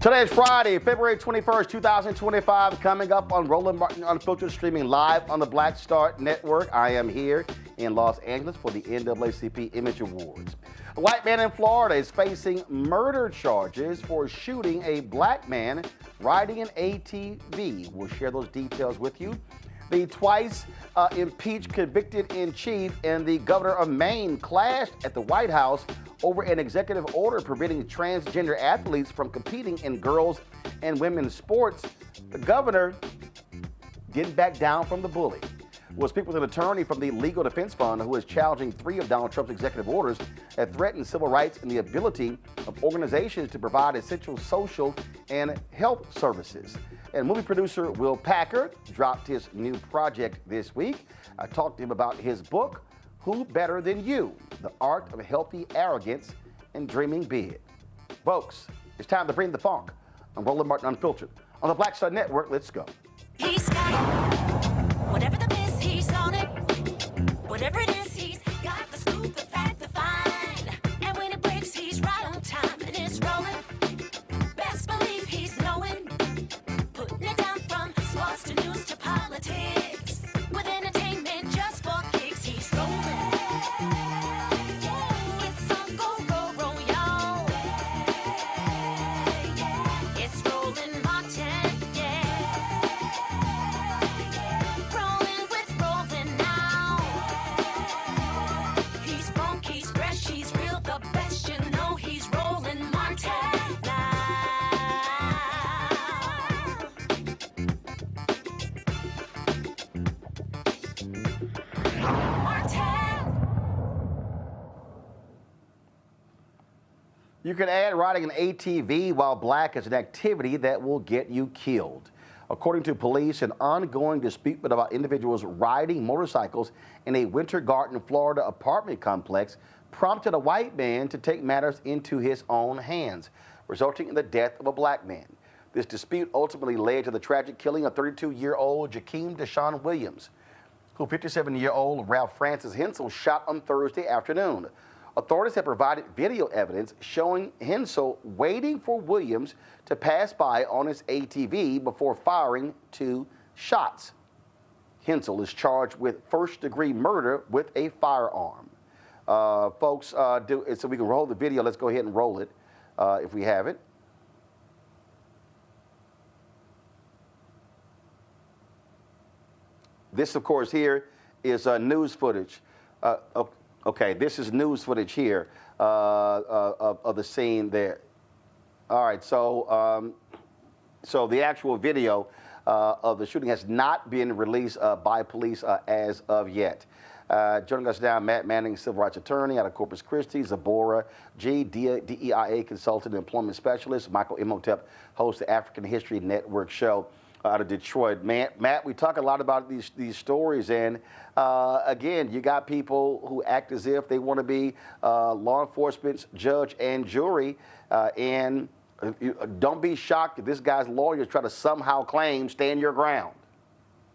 Today is Friday, February 21st, 2025, coming up on Roland Martin Unfiltered, streaming live on the Black Star Network. I am here in Los Angeles for the NAACP Image Awards. A white man in Florida is facing murder charges for shooting a black man riding an ATV. We'll share those details with you. The twice impeached convicted-in-chief and the governor of Maine clashed at the White House over an executive order preventing transgender athletes from competing in girls and women's sports. The governor didn't back down from the bully. We'll speak with an attorney from the Legal Defense Fund who is challenging 3 of Donald Trump's executive orders that threaten civil rights and the ability of organizations to provide essential social and health services. And movie producer Will Packard dropped his new project this week. I talked to him about his book, Who Better Than You? The Art of Healthy Arrogance and Dreaming Big. Folks, it's time to bring the funk. I'm Roland Martin Unfiltered. On the Black Star Network, let's go. He's got it. Whatever the biz, he's on it. Whatever it is, he's got the scoop, the fact, the find. And when it breaks, he's right on time and it's rolling. Best believe he's knowing. Putting it down from sports to news to politics. With entertainment just for kicks, he's rolling. It's on go, roll, y'all. It's Roland Martin, yeah. Rolling with Roland now. He's funky, he's fresh, he's real, the best, you know he's Roland Martin now. You can add riding an ATV while black as an activity that will get you killed. According to police, an ongoing dispute about individuals riding motorcycles in a Winter Garden, Florida apartment complex prompted a white man to take matters into his own hands, resulting in the death of a black man. This dispute ultimately led to the tragic killing of 32-year-old Jakeem Deshaun Williams, who 57-year-old Ralph Francis Hensel shot on Thursday afternoon. Authorities have provided video evidence showing Hensel waiting for Williams to pass by on his ATV before firing 2 shots. Hensel is charged with first-degree murder with a firearm. Folks, so we can roll the video. Let's go ahead and roll it if we have it. This, of course, here is news footage. Okay, this is news footage here of the scene there. All right, so the actual video of the shooting has not been released by police as of yet. Joining us now, Matt Manning, civil rights attorney out of Corpus Christi, Zabora G, DEIA consultant and employment specialist, Michael Imhotep, host of the African History Network show out of Detroit. Matt, we talk a lot about these stories, and again, you got people who act as if they want to be law enforcement's judge and jury, and don't be shocked if this guy's lawyers try to somehow claim stand your ground.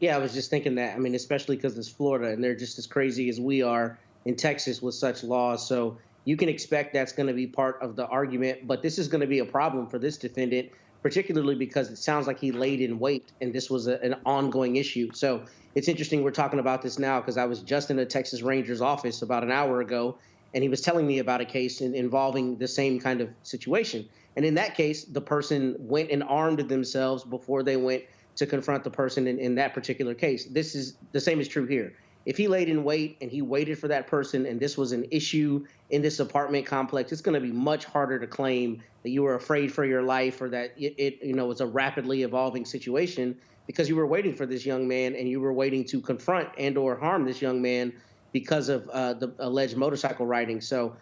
Yeah, I was just thinking that. I mean, especially because it's Florida, and they're just as crazy as we are in Texas with such laws. So you can expect that's going to be part of the argument, but this is going to be a problem for this defendant, particularly because it sounds like he laid in wait and this was an ongoing issue. So it's interesting we're talking about this now because I was just in a Texas Rangers office about an hour ago, and he was telling me about a case involving the same kind of situation. And in that case, the person went and armed themselves before they went to confront the person in that particular case. This is the same is true here. If he laid in wait and he waited for that person and this was an issue in this apartment complex, it's going to be much harder to claim that you were afraid for your life or that it was a rapidly evolving situation because you were waiting for this young man and you were waiting to confront and or harm this young man because of the alleged motorcycle riding. So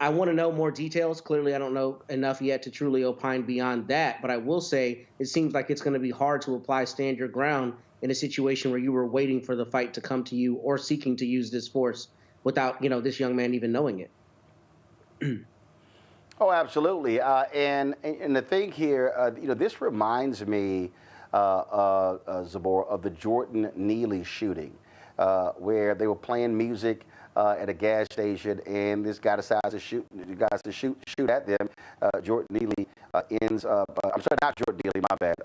I want to know more details. Clearly, I don't know enough yet to truly opine beyond that. But I will say it seems like it's going to be hard to apply stand your ground in a situation where you were waiting for the fight to come to you or seeking to use this force without, this young man even knowing it. Oh, absolutely. And the thing here, this reminds me, Zabor, of the Jordan Neely shooting, where they were playing music at a gas station, and this guy decides to shoot. The guys to shoot at them. Jordan Neely ends up. I'm sorry, not Jordan Neely. My bad.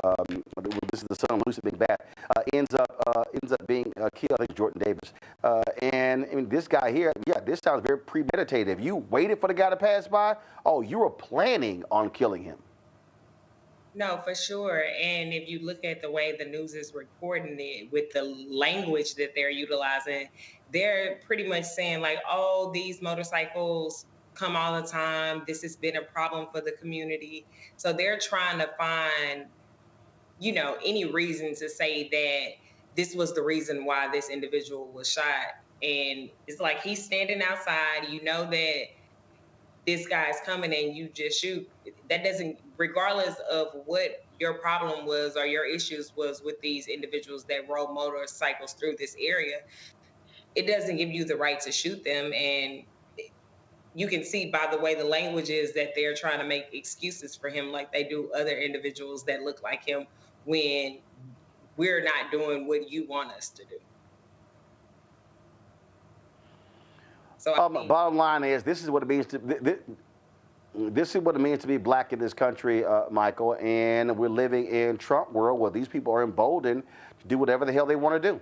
This is the son of Lucy Big Bad. Ends up being killed. I think Jordan Davis. And I mean, this guy here. Yeah, this sounds very premeditated. If you waited for the guy to pass by, oh, you were planning on killing him. No, for sure. And if you look at the way the news is reporting it with the language that they're utilizing, they're pretty much saying like, oh, these motorcycles come all the time. This has been a problem for the community. So they're trying to find, any reason to say that this was the reason why this individual was shot. And it's like he's standing outside, that this guy's coming and you just shoot. That doesn't, regardless of what your problem was or your issues was with these individuals that rode motorcycles through this area, it doesn't give you the right to shoot them. And you can see by the way the language is that they're trying to make excuses for him like they do other individuals that look like him when we're not doing what you want us to do. So bottom line is, this is what it means to be black in this country, Michael. And we're living in Trump world where these people are emboldened to do whatever the hell they want to do.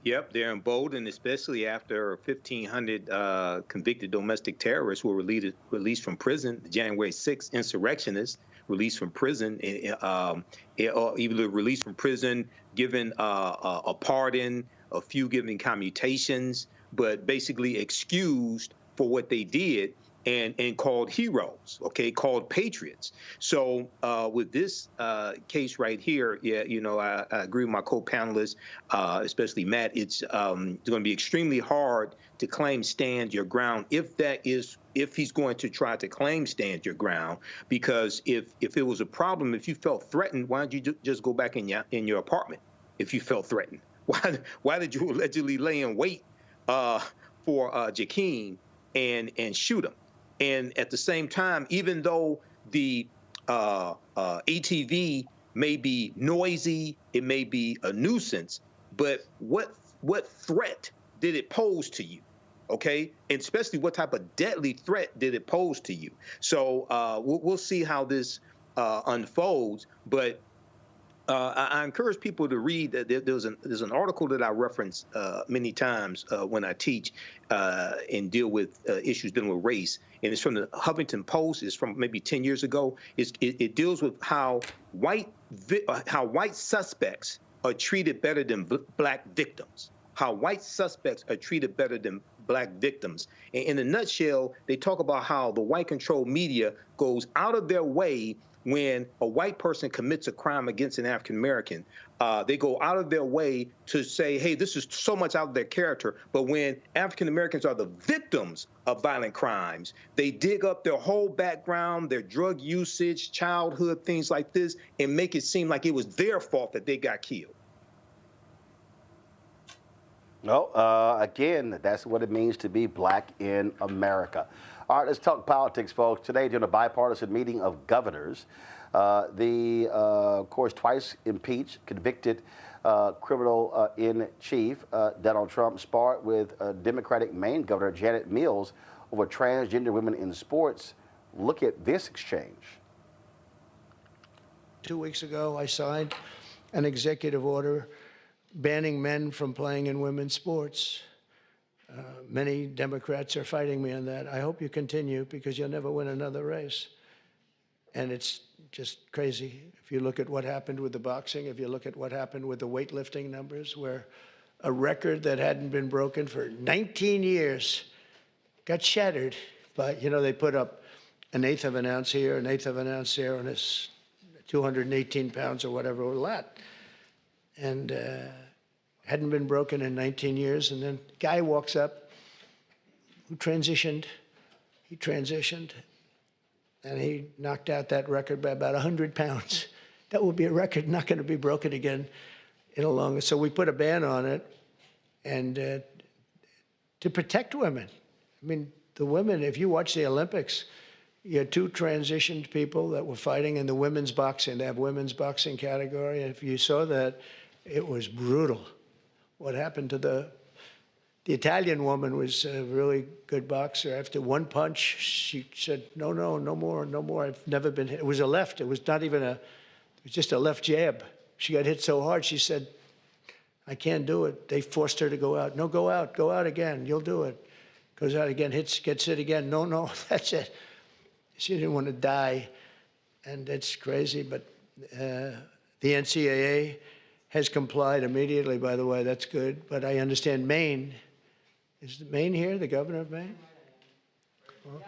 Yep, they're emboldened, especially after 1,500 convicted domestic terrorists were released from prison. The January 6th insurrectionists released from prison, either released from prison, given a pardon, a few given commutations, but basically excused for what they did and called heroes, called patriots. So with this case right here, I agree with my co-panelists, especially Matt. It's going to be extremely hard to claim stand your ground if he's going to try to claim stand your ground, because if it was a problem, if you felt threatened, why don't you just go back in your apartment if you felt threatened? Why did you allegedly lay in wait for Jakeem and shoot him? And at the same time, even though the ATV may be noisy, it may be a nuisance, but what threat did it pose to you? Okay, and especially what type of deadly threat did it pose to you? So we'll see how this unfolds, but I encourage people to read. There's an article that I reference many times when I teach and deal with issues dealing with race, and it's from the Huffington Post. It's from maybe 10 years ago. It deals with how white suspects are treated better than black victims. How white suspects are treated better than black victims. And in a nutshell, they talk about how the white-controlled media goes out of their way when a white person commits a crime against an African American. They go out of their way to say, hey, this is so much out of their character. But when African Americans are the victims of violent crimes, they dig up their whole background, their drug usage, childhood, things like this, and make it seem like it was their fault that they got killed. Well, again, that's what it means to be black in America. All right, let's talk politics, folks. Today, during a bipartisan meeting of governors, of course, twice impeached, convicted criminal in chief, Donald Trump, sparred with Democratic Maine Governor Janet Mills over transgender women in sports. Look at this exchange. 2 weeks ago, I signed an executive order banning men from playing in women's sports. Many Democrats are fighting me on that. I hope you continue, because you'll never win another race. And it's just crazy. If you look at what happened with the boxing, if you look at what happened with the weightlifting numbers, where a record that hadn't been broken for 19 years got shattered. But, they put up an eighth of an ounce here, an eighth of an ounce there, and it's 218 pounds or whatever it was that. And hadn't been broken in 19 years. And then guy walks up who transitioned. He transitioned, and he knocked out that record by about 100 pounds. That will be a record not going to be broken again in a long. So we put a ban on it, and to protect women. I mean, the women, if you watch the Olympics, you had two transitioned people that were fighting in the women's boxing. They have women's boxing category. And if you saw that, it was brutal. What happened to the The Italian woman was a really good boxer. After one punch, she said, no, no, no more, no more. I've never been hit. It was a left. It was not even it was just a left jab. She got hit so hard, she said, I can't do it. They forced her to go out. No, go out again. You'll do it. Goes out again, gets hit again. No, no, that's it. She didn't want to die. And it's crazy, but the NCAA has complied immediately, by the way. That's good. But I understand Maine. Is Maine here, the governor of Maine? Well,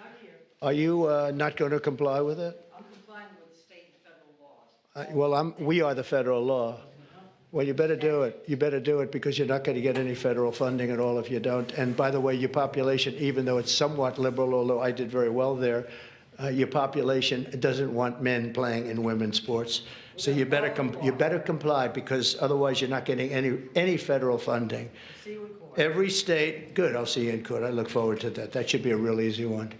are you not going to comply with it? I'm complying with state and federal laws. Well, we are the federal law. Well, you better do it. You better do it because you're not going to get any federal funding at all if you don't. And by the way, your population, even though it's somewhat liberal, although I did very well there, your population doesn't want men playing in women's sports. So you better comply because otherwise you're not getting any federal funding. See you in court. Every state, good, I'll see you in court. I look forward to that. That should be a real easy one.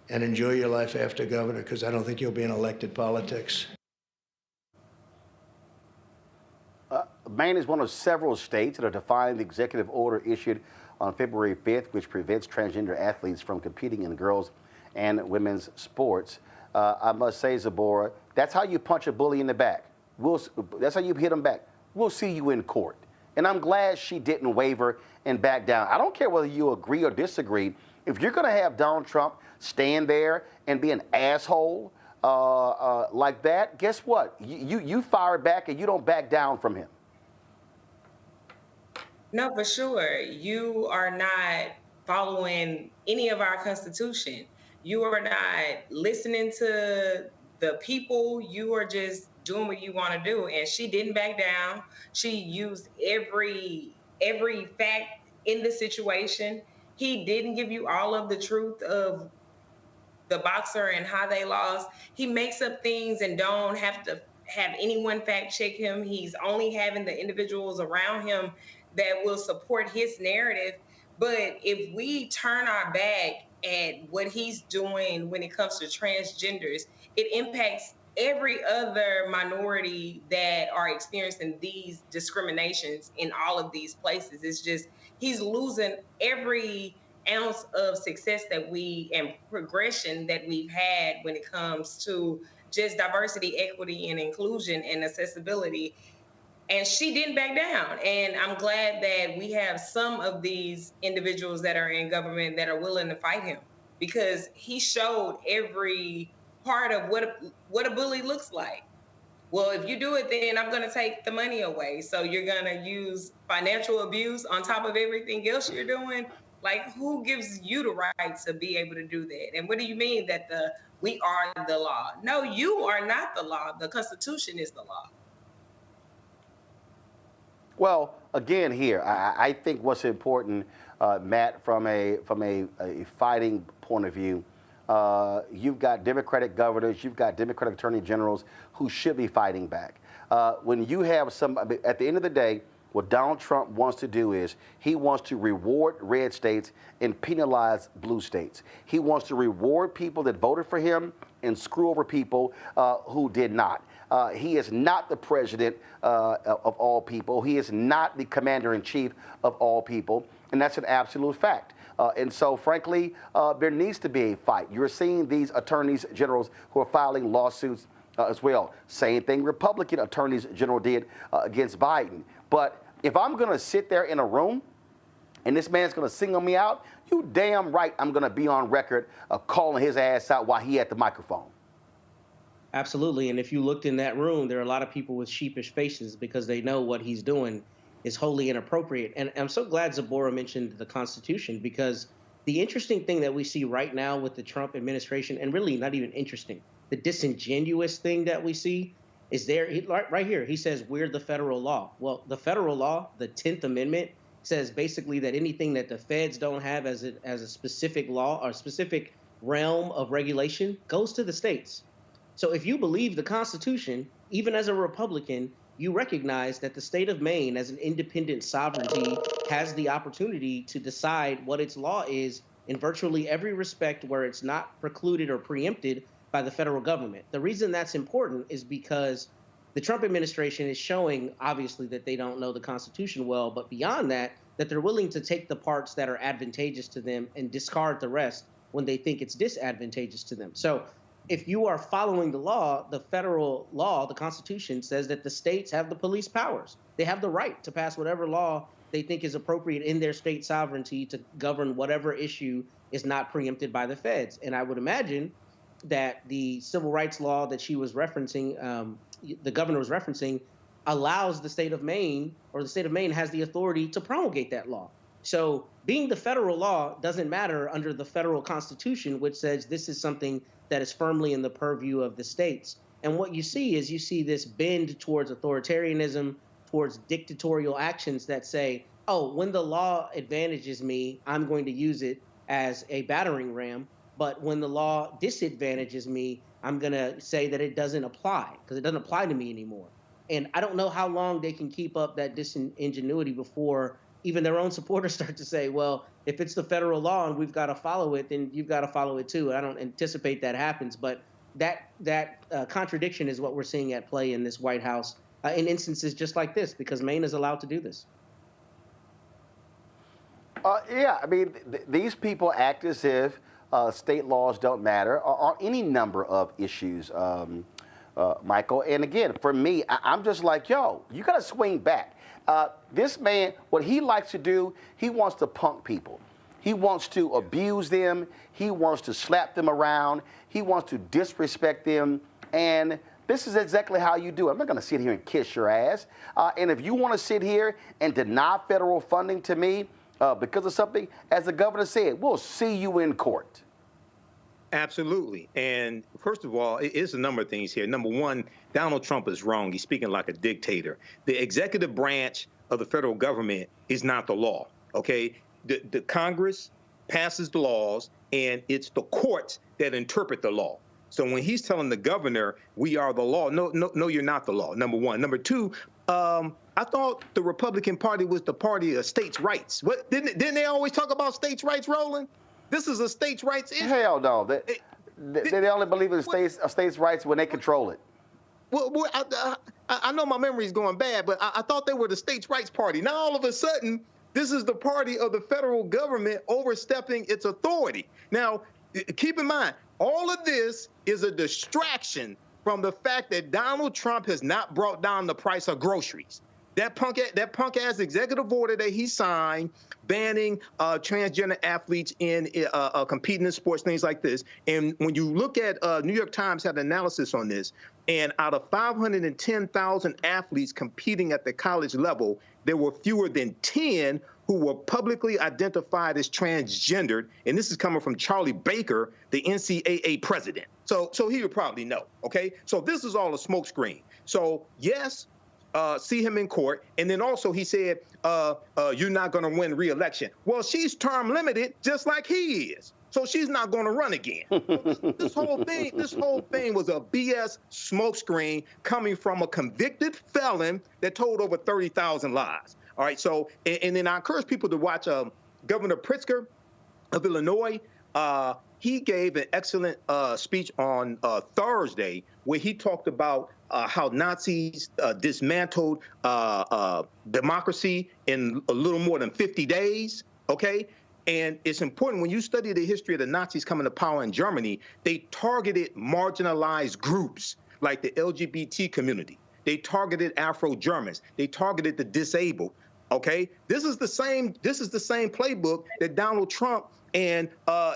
And enjoy your life after governor because I don't think you'll be in elected politics. Maine is one of several states that are defying the executive order issued on February 5th, which prevents transgender athletes from competing in girls' and women's sports. I must say, Zabora, that's how you punch a bully in the back. That's how you hit him back. We'll see you in court. And I'm glad she didn't waver and back down. I don't care whether you agree or disagree. If you're going to have Donald Trump stand there and be an asshole like that, guess what? You fire back and you don't back down from him. No, for sure. You are not following any of our Constitution. You are not listening to the people. You are just doing what you want to do. And she didn't back down. She used every fact in the situation. He didn't give you all of the truth of the boxer and how they lost. He makes up things and don't have to have anyone fact check him. He's only having the individuals around him that will support his narrative. But if we turn our back at what he's doing when it comes to transgenders, it impacts every other minority that are experiencing these discriminations in all of these places. It's just, he's losing every ounce of success that and progression that we've had when it comes to just diversity, equity, and inclusion and accessibility. And she didn't back down. And I'm glad that we have some of these individuals that are in government that are willing to fight him, because he showed every part of what a bully looks like. Well, if you do it, then I'm going to take the money away. So you're going to use financial abuse on top of everything else you're doing. Like, who gives you the right to be able to do that? And what do you mean that we are the law? No, you are not the law. The Constitution is the law. Well, again, here, I think what's important, Matt, from a fighting point of view, you've got Democratic governors, you've got Democratic attorney generals who should be fighting back. When you have at the end of the day, what Donald Trump wants to do is he wants to reward red states and penalize blue states. He wants to reward people that voted for him and screw over people who did not. He is not the president of all people. He is not the commander-in-chief of all people, and that's an absolute fact. And so, frankly, there needs to be a fight. You're seeing these attorneys generals who are filing lawsuits as well. Same thing Republican attorneys general did against Biden. But if I'm going to sit there in a room and this man's going to single me out, you damn right I'm going to be on record calling his ass out while he at the microphone. Absolutely. And if you looked in that room, there are a lot of people with sheepish faces because they know what he's doing is wholly inappropriate. And I'm so glad Zabora mentioned the Constitution, because the interesting thing that we see right now with the Trump administration, and really not even interesting, the disingenuous thing that we see is there right here. He says we're the federal law. Well, the federal law, the 10th Amendment, says basically that anything that the feds don't have as a specific law or specific realm of regulation goes to the states. So if you believe the Constitution, even as a Republican, you recognize that the state of Maine, as an independent sovereignty, has the opportunity to decide what its law is in virtually every respect where it's not precluded or preempted by the federal government. The reason that's important is because the Trump administration is showing, obviously, that they don't know the Constitution well, but beyond that, that they're willing to take the parts that are advantageous to them and discard the rest when they think it's disadvantageous to them. So if you are following the law, the federal law, the Constitution says that the states have the police powers. They have the right to pass whatever law they think is appropriate in their state sovereignty to govern whatever issue is not preempted by the feds. And I would imagine that the civil rights law that she was referencing, the governor was referencing, allows the state of Maine, or the state of Maine has the authority to promulgate that law. So being the federal law doesn't matter under the federal Constitution, which says this is something that is firmly in the purview of the states. And what you see is this bend towards authoritarianism, towards dictatorial actions that say, oh, when the law advantages me, I'm going to use it as a battering ram. But when the law disadvantages me, I'm going to say that it doesn't apply because it doesn't apply to me anymore. And I don't know how long they can keep up that disingenuity before even their own supporters start to say, well, if it's the federal law and we've got to follow it, then you've got to follow it too. I don't anticipate that happens. But that contradiction is what we're seeing at play in this White House in instances just like this, because Maine is allowed to do this. Yeah, I mean, these people act as if state laws don't matter on any number of issues, Michael. And again, for me, I'm just like, yo, you got to swing back. This man, what he likes to do, he wants to punk people. He wants to abuse them. He wants to slap them around. He wants to disrespect them. And this is exactly how you do it. I'm not going to sit here and kiss your ass. And if you want to sit here and deny federal funding to me because of something, as the governor said, we'll see you in court. Absolutely. And first of all, it's a number of things here. Number one, Donald Trump is wrong. He's speaking like a dictator. The executive branch of the federal government is not the law, okay? The Congress passes the laws, and it's the courts that interpret the law. So when he's telling the governor, we are the law, no, you're not the law, number one. Number two, I thought the Republican Party was the party of states' rights. What didn't they always talk about states' rights, Roland? This is a states' rights issue. Hell no. They only believe in states' rights when they control it. Well, I know my memory is going bad, but I thought they were the states' rights party. Now, all of a sudden, this is the party of the federal government overstepping its authority. Now, keep in mind, all of this is a distraction from the fact that Donald Trump has not brought down the price of groceries. That punk-ass executive order that he signed banning transgender athletes in competing in sports, things like this. And when you look at New York Times had an analysis on this, and out of 510,000 athletes competing at the college level, there were fewer than 10 who were publicly identified as transgendered. And this is coming from Charlie Baker, the NCAA president. So he would probably know, okay? So this is all a smokescreen. So yes, see him in court. And then also he said, you're not going to win re-election. Well, she's term limited just like he is. So she's not going to run again. This whole thing was a BS smokescreen coming from a convicted felon that told over 30,000 lies. All right. So, and then I encourage people to watch Governor Pritzker of Illinois. He gave an excellent speech on Thursday where he talked about how Nazis dismantled democracy in a little more than 50 days. Okay. And it's important when you study the history of the Nazis coming to power in Germany, they targeted marginalized groups like the LGBT community. They targeted Afro-Germans. They targeted the disabled. Okay, this is the same playbook that Donald Trump and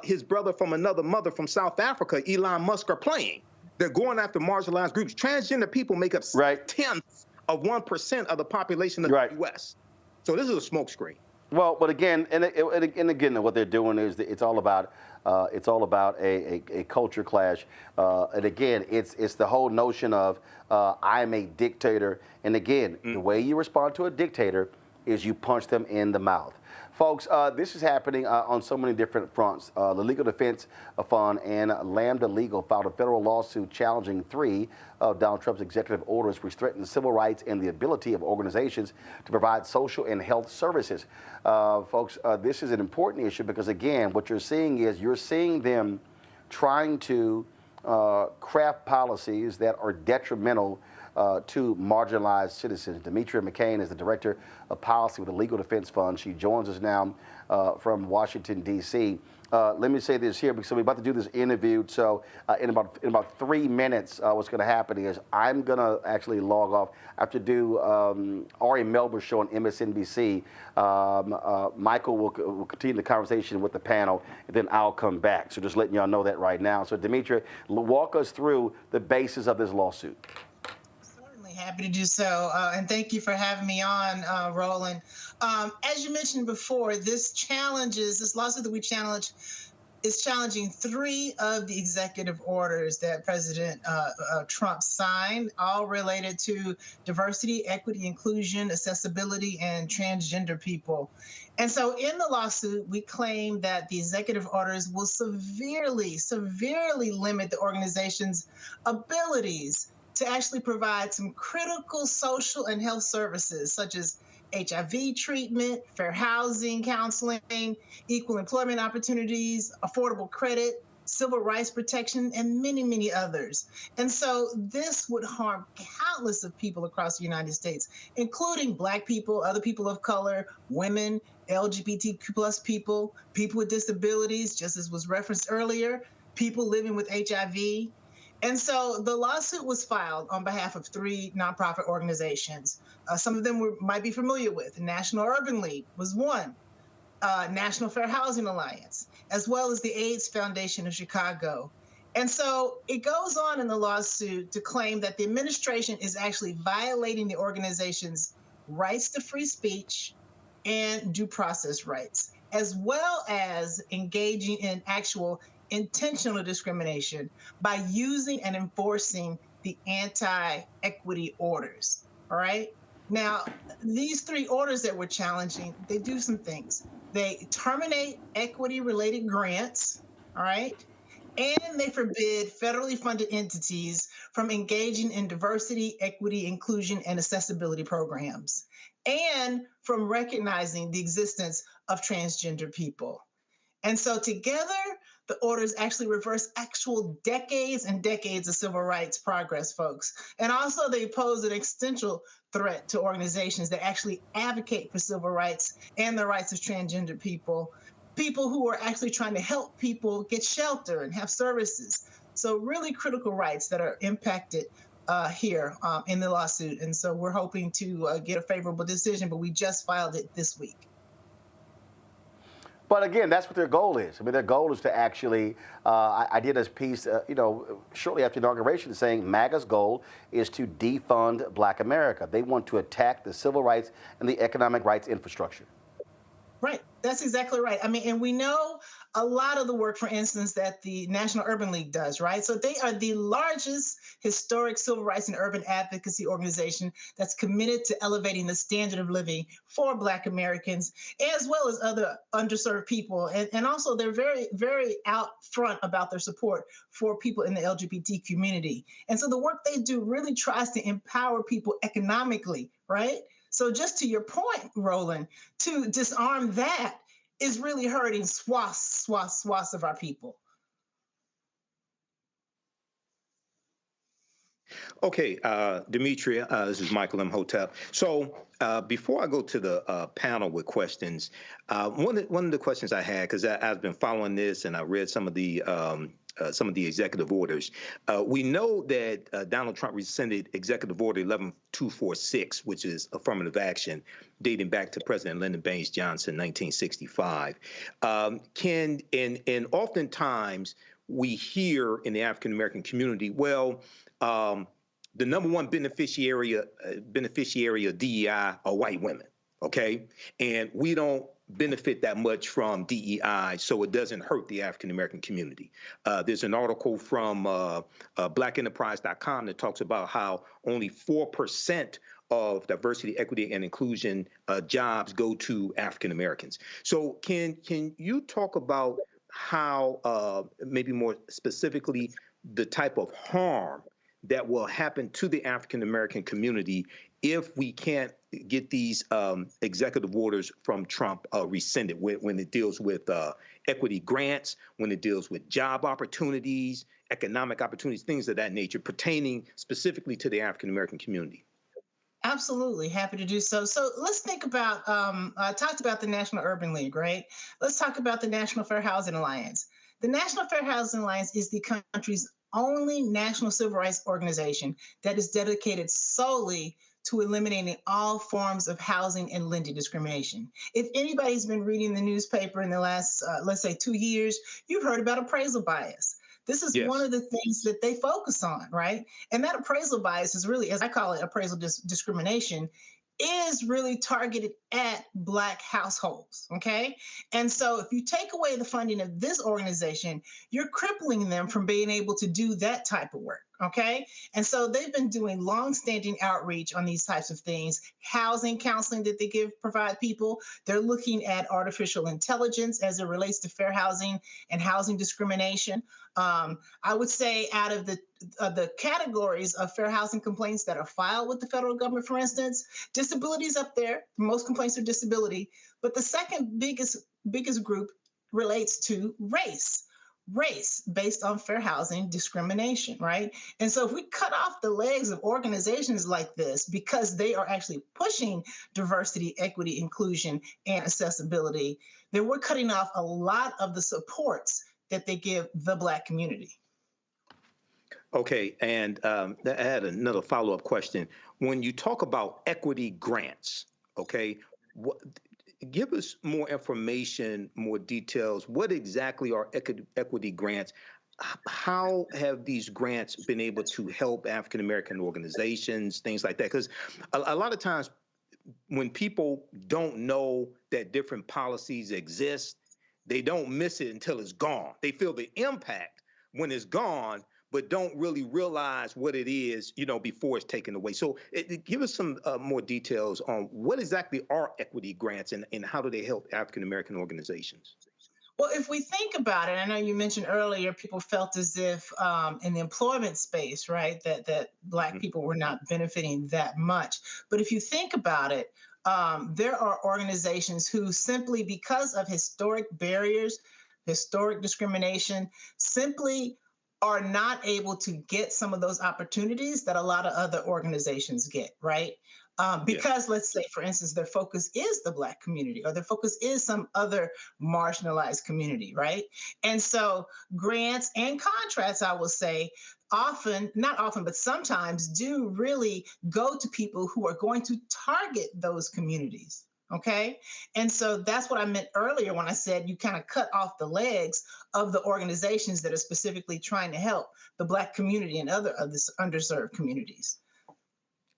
his brother from another mother from South Africa, Elon Musk, are playing. They're going after marginalized groups. Transgender people make up tenths of 1% of the population of the U.S. So this is a smokescreen. Well, but again, and again, what they're doing is it's all about a culture clash, and again, it's the whole notion of I'm a dictator, and again, the way you respond to a dictator is you punch them in the mouth. Folks, this is happening on so many different fronts. The Legal Defense Fund and Lambda Legal filed a federal lawsuit challenging 3 of Donald Trump's executive orders which threaten civil rights and the ability of organizations to provide social and health services. Folks, this is an important issue because, again, what you're seeing is them trying to craft policies that are detrimental to marginalized citizens. Demetria McCain is the Director of Policy with the Legal Defense Fund. She joins us now from Washington, D.C. Let me say this here, because we're about to do this interview. So in about 3 minutes, what's going to happen is I'm going to actually log off. I have to do Ari Melber's show on MSNBC. Michael will continue the conversation with the panel, and then I'll come back. So just letting y'all know that right now. So Demetria, walk us through the basis of this lawsuit. Certainly happy to do so, and thank you for having me on, Roland. As you mentioned before, this lawsuit that we challenge is challenging 3 of the executive orders that President Trump signed, all related to diversity, equity, inclusion, accessibility, and transgender people. And so in the lawsuit, we claim that the executive orders will severely limit the organization's abilities to actually provide some critical social and health services, such as HIV treatment, fair housing, counseling, equal employment opportunities, affordable credit, civil rights protection, and many, many others. And so this would harm countless of people across the United States, including Black people, other people of color, women, LGBTQ plus people, people with disabilities, just as was referenced earlier, people living with HIV. And so the lawsuit was filed on behalf of 3 nonprofit organizations. Some of them might be familiar with. National Urban League was one, National Fair Housing Alliance, as well as the AIDS Foundation of Chicago. And so it goes on in the lawsuit to claim that the administration is actually violating the organization's rights to free speech and due process rights, as well as engaging in actual intentional discrimination by using and enforcing the anti-equity orders, all right? Now, these 3 orders that we're challenging, they do some things. They terminate equity-related grants, all right? And they forbid federally funded entities from engaging in diversity, equity, inclusion, and accessibility programs, and from recognizing the existence of transgender people. And so together, the orders actually reverse actual decades and decades of civil rights progress, folks. And also they pose an existential threat to organizations that actually advocate for civil rights and the rights of transgender people, people who are actually trying to help people get shelter and have services. So really critical rights that are impacted here in the lawsuit. And so we're hoping to get a favorable decision, but we just filed it this week. But again, that's what their goal is. I mean, their goal is to actually, I did this piece, shortly after inauguration saying MAGA's goal is to defund Black America. They want to attack the civil rights and the economic rights infrastructure. Right. That's exactly right. I mean, and we know a lot of the work, for instance, that the National Urban League does, right? So they are the largest historic civil rights and urban advocacy organization that's committed to elevating the standard of living for Black Americans, as well as other underserved people. And also they're very, very out front about their support for people in the LGBT community. And so the work they do really tries to empower people economically, right? So just to your point, Roland, to disarm that is really hurting swaths of our people. Okay, Demetria, this is Michael Imhotep. So before I go to the panel with questions, one of the questions I had, because I've been following this and I read some of the executive orders. We know that Donald Trump rescinded Executive Order 11246, which is affirmative action, dating back to President Lyndon Baines Johnson, 1965. And oftentimes we hear in the African American community, well, the number one beneficiary of DEI are white women, okay? And we don't benefit that much from DEI, so it doesn't hurt the African American community. There's an article from blackenterprise.com that talks about how only 4% of diversity, equity, and inclusion jobs go to African Americans. So can you talk about how, maybe more specifically, the type of harm that will happen to the African American community if we can't get these executive orders from Trump rescinded when it deals with equity grants, when it deals with job opportunities, economic opportunities, things of that nature pertaining specifically to the African American community? Absolutely, happy to do so. So let's think about, I talked about the National Urban League, right? Let's talk about the National Fair Housing Alliance. The National Fair Housing Alliance is the country's only national civil rights organization that is dedicated solely to eliminating all forms of housing and lending discrimination. If anybody's been reading the newspaper in the last, let's say, 2 years, you've heard about appraisal bias. This is one of the things that they focus on, right? And that appraisal bias is really, as I call it, appraisal discrimination, is really targeted at Black households, okay? And so if you take away the funding of this organization, you're crippling them from being able to do that type of work, okay? And so they've been doing longstanding outreach on these types of things, housing counseling that they provide people. They're looking at artificial intelligence as it relates to fair housing and housing discrimination. I would say out of the categories of fair housing complaints that are filed with the federal government, for instance, disability is up there. Most complaints are disability. But the second biggest group relates to race based on fair housing discrimination, right? And so if we cut off the legs of organizations like this because they are actually pushing diversity, equity, inclusion, and accessibility, then we're cutting off a lot of the supports that they give the Black community. Okay, and I had another follow-up question. When you talk about equity grants, okay, give us more information, more details. What exactly are equity grants? How have these grants been able to help African-American organizations, things like that? Because a lot of times when people don't know that different policies exist, they don't miss it until it's gone. They feel the impact when it's gone, but don't really realize what it is, before it's taken away. So give us some more details on what exactly are equity grants and how do they help African-American organizations? Well, if we think about it, I know you mentioned earlier, people felt as if in the employment space, right, that Black people were not benefiting that much. But if you think about it, there are organizations who simply, because of historic barriers, historic discrimination, simply are not able to get some of those opportunities that a lot of other organizations get, right? Because let's say, for instance, their focus is the Black community or their focus is some other marginalized community, right? And so grants and contracts, I will say, not often, but sometimes do really go to people who are going to target those communities. Okay. And so that's what I meant earlier when I said you kind of cut off the legs of the organizations that are specifically trying to help the Black community and other underserved communities.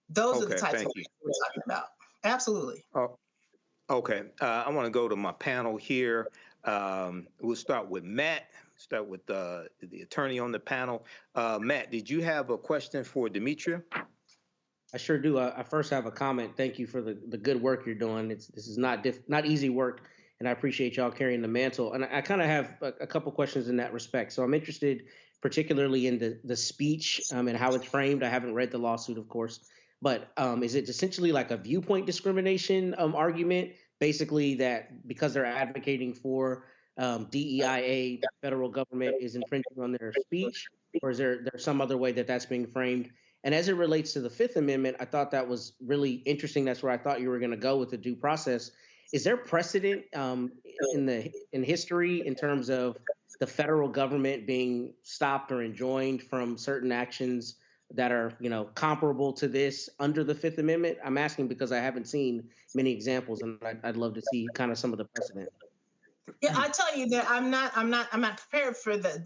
Those are the types of things we're talking about. Absolutely. Oh, okay. I want to go to my panel here. We'll start with Matt. Start with the attorney on the panel. Matt, did you have a question for Demetria? I sure do. I first have a comment. Thank you for the good work you're doing. This is not easy work, and I appreciate y'all carrying the mantle. And I kind of have a couple questions in that respect. So I'm interested particularly in the speech and how it's framed. I haven't read the lawsuit, of course, but is it essentially like a viewpoint discrimination argument, basically that because they're advocating for DEIA, the federal government is infringing on their speech, or is there some other way that that's being framed? And as it relates to the Fifth Amendment, I thought that was really interesting. That's where I thought you were going to go with the due process. Is there precedent in history in terms of the federal government being stopped or enjoined from certain actions that are, comparable to this under the Fifth Amendment? I'm asking because I haven't seen many examples, and I'd love to see kind of some of the precedent. Yeah, I tell you that I'm not prepared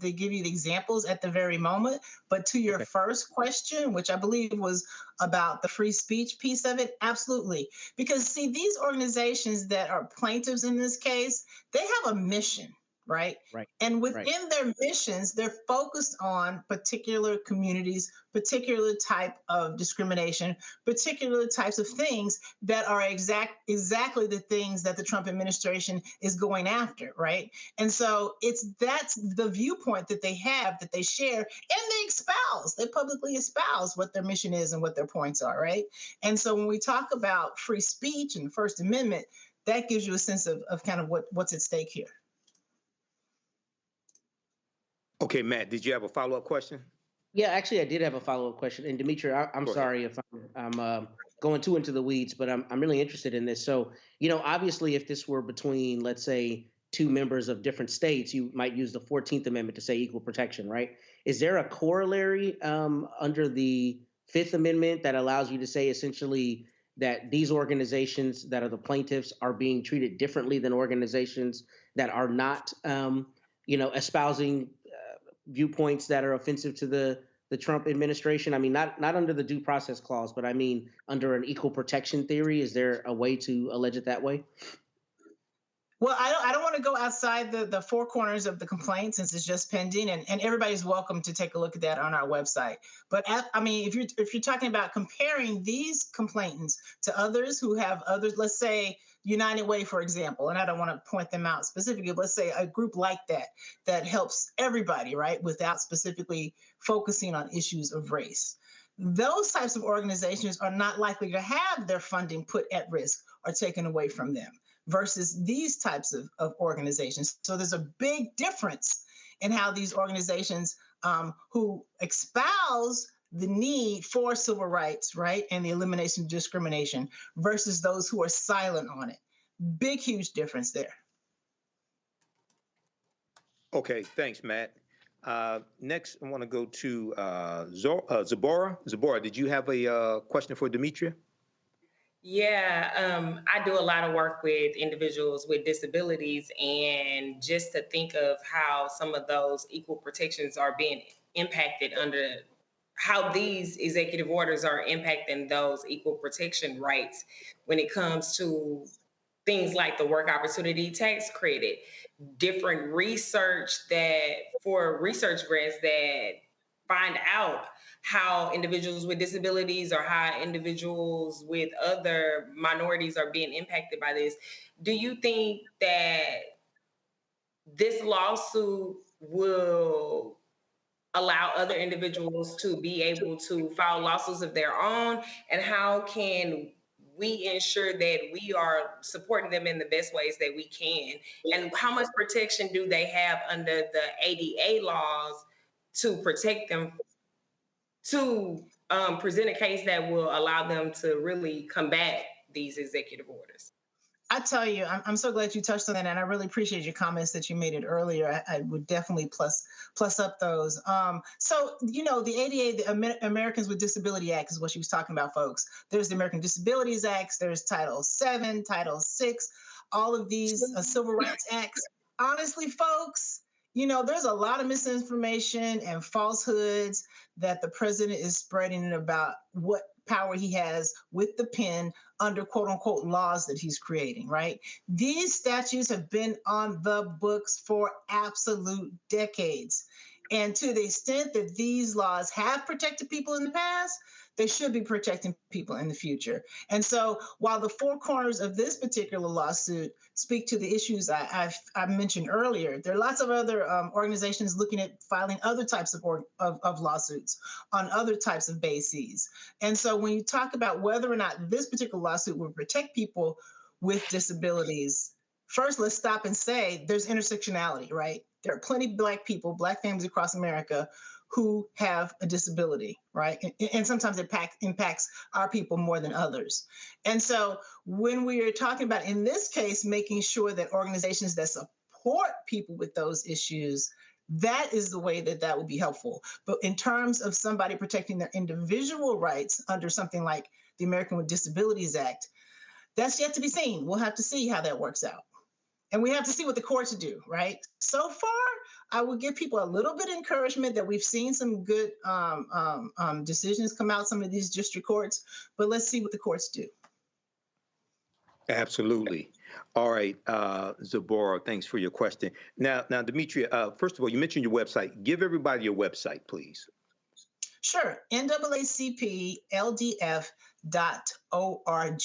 to give you the examples at the very moment. But to your first question, which I believe was about the free speech piece of it, absolutely. Because see, these organizations that are plaintiffs in this case, they have a mission. Right. And within their missions, they're focused on particular communities, particular type of discrimination, particular types of things that are exactly the things that the Trump administration is going after. Right. And so that's the viewpoint that they have, that they share, and they publicly espouse what their mission is and what their points are. Right. And so when we talk about free speech and the First Amendment, that gives you a sense of kind of what's at stake here. Okay, Matt, did you have a follow-up question? Yeah, actually, I did have a follow-up question. And Dimitri, I'm Go ahead. sorry if I'm going too into the weeds, but I'm really interested in this. So, obviously, if this were between, let's say, two members of different states, you might use the 14th Amendment to say equal protection, right? Is there a corollary under the Fifth Amendment that allows you to say essentially that these organizations that are the plaintiffs are being treated differently than organizations that are not, espousing viewpoints that are offensive to the Trump administration? I mean, not under the due process clause, but I mean under an equal protection theory. Is there a way to allege it that way? Well, I don't want to go outside the four corners of the complaint since it's just pending, and everybody's welcome to take a look at that on our website. But if you're talking about comparing these complainants to others who have others, let's say United Way, for example, and I don't want to point them out specifically, but let's say a group like that helps everybody, right, without specifically focusing on issues of race. Those types of organizations are not likely to have their funding put at risk or taken away from them versus these types of organizations. So there's a big difference in how these organizations who espouse the need for civil rights, right, and the elimination of discrimination versus those who are silent on it. Big, huge difference there. Okay, thanks, Matt. Next, I want to go to Zabora. Zabora, did you have a question for Demetria? Yeah, I do a lot of work with individuals with disabilities, and just to think of how some of those equal protections are being impacted under how these executive orders are impacting those equal protection rights when it comes to things like the work opportunity tax credit, different research for research grants that find out how individuals with disabilities or how individuals with other minorities are being impacted by this. Do you think that this lawsuit will allow other individuals to be able to file lawsuits of their own? And how can we ensure that we are supporting them in the best ways that we can? And how much protection do they have under the ADA laws to protect them, to present a case that will allow them to really combat these executive orders? I tell you, I'm so glad you touched on that, and I really appreciate your comments that you made it earlier. I would definitely plus up those. So, the ADA, the Americans with Disability Act, is what she was talking about, folks. There's the American Disabilities Act, there's Title VII, Title VI, all of these civil rights acts. Honestly, folks, there's a lot of misinformation and falsehoods that the president is spreading about what power he has with the pen under quote unquote laws that he's creating, right? These statutes have been on the books for absolute decades. And to the extent that these laws have protected people in the past, they should be protecting people in the future. And so while the four corners of this particular lawsuit speak to the issues I mentioned earlier, there are lots of other organizations looking at filing other types of lawsuits on other types of bases. And so when you talk about whether or not this particular lawsuit will protect people with disabilities, first, let's stop and say there's intersectionality, right? There are plenty of Black people, Black families across America who have a disability, right? And sometimes it impacts our people more than others. And so when we are talking about, in this case, making sure that organizations that support people with those issues, that is the way that would be helpful. But in terms of somebody protecting their individual rights under something like the American with Disabilities Act, that's yet to be seen. We'll have to see how that works out. And we have to see what the courts do, right? So far, I would give people a little bit of encouragement that we've seen some good decisions come out, some of these district courts, but let's see what the courts do. Absolutely. All right, Zabora, thanks for your question. Now, Demetria, first of all, you mentioned your website. Give everybody your website, please. Sure, NAACPLDF.org.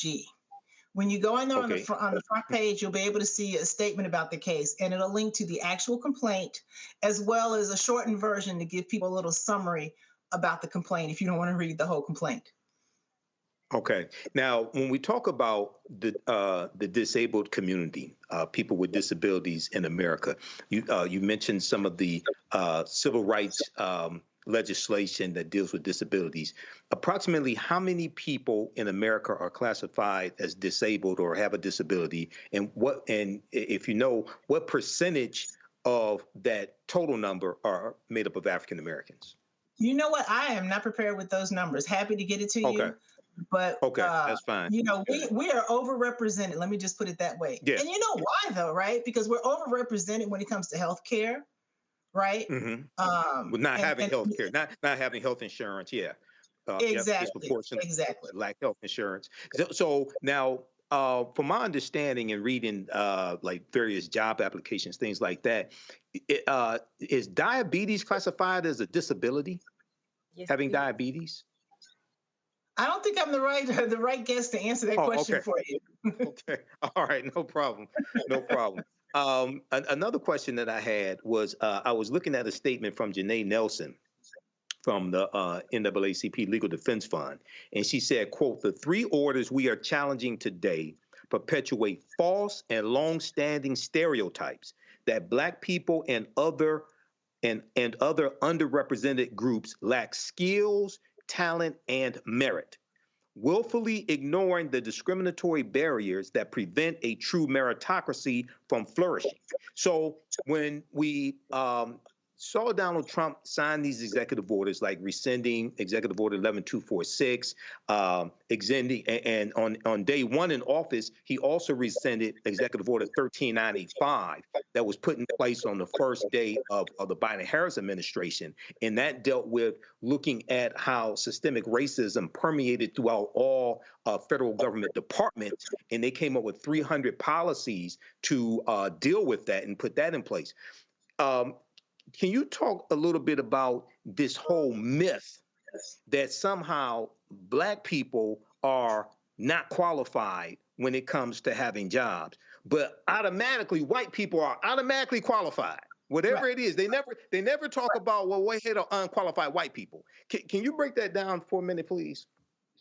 When you go in there on the front page, you'll be able to see a statement about the case, and it'll link to the actual complaint as well as a shortened version to give people a little summary about the complaint if you don't want to read the whole complaint. Okay. Now, when we talk about the disabled community, people with disabilities in America, you mentioned some of the civil rights legislation that deals with disabilities. Approximately how many people in America are classified as disabled or have a disability, and if you know, what percentage of that total number are made up of African Americans? You know what? I am not prepared with those numbers. Happy to get it to Okay. you. But Okay, that's fine. we are overrepresented. Let me just put it that way. Yeah. And you know why though, right? Because we're overrepresented when it comes to healthcare, right? With not having And health care, not having health insurance, yeah. Yep, exactly, disproportionate exactly. lack health insurance. So now, from my understanding and reading like various job applications, things like that, is diabetes classified as a disability? Yes, Having it is. diabetes? I don't think I'm the right guest to answer that question Okay. for you. Okay. All right. No problem. No problem. Another question that I had was I was looking at a statement from Janae Nelson from the NAACP Legal Defense Fund, and she said, quote, "The three orders we are challenging today perpetuate false and long-standing stereotypes that Black people and other underrepresented groups lack skills, talent, and merit, willfully ignoring the discriminatory barriers that prevent a true meritocracy from flourishing." So when we saw Donald Trump sign these executive orders, like rescinding Executive Order 11246, extending, and on day one in office, he also rescinded Executive Order 13985 that was put in place on the first day of the Biden-Harris administration. And that dealt with looking at how systemic racism permeated throughout all federal government departments. And they came up with 300 policies to deal with that and put that in place. Can you talk a little bit about this whole myth that somehow Black people are not qualified when it comes to having jobs, but automatically white people are automatically qualified? Whatever it is, they never talk about, well, what hit unqualified white people. Can you break that down for a minute, please?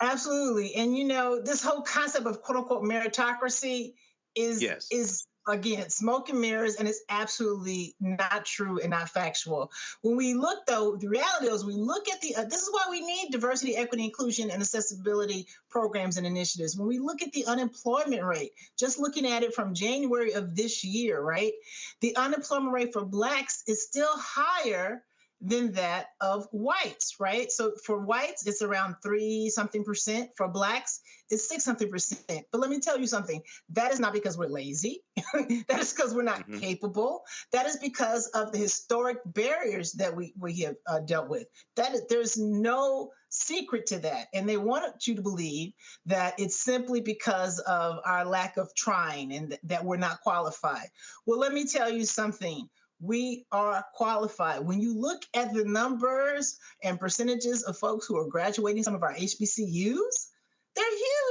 Absolutely. And this whole concept of quote unquote meritocracy is again smoke and mirrors, and it's absolutely not true and not factual. When we look, though, the reality is we look at this is why we need diversity, equity, inclusion, and accessibility programs and initiatives. When we look at the unemployment rate, just looking at it from January of this year, right, the unemployment rate for Blacks is still higher than that of whites, right? So for whites, it's around 3-something%. For Blacks, it's 6-something%. But let me tell you something. That is not because we're lazy. That is because we're not capable. That is because of the historic barriers that we have dealt with. There's no secret to that. And they want you to believe that it's simply because of our lack of trying and that we're not qualified. Well, let me tell you something. We are qualified. When you look at the numbers and percentages of folks who are graduating some of our HBCUs, they're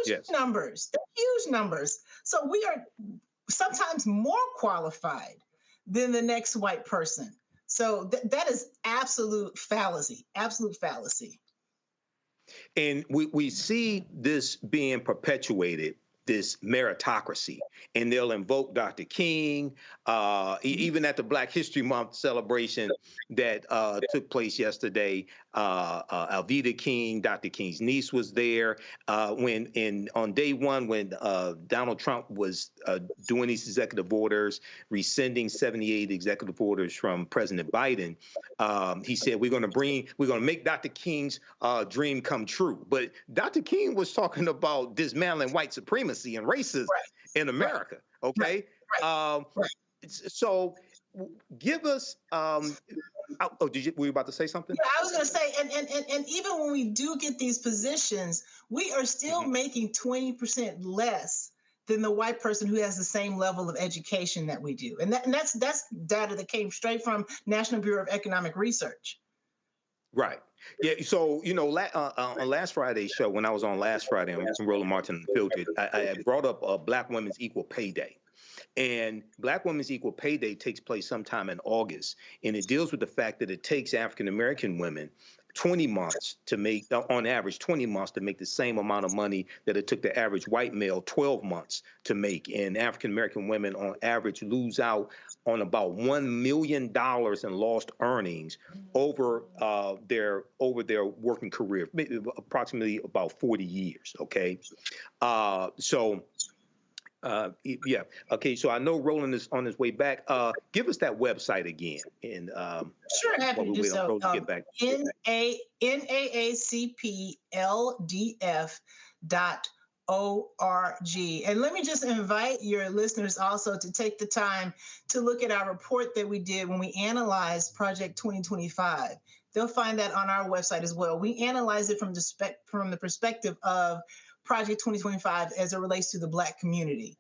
huge numbers. They're huge numbers. So we are sometimes more qualified than the next white person. So that is absolute fallacy, absolute fallacy. And we see this being perpetuated, this meritocracy, and they'll invoke Dr. King, even at the Black History Month celebration that took place yesterday. Alveda King, Dr. King's niece, was there. On day one, when Donald Trump was doing these executive orders, rescinding 78 executive orders from President Biden, he said, we're going to make Dr. King's dream come true. But Dr. King was talking about dismantling white supremacy and racism in America. Okay. So give us, were you about to say something? Yeah, I was going to say, and even when we do get these positions, we are still making 20% less than the white person who has the same level of education that we do. And that's data that came straight from National Bureau of Economic Research. Right. Yeah. So, on last Friday's show, when I was on last Friday on Roland Martin Unfiltered, I brought up Black Women's Equal Pay Day. And Black Women's Equal Pay Day takes place sometime in August. And it deals with the fact that it takes African-American women 20 months to make, on average, 20 months to make the same amount of money that it took the average white male 12 months to make. And African-American women on average lose out on about $1 million in lost earnings over their working career, maybe approximately about 40 years, okay? Yeah. Okay. So I know Roland is on his way back. Give us that website again. And sure, happy to do so. To get back. NAACPLDF.org. And let me just invite your listeners also to take the time to look at our report that we did when we analyzed Project 2025. They'll find that on our website as well. We analyze it from the perspective of Project 2025 as it relates to the Black community.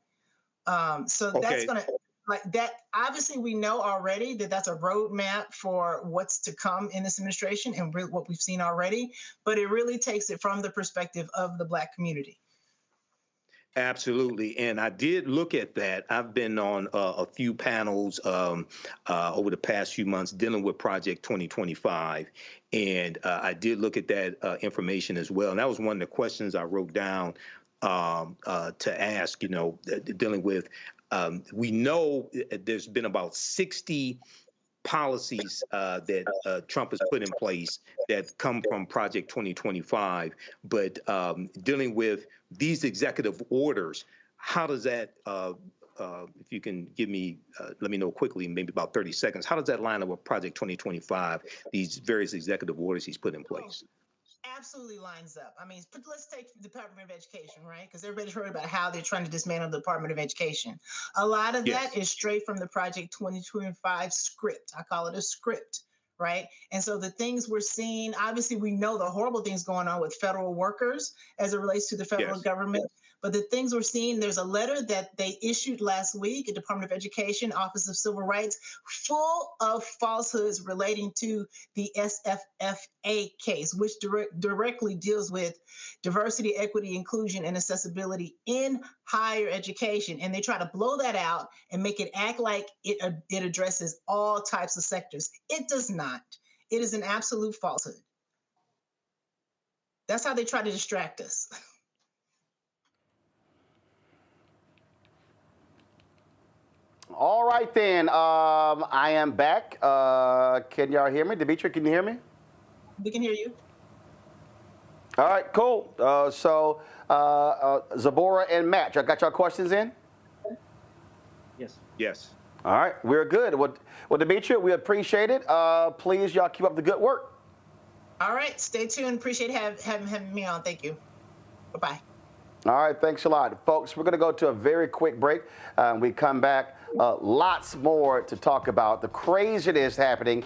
So okay. That's going to, like that, obviously we know already that that's a roadmap for what's to come in this administration and what we've seen already, but it really takes it from the perspective of the Black community. Absolutely. And I did look at that. I've been on a few panels over the past few months dealing with Project 2025. And I did look at that information as well. And that was one of the questions I wrote down to ask, dealing with, we know there's been about 60 policies that Trump has put in place that come from Project 2025, but dealing with these executive orders, how does that, if you can give me, let me know quickly, maybe about 30 seconds, how does that line up with Project 2025, these various executive orders he's put in place? Absolutely lines up. I mean, let's take the Department of Education, right? Because everybody's heard about how they're trying to dismantle the Department of Education. A lot of that is straight from the Project 2025 script. I call it a script, right? And so the things we're seeing, obviously we know the horrible things going on with federal workers as it relates to the federal government. But the things we're seeing, there's a letter that they issued last week at Department of Education, Office of Civil Rights, full of falsehoods relating to the SFFA case, which directly deals with diversity, equity, inclusion, and accessibility in higher education. And they try to blow that out and make it act like it addresses all types of sectors. It does not. It is an absolute falsehood. That's how they try to distract us. All right, then. I am back. Can y'all hear me? Demetria, can you hear me? We can hear you. All right, cool. Zabora and Matt, y'all got your questions in? Yes. Yes. All right, we're good. Well, Demetria, we appreciate it. Please, y'all keep up the good work. All right, stay tuned. Appreciate having me on. Thank you. Bye-bye. All right, thanks a lot. Folks, we're going to go to a very quick break. We come back, lots more to talk about. The craziness happening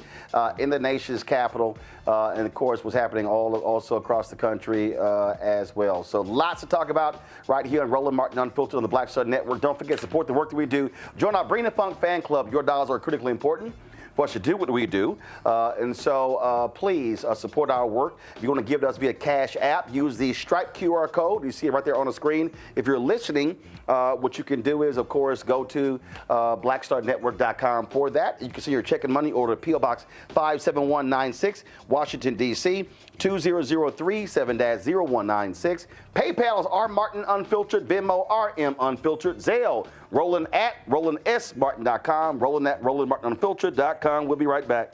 in the nation's capital, and of course, what's happening also across the country as well. So lots to talk about right here on Roland Martin Unfiltered on the Black Star Network. Don't forget to support the work that we do. Join our Bring the Funk fan club. Your dollars are critically important for us to do what we do. And so please support our work. If you want to give to us via Cash App, use the Stripe QR code. You see it right there on the screen. If you're listening, what you can do is, of course, go to blackstarnetwork.com for that. You can see your check and money order, P.O. Box 57196, Washington, D.C., 20037-0196. PayPal is R Martin Unfiltered, Venmo RM Unfiltered, Zelle Roland at RolandSMartin.com, Roland at RolandMartinUnfiltered.com. We'll be right back.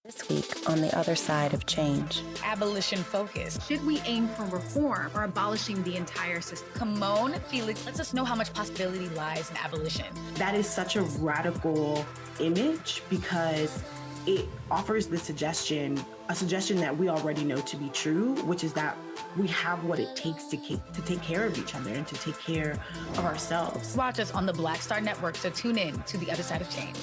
This week on The Other Side of Change. Abolition focus. Should we aim for reform or abolishing the entire system? Come Felix lets us know how much possibility lies in abolition. That is such a radical image because it offers the suggestion, a suggestion that we already know to be true, which is that we have what it takes to take care of each other and to take care of ourselves. Watch us on the Black Star Network, so tune in to The Other Side of Change.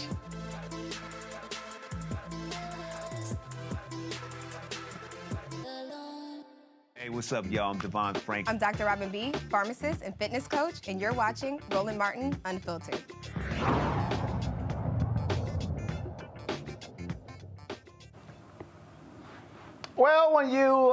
Hey, what's up, y'all? I'm Devon Frank. I'm Dr. Robin B., pharmacist and fitness coach, and you're watching Roland Martin Unfiltered. Well, when you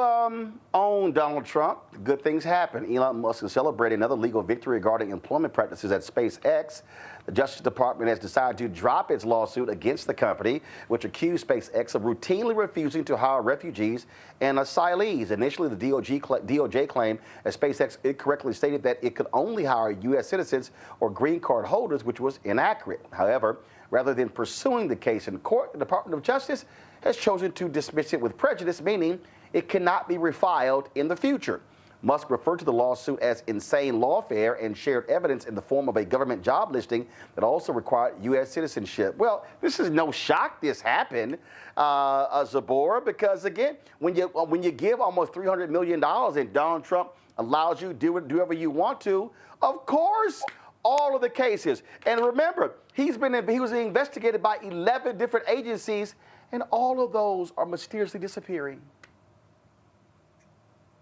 own Donald Trump, good things happen. Elon Musk is celebrating another legal victory regarding employment practices at SpaceX. The Justice Department has decided to drop its lawsuit against the company, which accused SpaceX of routinely refusing to hire refugees and asylees. Initially, the DOJ claimed that SpaceX incorrectly stated that it could only hire U.S. citizens or green card holders, which was inaccurate. However, rather than pursuing the case in court, the Department of Justice has chosen to dismiss it with prejudice, meaning it cannot be refiled in the future. Musk referred to the lawsuit as insane lawfare and shared evidence in the form of a government job listing that also required U.S. citizenship. Well, this is no shock this happened, Zabora, because again, when you give almost $300 million and Donald Trump allows you to do whatever you want to, of course, all of the cases. And remember, he was investigated by 11 different agencies, and all of those are mysteriously disappearing.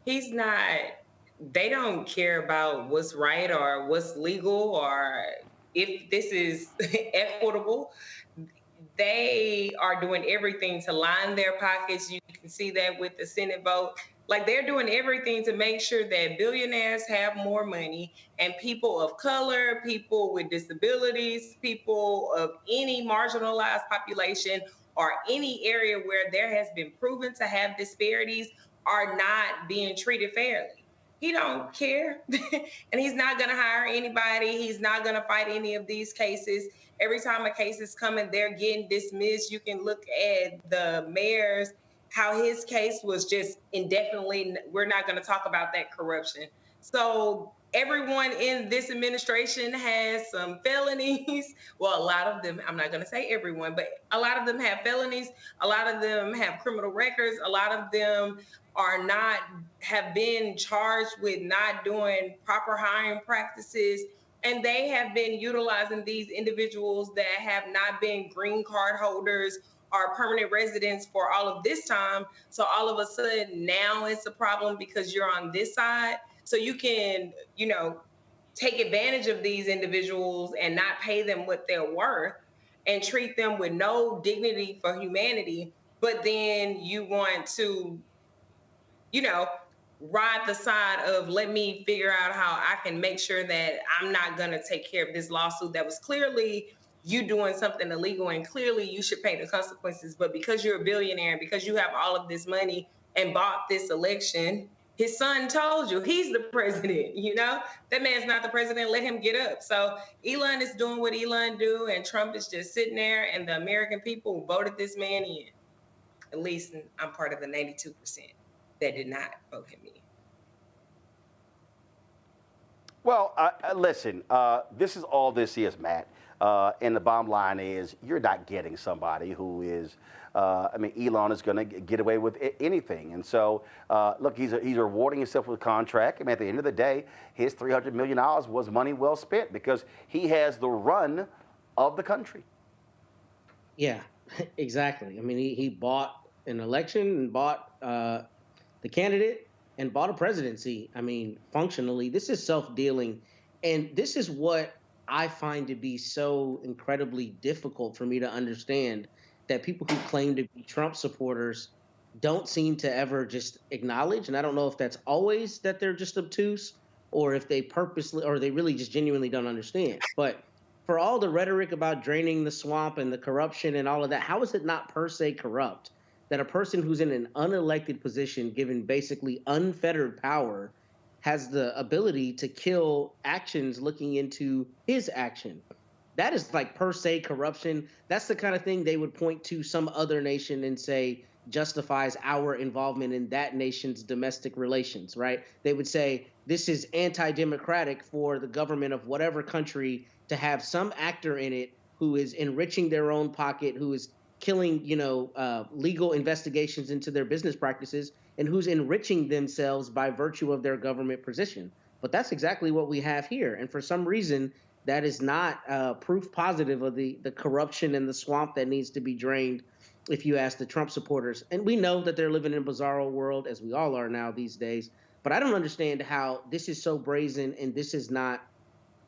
He's not, they don't care about what's right or what's legal or if this is equitable. They are doing everything to line their pockets. You can see that with the Senate vote. Like, they're doing everything to make sure that billionaires have more money and people of color, people with disabilities, people of any marginalized population or any area where there has been proven to have disparities are not being treated fairly. He don't care. And he's not going to hire anybody. He's not going to fight any of these cases. Every time a case is coming, they're getting dismissed. You can look at the mayor's, how his case was just indefinitely, we're not going to talk about that corruption. So everyone in this administration has some felonies. Well, a lot of them, I'm not going to say everyone, but a lot of them have felonies. A lot of them have criminal records. A lot of them have been charged with not doing proper hiring practices. And they have been utilizing these individuals that have not been green card holders or permanent residents for all of this time. So all of a sudden now it's a problem because you're on this side. So you can, take advantage of these individuals and not pay them what they're worth and treat them with no dignity for humanity. But then you want to, ride the side of, let me figure out how I can make sure that I'm not going to take care of this lawsuit that was clearly you doing something illegal and clearly you should pay the consequences. But because you're a billionaire and because you have all of this money and bought this election, his son told you he's the president, That man's not the president, let him get up. So Elon is doing what Elon do, and Trump is just sitting there, and the American people voted this man in. At least I'm part of the 92% that did not vote him in. Well, listen, this is all this is, Matt. And the bottom line is you're not getting somebody who is, Elon is going to get away with anything. And so, look, he's rewarding himself with a contract. At the end of the day, his $300 million was money well spent because he has the run of the country. Yeah, exactly. He bought an election and bought the candidate and bought a presidency. Functionally, this is self-dealing. And this is what I find to be so incredibly difficult for me to understand, that people who claim to be Trump supporters don't seem to ever just acknowledge. And I don't know if that's always that they're just obtuse or if they purposely, or they really just genuinely don't understand. But for all the rhetoric about draining the swamp and the corruption and all of that, how is it not per se corrupt that a person who's in an unelected position, given basically unfettered power, has the ability to kill actions looking into his action? That is like per se corruption. That's the kind of thing they would point to some other nation and say justifies our involvement in that nation's domestic relations, right? They would say this is anti-democratic for the government of whatever country to have some actor in it who is enriching their own pocket, who is killing, legal investigations into their business practices, and who's enriching themselves by virtue of their government position. But that's exactly what we have here. And for some reason, that is not proof positive of the corruption and the swamp that needs to be drained, if you ask the Trump supporters. And we know that they're living in a bizarro world, as we all are now these days. But I don't understand how this is so brazen and this is not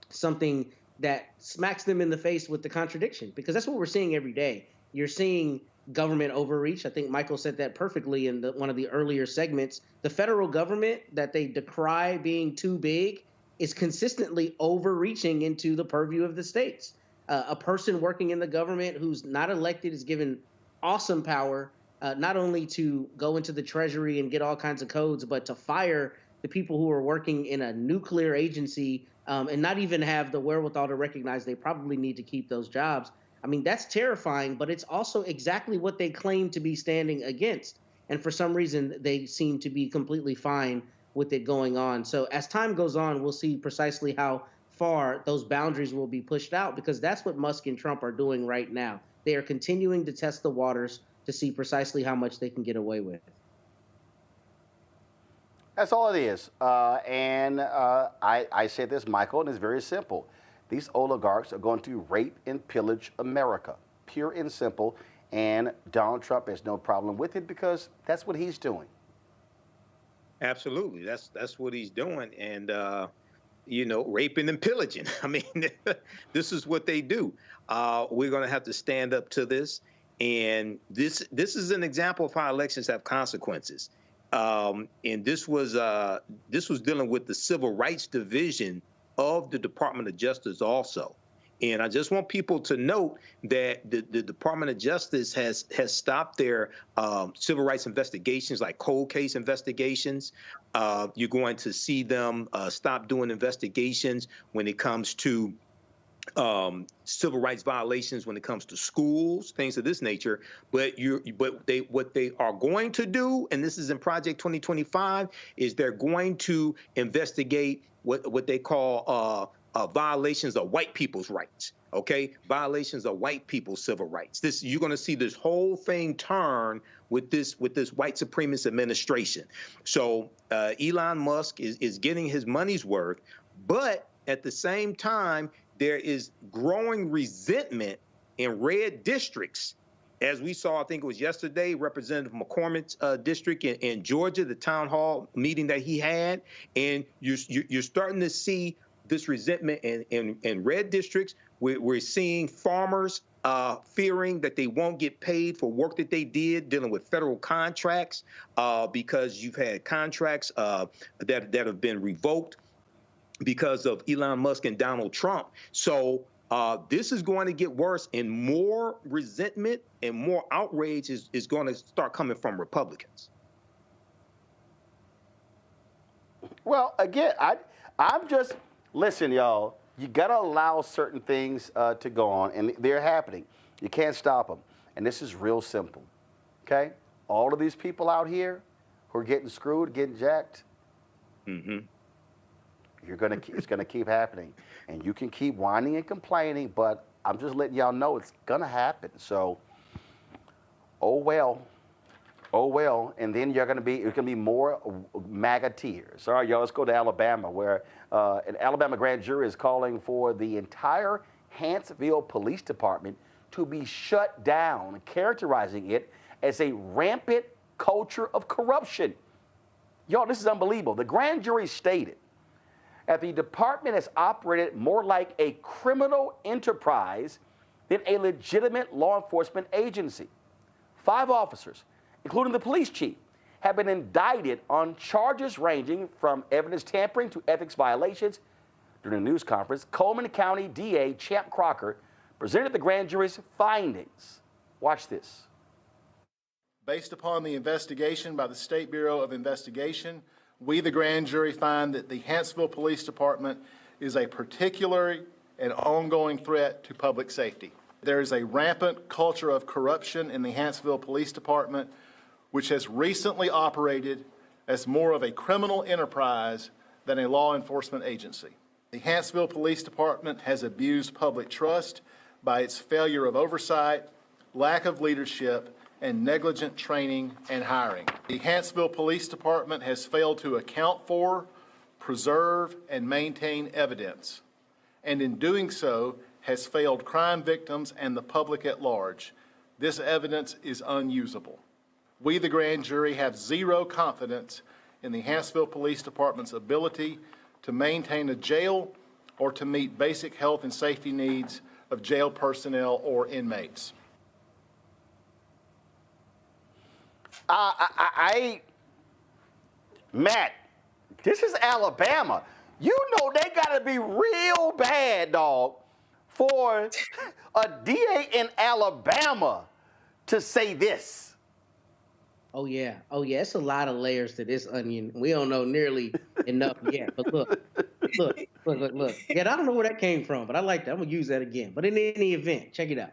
something that smacks them in the face with the contradiction, because that's what we're seeing every day. You're seeing government overreach. I think Michael said that perfectly in one of the earlier segments. The federal government that they decry being too big is consistently overreaching into the purview of the states. A person working in the government who's not elected is given awesome power, not only to go into the Treasury and get all kinds of codes, but to fire the people who are working in a nuclear agency and not even have the wherewithal to recognize they probably need to keep those jobs. I mean, that's terrifying, but it's also exactly what they claim to be standing against. And for some reason, they seem to be completely fine with it going on. So as time goes on, we'll see precisely how far those boundaries will be pushed out, because that's what Musk and Trump are doing right now. They are continuing to test the waters to see precisely how much they can get away with. That's all it is. I said this, Michael, and it's very simple. These oligarchs are going to rape and pillage America, pure and simple. And Donald Trump has no problem with it because that's what he's doing. Absolutely. That's what he's doing. And, raping and pillaging. I mean, this is what they do. We're going to have to stand up to this. And this is an example of how elections have consequences. And this was dealing with the Civil Rights Division of the Department of Justice also. And I just want people to note that the Department of Justice has stopped their civil rights investigations, like cold case investigations. You're going to see them stop doing investigations when it comes to civil rights violations, when it comes to schools, things of this nature. But what they are going to do, and this is in Project 2025, is they're going to investigate what they call violations of white people's rights. Okay, violations of white people's civil rights. You're going to see this whole thing turn with this white supremacist administration. So Elon Musk is getting his money's worth, but at the same time, there is growing resentment in red districts. As we saw, I think it was yesterday, Representative McCormick's district in Georgia, the town hall meeting that he had, and you're starting to see this resentment in red districts. We're seeing farmers fearing that they won't get paid for work that they did dealing with federal contracts because you've had contracts that have been revoked because of Elon Musk and Donald Trump. So this is going to get worse, and more resentment and more outrage is going to start coming from Republicans. Well, again, I'm just, listen, y'all, you got to allow certain things to go on, and they're happening. You can't stop them. And this is real simple, okay? All of these people out here who are getting screwed, getting jacked, it's gonna keep happening, and you can keep whining and complaining, but I'm just letting y'all know it's gonna happen. So, oh well, and then it's gonna be more MAGA tears. All right, y'all, let's go to Alabama, where an Alabama grand jury is calling for the entire Huntsville Police Department to be shut down, characterizing it as a rampant culture of corruption. Y'all, this is unbelievable. The grand jury stated that the department has operated more like a criminal enterprise than a legitimate law enforcement agency. 5 officers, including the police chief, have been indicted on charges ranging from evidence tampering to ethics violations. During a news conference, Coleman County DA Champ Crocker presented the grand jury's findings. Watch this. Based upon the investigation by the State Bureau of Investigation, we, the grand jury, find that the Huntsville Police Department is a particular and ongoing threat to public safety. There is a rampant culture of corruption in the Huntsville Police Department, which has recently operated as more of a criminal enterprise than a law enforcement agency. The Huntsville Police Department has abused public trust by its failure of oversight, lack of leadership, and negligent training and hiring. The Huntsville Police Department has failed to account for, preserve, and maintain evidence, and in doing so has failed crime victims and the public at large. This evidence is unusable. We, the grand jury, have zero confidence in the Huntsville Police Department's ability to maintain a jail or to meet basic health and safety needs of jail personnel or inmates. Matt, this is Alabama. You know they got to be real bad, dog, for a DA in Alabama to say this. Oh yeah, it's a lot of layers to this onion. We don't know nearly enough yet. But look. Yeah, I don't know where that came from, but I like that. I'm gonna use that again. But in any event, check it out.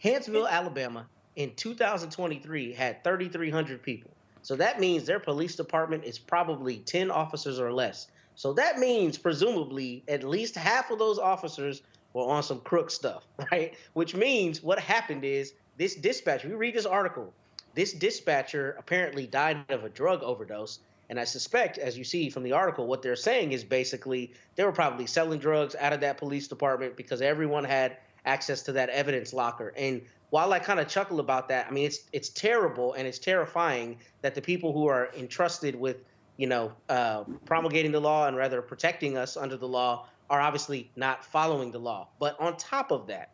Huntsville, Alabama, in 2023 had 3,300 people. So that means their police department is probably 10 officers or less. So that means presumably at least half of those officers were on some crook stuff, right? Which means what happened is this dispatcher, we read this article, this dispatcher apparently died of a drug overdose. And I suspect, as you see from the article, what they're saying is basically they were probably selling drugs out of that police department because everyone had access to that evidence locker. And while I kind of chuckle about that, I mean, it's terrible and it's terrifying that the people who are entrusted with, promulgating the law and rather protecting us under the law are obviously not following the law. But on top of that,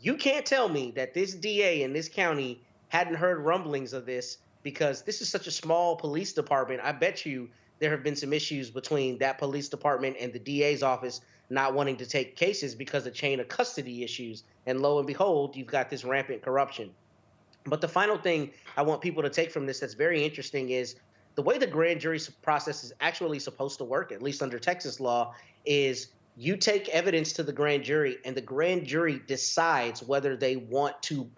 you can't tell me that this DA in this county hadn't heard rumblings of this, because this is such a small police department. I bet you there have been some issues between that police department and the DA's office not wanting to take cases because of chain of custody issues. And lo and behold, you've got this rampant corruption. But the final thing I want people to take from this that's very interesting is the way the grand jury process is actually supposed to work, at least under Texas law, is you take evidence to the grand jury and the grand jury decides whether they want to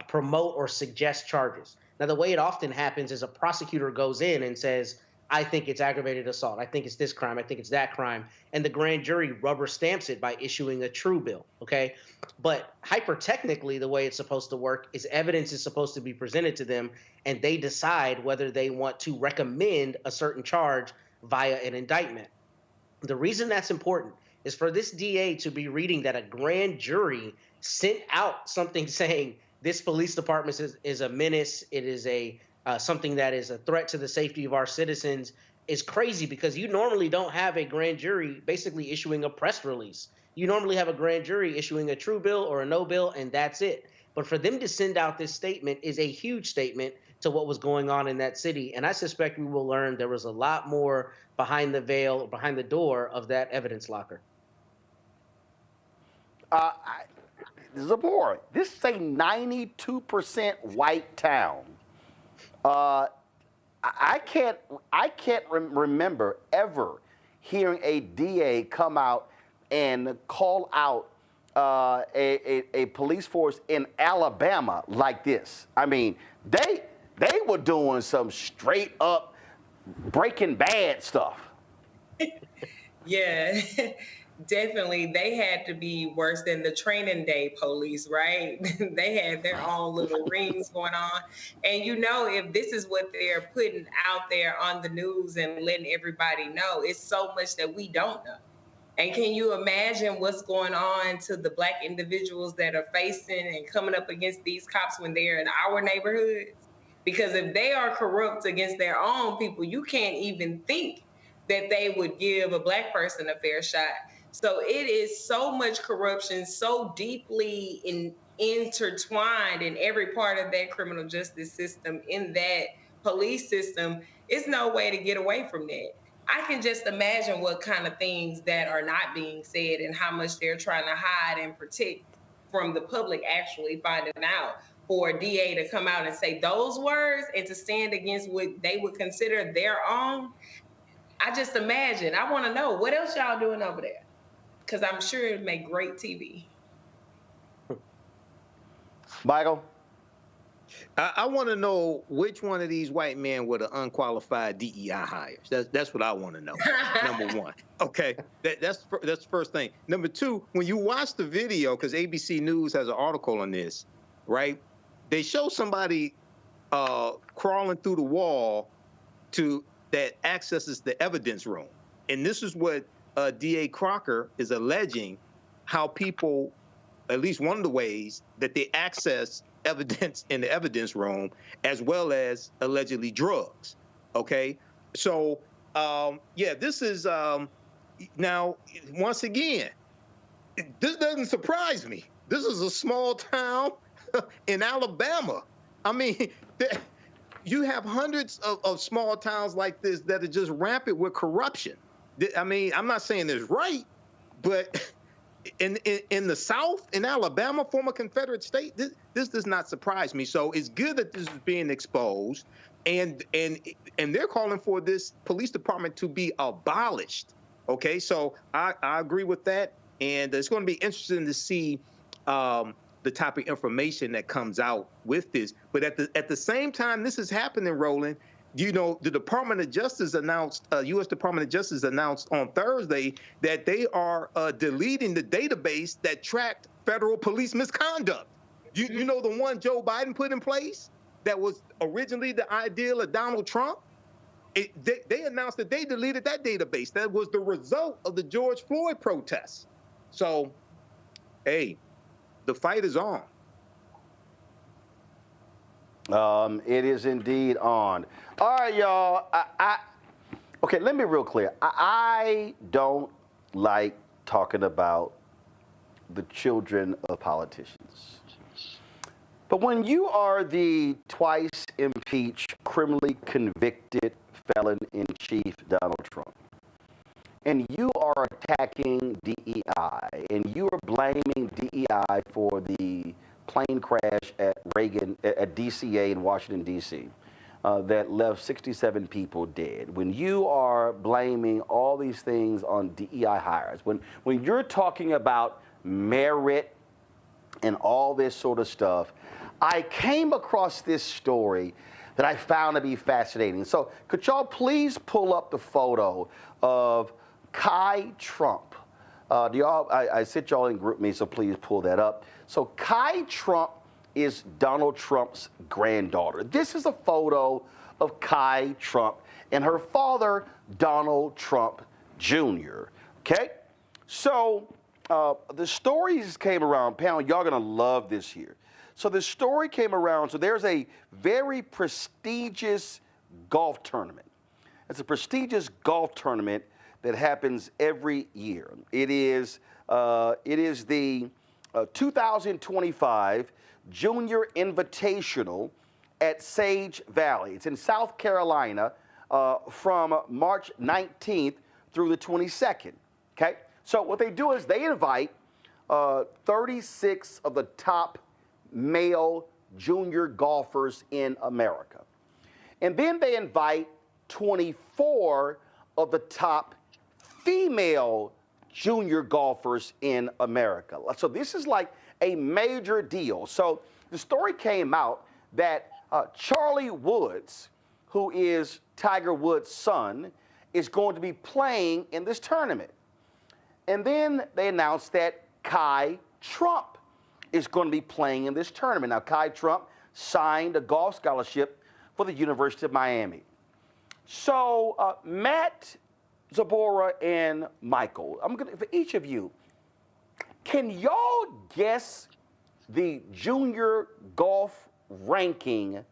promote or suggest charges. Now, the way it often happens is a prosecutor goes in and says, I think it's aggravated assault. I think it's this crime. I think it's that crime. And the grand jury rubber stamps it by issuing a true bill, okay? But hyper-technically, the way it's supposed to work is evidence is supposed to be presented to them, and they decide whether they want to recommend a certain charge via an indictment. The reason that's important is for this DA to be reading that a grand jury sent out something saying, this police department is a menace. It is something that is a threat to the safety of our citizens is crazy, because you normally don't have a grand jury basically issuing a press release. You normally have a grand jury issuing a true bill or a no bill, and that's it. But for them to send out this statement is a huge statement to what was going on in that city. And I suspect we will learn there was a lot more behind the veil, behind the door of that evidence locker. Zabor, this is a 92% white town. I can't remember ever hearing a DA come out and call out a police force in Alabama like this. I mean, they were doing some straight up Breaking Bad stuff. Yeah. Definitely, they had to be worse than the training day police, right? They had their own little rings going on. And if this is what they're putting out there on the news and letting everybody know, it's so much that we don't know. And can you imagine what's going on to the Black individuals that are facing and coming up against these cops when they're in our neighborhoods? Because if they are corrupt against their own people, you can't even think that they would give a Black person a fair shot. So it is so much corruption, so deeply intertwined in every part of that criminal justice system, in that police system. It's no way to get away from that. I can just imagine what kind of things that are not being said and how much they're trying to hide and protect from the public actually finding out. For a DA to come out and say those words and to stand against what they would consider their own, I just imagine. I want to know, what else y'all doing over there? Because I'm sure it'd make great TV. Michael? I want to know which one of these white men were the unqualified DEI hires. That's what I want to know, number one. Okay, that's the first thing. Number two, when you watch the video, because ABC News has an article on this, right? They show somebody crawling through the wall that accesses the evidence room. And this is what DA Crocker is alleging, how people, at least one of the ways that they access evidence in the evidence room, as well as allegedly drugs. Okay, so this is now, once again, this doesn't surprise me. This is a small town in Alabama. I mean, you have hundreds of small towns like this that are just rampant with corruption. I mean, I'm not saying it's right, but in the South, in Alabama, former Confederate state, this does not surprise me. So it's good that this is being exposed, and they're calling for this police department to be abolished. Okay, so I agree with that, and it's going to be interesting to see the type of information that comes out with this. But at the same time this is happening, Roland, you know, the Department of Justice announced, U.S. Department of Justice announced on Thursday that they are deleting the database that tracked federal police misconduct. You know, the one Joe Biden put in place that was originally the ideal of Donald Trump? They announced that they deleted that database. That was the result of the George Floyd protests. So, hey, the fight is on. It is indeed on. All right, y'all. Okay, let me be real clear. I don't like talking about the children of politicians. But when you are the twice impeached, criminally convicted felon-in-chief Donald Trump, and you are attacking DEI, and you are blaming DEI for the plane crash at DCA in Washington, D.C., that left 67 people dead, when you are blaming all these things on DEI hires, when you're talking about merit and all this sort of stuff, I came across this story that I found to be fascinating. So could y'all please pull up the photo of Kai Trump? I sent y'all in GroupMe, so please pull that up. So Kai Trump is Donald Trump's granddaughter. This is a photo of Kai Trump and her father, Donald Trump Jr. Okay? So the stories came around, panel, y'all gonna love this here. So the story came around, so there's a very prestigious golf tournament. It's a prestigious golf tournament that happens every year. It is the 2025 Junior Invitational at Sage Valley. It's in South Carolina from March 19th through the 22nd, okay? So what they do is they invite 36 of the top male junior golfers in America. And then they invite 24 of the top female junior golfers in America. So this is like a major deal. So the story came out that Charlie Woods, who is Tiger Woods' son, is going to be playing in this tournament. And then they announced that Kai Trump is going to be playing in this tournament. Now, Kai Trump signed a golf scholarship for the University of Miami. So Matt, Zabora, and Michael, for each of you, can y'all guess the junior golf ranking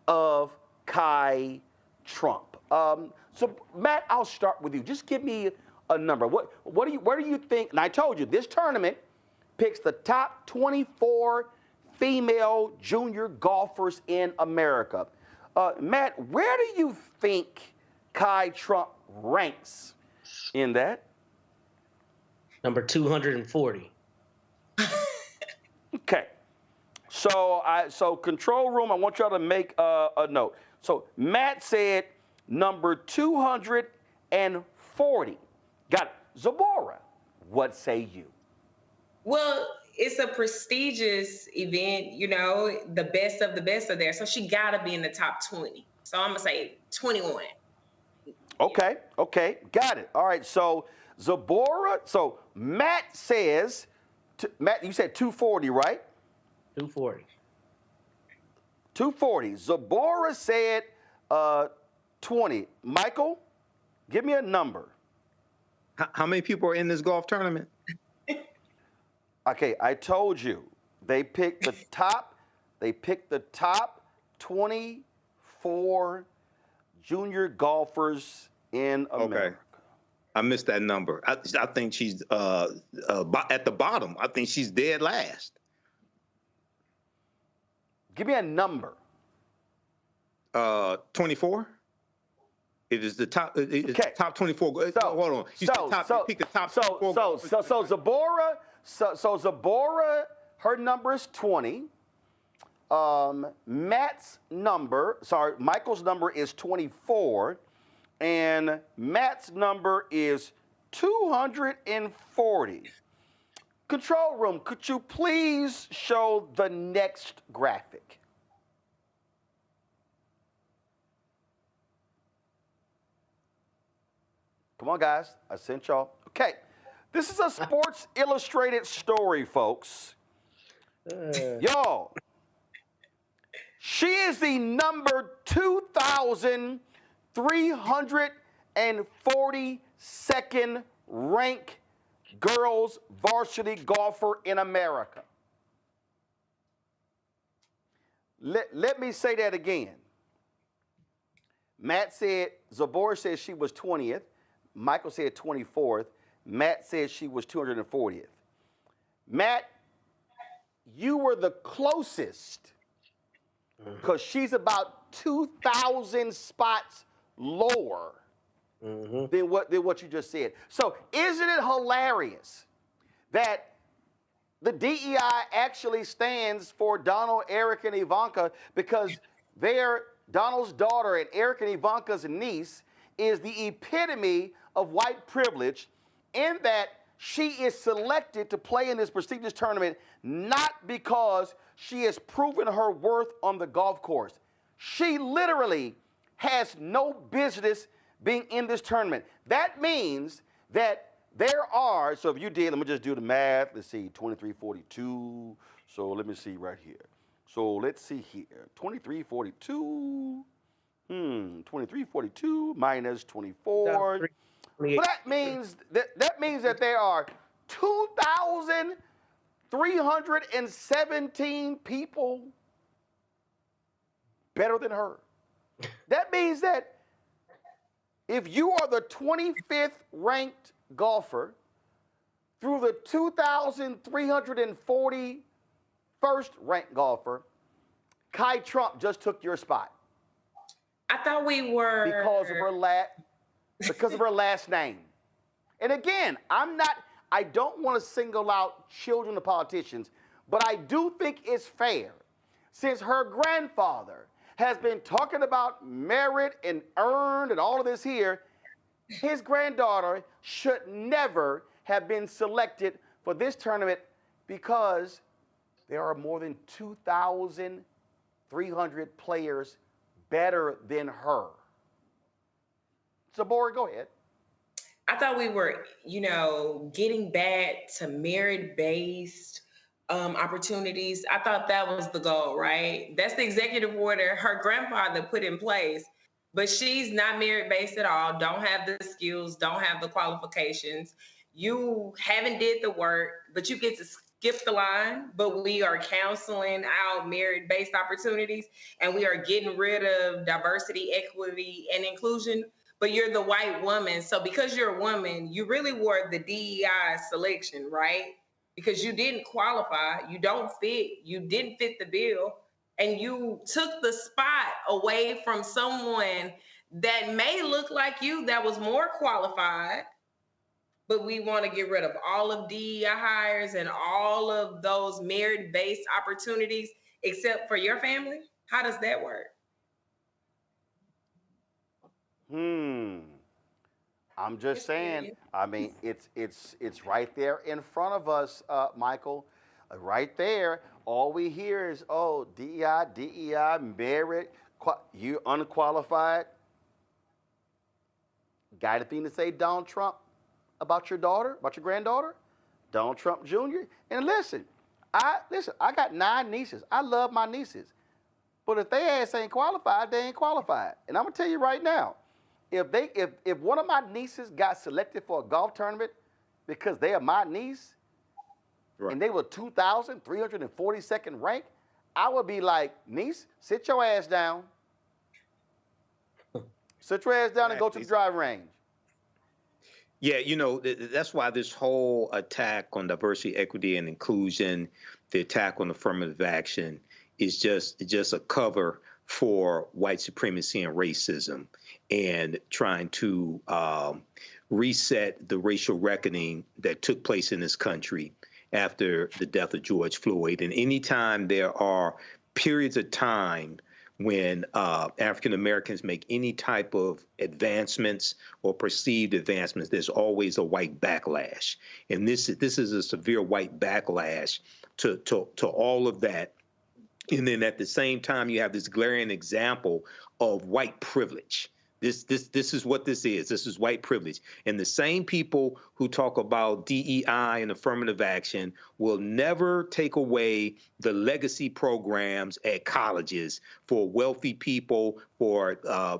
of Kai Trump? So Matt, I'll start with you. Just give me a number. Where do you think? And I told you this tournament picks the top 24 female junior golfers in America. Matt, where do you think Kai Trump ranks in that? Number 240. Okay. So control room, I want y'all to make a note. So Matt said number 240. Got it. Zabora, what say you? Well, it's a prestigious event, you know, the best of the best are there. So she gotta be in the top 20. So I'm gonna say 21. Okay, got it. All right, so Zabora, so Matt says, Matt, you said 240, right? 240. 240. Zabora said 20. Michael, give me a number. How many people are in this golf tournament? Okay, I told you. They picked the top 24 junior golfers in America. Okay. I missed that number. I think she's at the bottom. I think she's dead last. Give me a number. 24. It is the top. It's top 24. So, hold on. You pick the top 24. So Zabora, her number is 20. Michael's number is 24, and Matt's number is 240. Control room, could you please show the next graphic? Come on, guys. I sent y'all. Okay. This is a Sports Illustrated story, folks. Y'all, she is the number 2,342nd ranked girls varsity golfer in America. Let me say that again. Zabor said she was 20th. Michael said 24th. Matt said she was 240th. Matt, you were the closest because she's about 2,000 spots lower than what you just said. So isn't it hilarious that the DEI actually stands for Donald, Eric, and Ivanka because Donald's daughter and Eric and Ivanka's niece is the epitome of white privilege in that she is selected to play in this prestigious tournament not because she has proven her worth on the golf course. She literally has no business being in this tournament. That means that there are, so if you did, let me just do the math. Let's see, 2342. So let me see right here. So let's see here, 2342. 2342 minus 24. So that means that there are 2,317 people better than her. That means that if you are the 25th ranked golfer through the 2,341st ranked golfer, Kai Trump just took your spot. I thought we were because of her last name. And again, I don't want to single out children of politicians, but I do think it's fair, since her grandfather has been talking about merit and earned and all of this here, his granddaughter should never have been selected for this tournament because there are more than 2,300 players better than her. Zabora, go ahead. I thought we were, getting back to merit-based opportunities. I thought that was the goal, right? That's the executive order her grandfather put in place, but she's not merit-based at all, don't have the skills, don't have the qualifications. You haven't did the work, but you get to skip the line, but we are canceling out merit-based opportunities and we are getting rid of diversity, equity, and inclusion, but you're the white woman. So because you're a woman, you really were the DEI selection, right? Because you didn't qualify, you don't fit, you didn't fit the bill, and you took the spot away from someone that may look like you that was more qualified, but we want to get rid of all of DEI hires and all of those merit-based opportunities except for your family? How does that work? I'm just saying. I mean, it's right there in front of us, Michael. Right there. All we hear is, oh, DEI, merit, you unqualified. Got anything to say, Donald Trump, about your daughter, about your granddaughter? Donald Trump Jr. And listen, I got 9 nieces. I love my nieces. But if they ass ain't qualified, they ain't qualified. And I'm gonna tell you right now, if one of my nieces got selected for a golf tournament because they are my niece, right, and they were 2,342nd ranked, I would be like, niece, sit your ass down. Sit your ass down and go to the driving range. Yeah, that's why this whole attack on diversity, equity, and inclusion, the attack on affirmative action is just a cover for white supremacy and racism, and trying to reset the racial reckoning that took place in this country after the death of George Floyd. And anytime there are periods of time when African Americans make any type of advancements or perceived advancements, there's always a white backlash. And this is a severe white backlash to all of that. And then at the same time, you have this glaring example of white privilege. This is what this is. This is white privilege. And the same people who talk about DEI and affirmative action will never take away the legacy programs at colleges for wealthy people, for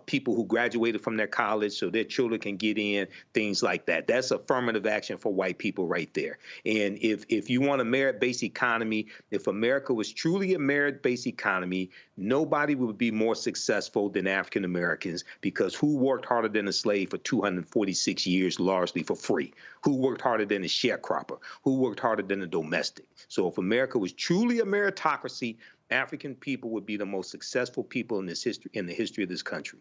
people who graduated from their college so their children can get in, things like that. That's affirmative action for white people right there. And if you want a merit-based economy, if America was truly a merit-based economy, nobody would be more successful than African Americans, because who worked harder than a slave for 246 years largely for free? Who worked harder than a sharecropper? Who worked harder than a domestic? So if America was truly a meritocracy, African people would be the most successful people in the history of this country.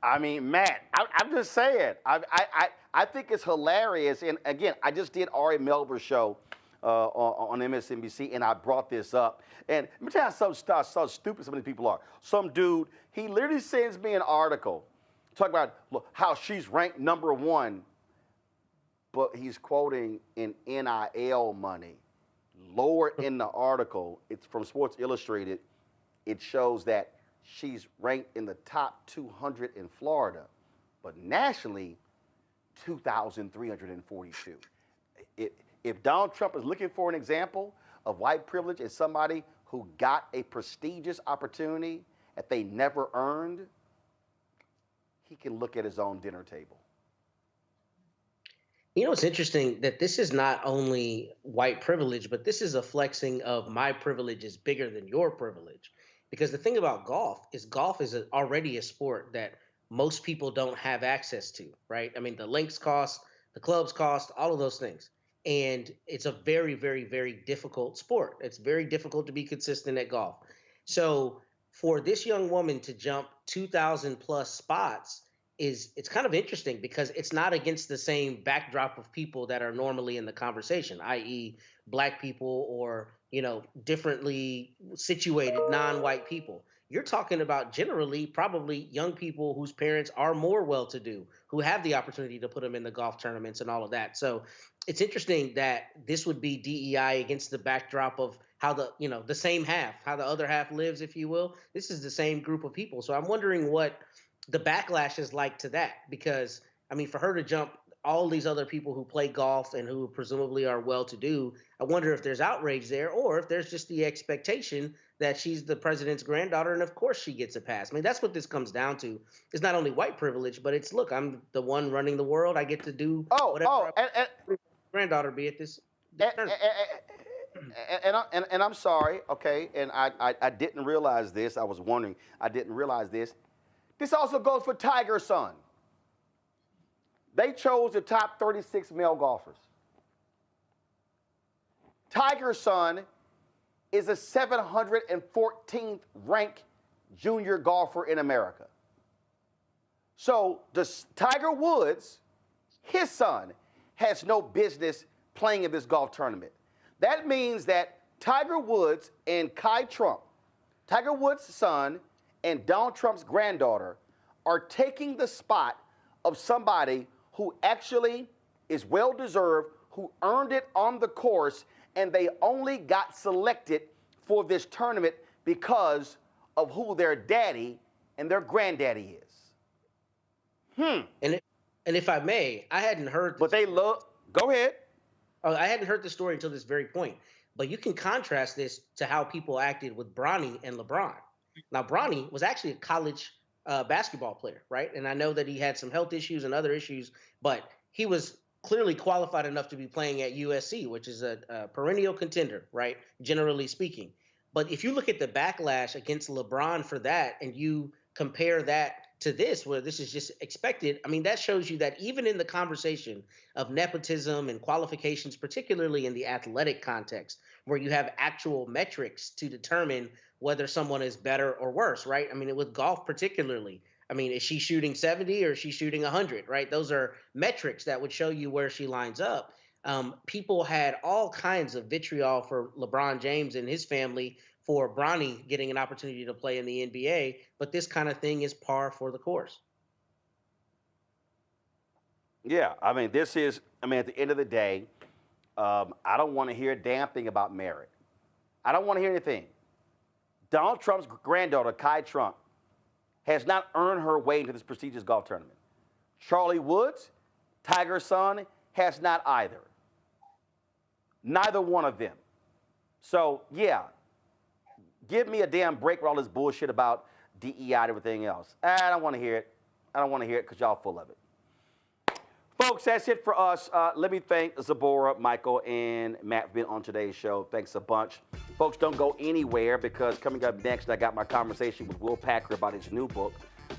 I mean, Matt, I'm just saying. I think it's hilarious. And again, I just did Ari Melber's show on MSNBC, and I brought this up. And let me tell you how stupid some of these people are. Some dude, he literally sends me an article talking about how she's ranked #1, but he's quoting in NIL money. Lower in the article, it's from Sports Illustrated, it shows that she's ranked in the top 200 in Florida, but nationally, 2,342. If Donald Trump is looking for an example of white privilege as somebody who got a prestigious opportunity that they never earned, he can look at his own dinner table. You know, it's interesting that this is not only white privilege, but this is a flexing of my privilege is bigger than your privilege. Because the thing about golf is already a sport that most people don't have access to, right? I mean, the links cost, the clubs cost, all of those things. And it's a very, very, very difficult sport. It's very difficult to be consistent at golf. So for this young woman to jump 2,000 plus spots, it's kind of interesting because it's not against the same backdrop of people that are normally in the conversation, i.e. Black people or, differently situated non-white people. You're talking about generally probably young people whose parents are more well-to-do, who have the opportunity to put them in the golf tournaments and all of that. So it's interesting that this would be DEI against the backdrop of how the same half, how the other half lives, if you will. This is the same group of people. So I'm wondering what the backlash is like to that, because I mean, for her to jump all these other people who play golf and who presumably are well-to-do, I wonder if there's outrage there or if there's just the expectation that she's the president's granddaughter and of course she gets a pass. I mean, that's what this comes down to. It's not only white privilege, but it's, look, I'm the one running the world. I get to do whatever granddaughter be at this. And I'm sorry, okay, and I didn't realize this. I was wondering, I didn't realize this. This also goes for Tiger's son. They chose the top 36 male golfers. Tiger's son is a 714th ranked junior golfer in America. So Tiger Woods, his son, has no business playing in this golf tournament. That means that Tiger Woods and Kai Trump, Tiger Woods' son and Donald Trump's granddaughter, are taking the spot of somebody who actually is well-deserved, who earned it on the course, and they only got selected for this tournament because of who their daddy and their granddaddy is. And if I may, I hadn't heard this. But they look, go ahead. I hadn't heard the story until this very point. But you can contrast this to how people acted with Bronny and LeBron. Now, Bronny was actually a college basketball player, right? And I know that he had some health issues and other issues, but he was clearly qualified enough to be playing at USC, which is a perennial contender, right? Generally speaking. But if you look at the backlash against LeBron for that and you compare that to this, where this is just expected, I mean, that shows you that even in the conversation of nepotism and qualifications, particularly in the athletic context, where you have actual metrics to determine whether someone is better or worse, right? I mean, with golf particularly, I mean, is she shooting 70 or is she shooting 100, right? Those are metrics that would show you where she lines up. People had all kinds of vitriol for LeBron James and his family for Bronny getting an opportunity to play in the NBA, but this kind of thing is par for the course. Yeah, I mean, at the end of the day, I don't want to hear a damn thing about merit. I don't want to hear anything. Donald Trump's granddaughter, Kai Trump, has not earned her way into this prestigious golf tournament. Charlie Woods, Tiger's son, has not either. Neither one of them. So, yeah, give me a damn break with all this bullshit about DEI and everything else. I don't want to hear it. I don't want to hear it because y'all full of it. Folks, that's it for us. Let me thank Zabora, Michael, and Matt for being on today's show. Thanks a bunch. Folks, don't go anywhere because coming up next, I got my conversation with Will Packer about his new book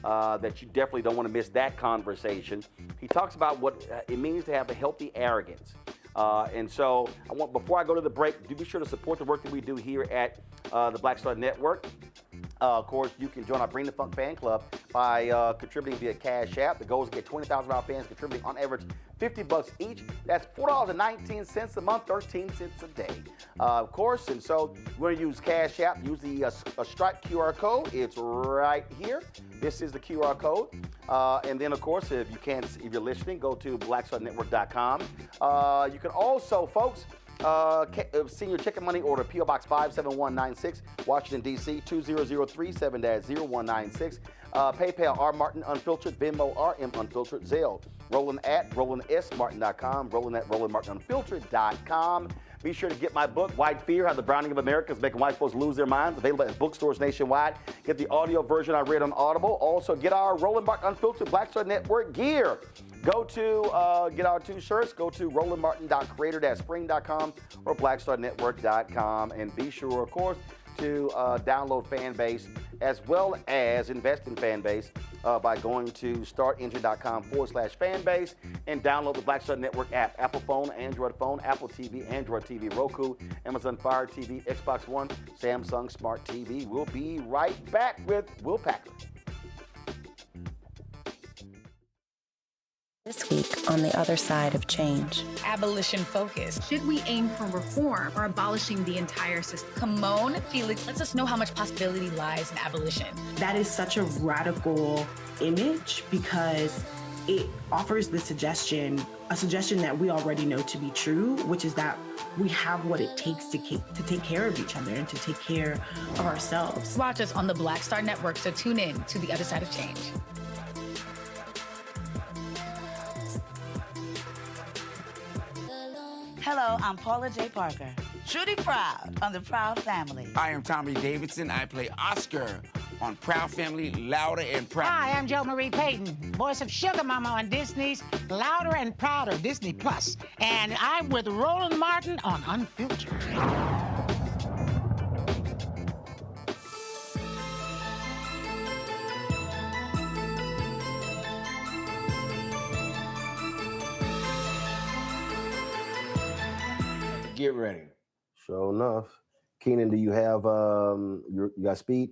that you definitely don't want to miss that conversation. He talks about what it means to have a healthy arrogance. And so before I go to the break, do be sure to support the work that we do here at the Black Star Network. Of course, you can join our Bring the Funk fan club by contributing via Cash App. The goal is to get 20,000 of our fans contributing on average $50 each. That's $4.19 a month, 13 cents a day. Of course, and so we're going to use Cash App. Use the Stripe QR code. It's right here. This is the QR code. And then, of course, if you're listening, go to blackstarnetwork.com. You can also, folks, senior chicken money order, P.O. Box 57196, Washington, D.C. 20037-0196. PayPal, R. Martin Unfiltered, Venmo, RM Unfiltered, Zelle. Roland at RolandSMartin.com, Roland at RolandMartinUnfiltered.com. Be sure to get my book, White Fear, How the Browning of America is Making White Folks Lose Their Minds, available at bookstores nationwide. Get the audio version I read on Audible. Also, get our Roland Martin Unfiltered Black Star Network gear. Go to get our 2 shirts. Go to rolandmartin.creator-spring.com or blackstarnetwork.com. And be sure, of course, to download Fanbase as well as invest in Fanbase by going to startengine.com/fanbase and download the Black Star Network app. Apple phone, Android phone, Apple TV, Android TV, Roku, Amazon Fire TV, Xbox One, Samsung Smart TV. We'll be right back with Will Packer. This week on the other side of change. Abolition focus. Should we aim for reform or abolishing the entire system? Come on, Felix, lets us know how much possibility lies in abolition. That is such a radical image because it offers the suggestion, a suggestion that we already know to be true, which is that we have what it takes to take care of each other and to take care of ourselves. Watch us on the Black Star Network, so tune in to the other side of change. Hello, I'm Paula J. Parker. Truly proud on the Proud Family. I am Tommy Davidson. I play Oscar on Proud Family, Louder and Proud. Hi, I'm Jo Marie Payton, voice of Sugar Mama on Disney's Louder and Prouder Disney Plus, and I'm with Roland Martin on Unfiltered. Get ready. Sure enough. Keenan, do you have you got speed?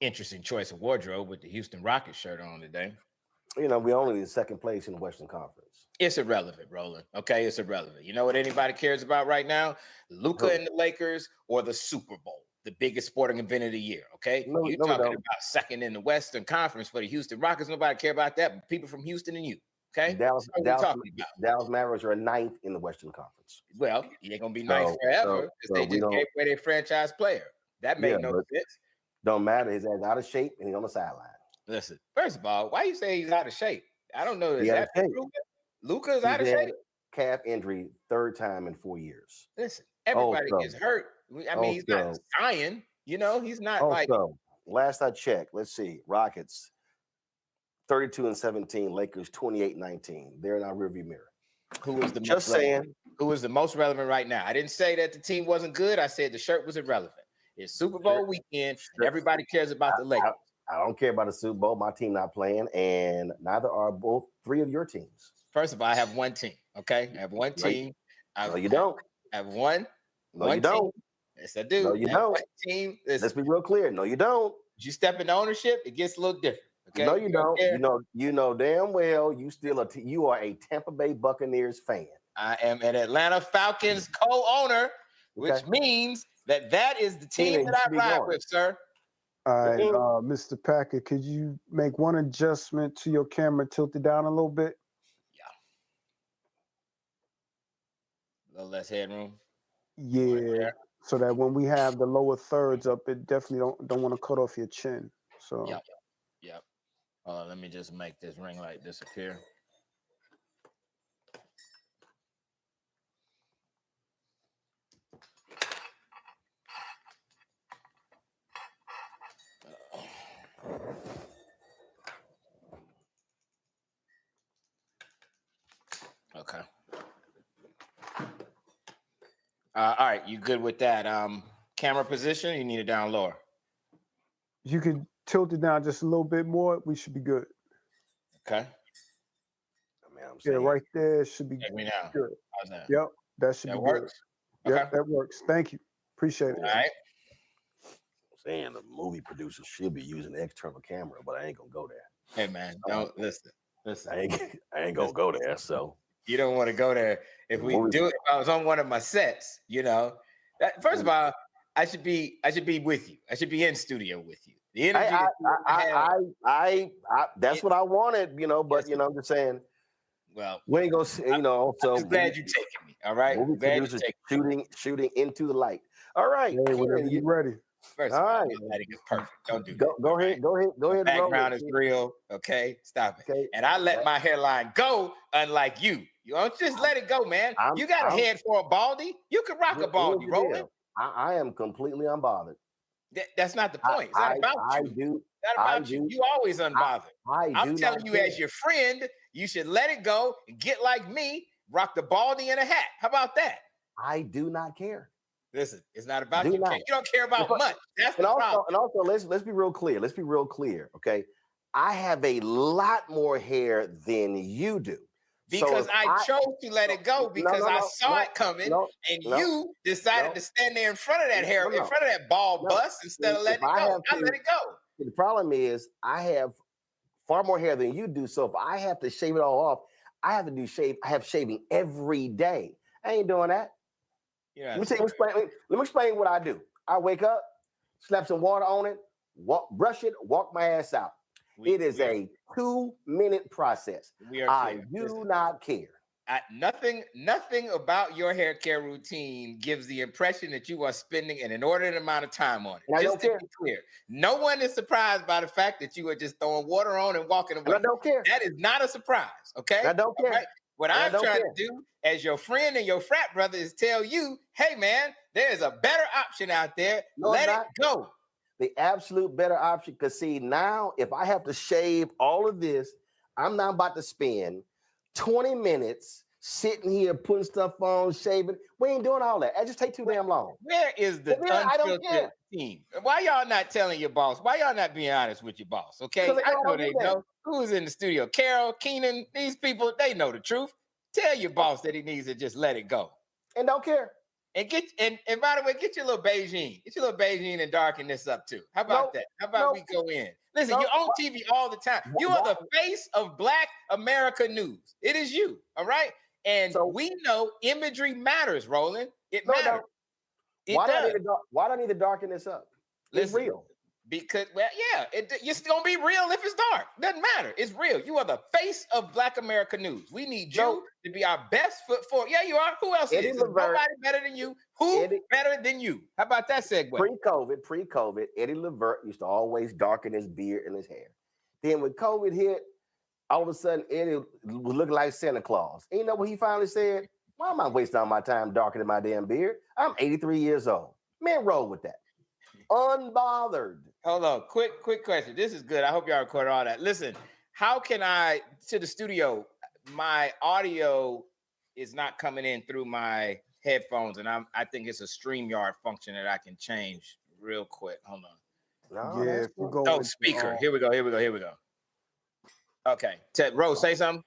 Interesting choice of wardrobe with the Houston Rockets shirt on today. You know, we're only in second place in the Western Conference. It's irrelevant, Roland. Okay, it's irrelevant. You know what anybody cares about right now? Luka and the Lakers or the Super Bowl, the biggest sporting event of the year. Okay, you're talking about second in the Western Conference for the Houston Rockets. Nobody care about that. But people from Houston and you. Okay, Dallas Mavericks are 9th in the Western Conference. Well, you ain't gonna be ninth forever because they just gave away their franchise player. That made no sense. Don't matter. He's out of shape and he's on the sideline. Listen, first of all, why you say he's out of shape? I don't know. Is that Luka is out of shape? Calf injury, 3rd time in 4 years. Listen, everybody gets hurt. I mean, he's not dying. You know, he's not like. Last I checked, let's see, Rockets 32-17, Lakers 28-19. They're in our rearview mirror. Who is the most relevant? Who is the most relevant right now? I didn't say that the team wasn't good. I said the shirt was irrelevant. It's Super Bowl weekend. And everybody cares about the Lakers. I don't care about the Super Bowl. My team not playing, and neither are both 3 of your teams. First of all, I have one team. Okay, I have one team. No, you don't. I have one. No, one you don't. Team. Yes, I do. No, you don't. One team. Let's be real clear. No, you don't. You step into ownership, it gets a little different. Okay. No, you don't. You know damn well you are a Tampa Bay Buccaneers fan. I am an Atlanta Falcons co-owner, which means that is the team that I ride with, sir. All right, Mr. Packer, could you make one adjustment to your camera, tilt it down a little bit? A little less headroom. Yeah, so that when we have the lower thirds up, it definitely don't want to cut off your chin. So. Yep. Let me just make this ring light disappear. Okay. All right, you good with that? Camera position, you need it down lower. You could tilt it down just a little bit more. We should be good. Okay. Yeah, right there should be Check me now. good. How's that? Yep, that should be works? good. Okay. Yep, that works. Thank you. Appreciate it. All right. I'm saying the movie producer should be using the external camera, but I ain't gonna go there. Hey man, don't listen. I ain't gonna go there. So you don't want to go there. If we do it, if I was on one of my sets, first of all, I should be with you. I should be in studio with you. The energy. That's what I wanted, but I'm just saying. Well, we ain't gonna, So I'm just glad you're taking me. All right, movie producers shooting into the light. All right, hey, whenever you're ready. First of all, lighting is perfect. Don't do that. Go ahead. The background is real. Okay, stop it. Okay. And I let my hairline go, unlike you. You don't just let it go, man. You got a head for a baldy. You can rock a baldy, Roland. I am completely unbothered. That's not the point. It's not about you. It's not about you. You always unbothered. I'm telling you, as your friend, you should let it go and get like me, rock the baldy and a hat. How about that? I do not care. Listen, it's not about you. You don't care about much. That's the problem. And also, let's be real clear. Let's be real clear. Okay, I have a lot more hair than you do. Because I chose to let it go because I saw it coming, and you decided to stand there in front of that hair, in front of that bald bust instead of letting it go. I let it go. The problem is I have far more hair than you do. So if I have to shave it all off, I have to I have shaving every day. I ain't doing that. Let me explain what I do. I wake up, slap some water on it, brush it, walk my ass out. It is a 2-minute process. I do not care. Nothing about your hair care routine gives the impression that you are spending an inordinate amount of time on it. Just to be clear, no one is surprised by the fact that you are just throwing water on and walking away. I don't care. That is not a surprise, okay? I don't care. Right? What I'm trying to do as your friend and your frat brother is tell you, hey man, there is a better option out there. Let it go. The absolute better option, because see, now if I have to shave all of this, I'm not about to spend 20 minutes sitting here putting stuff on, shaving. We ain't doing all that. That just take too damn long. Where is the unfiltered team? Why y'all not telling your boss? Why y'all not being honest with your boss? Okay, I know they know. Who's in the studio? Carol, Keenan, these people, they know the truth. Tell your boss that he needs to just let it go. And don't care. And and by the way, get your little Beijing. Get your little Beijing and darken this up too. How about that? How about we go in? Listen, you're on TV all the time. You are the face of Black America news. It is you, all right? And we know imagery matters, Roland. It matters. Why do I need to darken this up? It's real. Because, it's going to be real if it's dark. Doesn't matter. It's real. You are the face of Black America news. We need you to be our best foot forward. Yeah, you are. Who else is? Nobody better than you. Who better than you? How about that segue? Pre-COVID, Eddie Levert used to always darken his beard and his hair. Then when COVID hit, all of a sudden, Eddie was looking like Santa Claus. And you know what he finally said? Why am I wasting all my time darkening my damn beard? I'm 83 years old. Man, roll with that. Unbothered. Hold on. Quick question. This is good. I hope y'all recorded all that. Listen, how can I, to the studio, my audio is not coming in through my headphones, and I think it's a StreamYard function that I can change real quick. Hold on. Yeah, if we go speaker. Here we go. Okay. Rose, say something.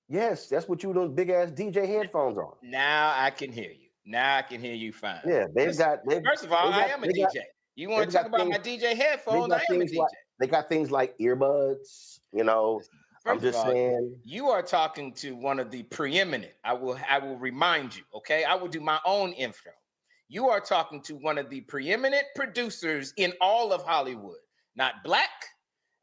Yes, that's what you those big ass DJ headphones on. Now I can hear you. Now I can hear you fine. Yeah, First of all, I am a DJ. You want to talk about my DJ headphones? I am a DJ. They got things like earbuds, you know. I'm just saying. You are talking to one of the preeminent. I will remind you, okay? I will do my own intro. You are talking to one of the preeminent producers in all of Hollywood. Not black,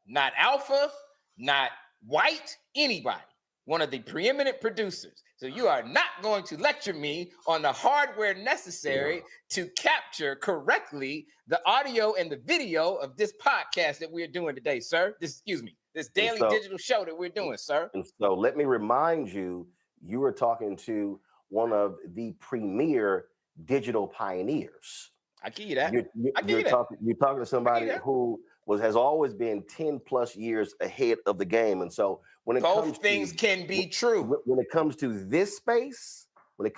not alpha, not white, anybody. One of the preeminent producers. So you are not going to lecture me on the hardware necessary to capture correctly the audio and the video of this podcast that we're doing today, sir. This daily digital show that we're doing, sir. And so let me remind you, you were talking to one of the premier digital pioneers. I give you that. You're talking to somebody who has always been 10 plus years ahead of the game. And so when it both things can be true. When it comes to this space, there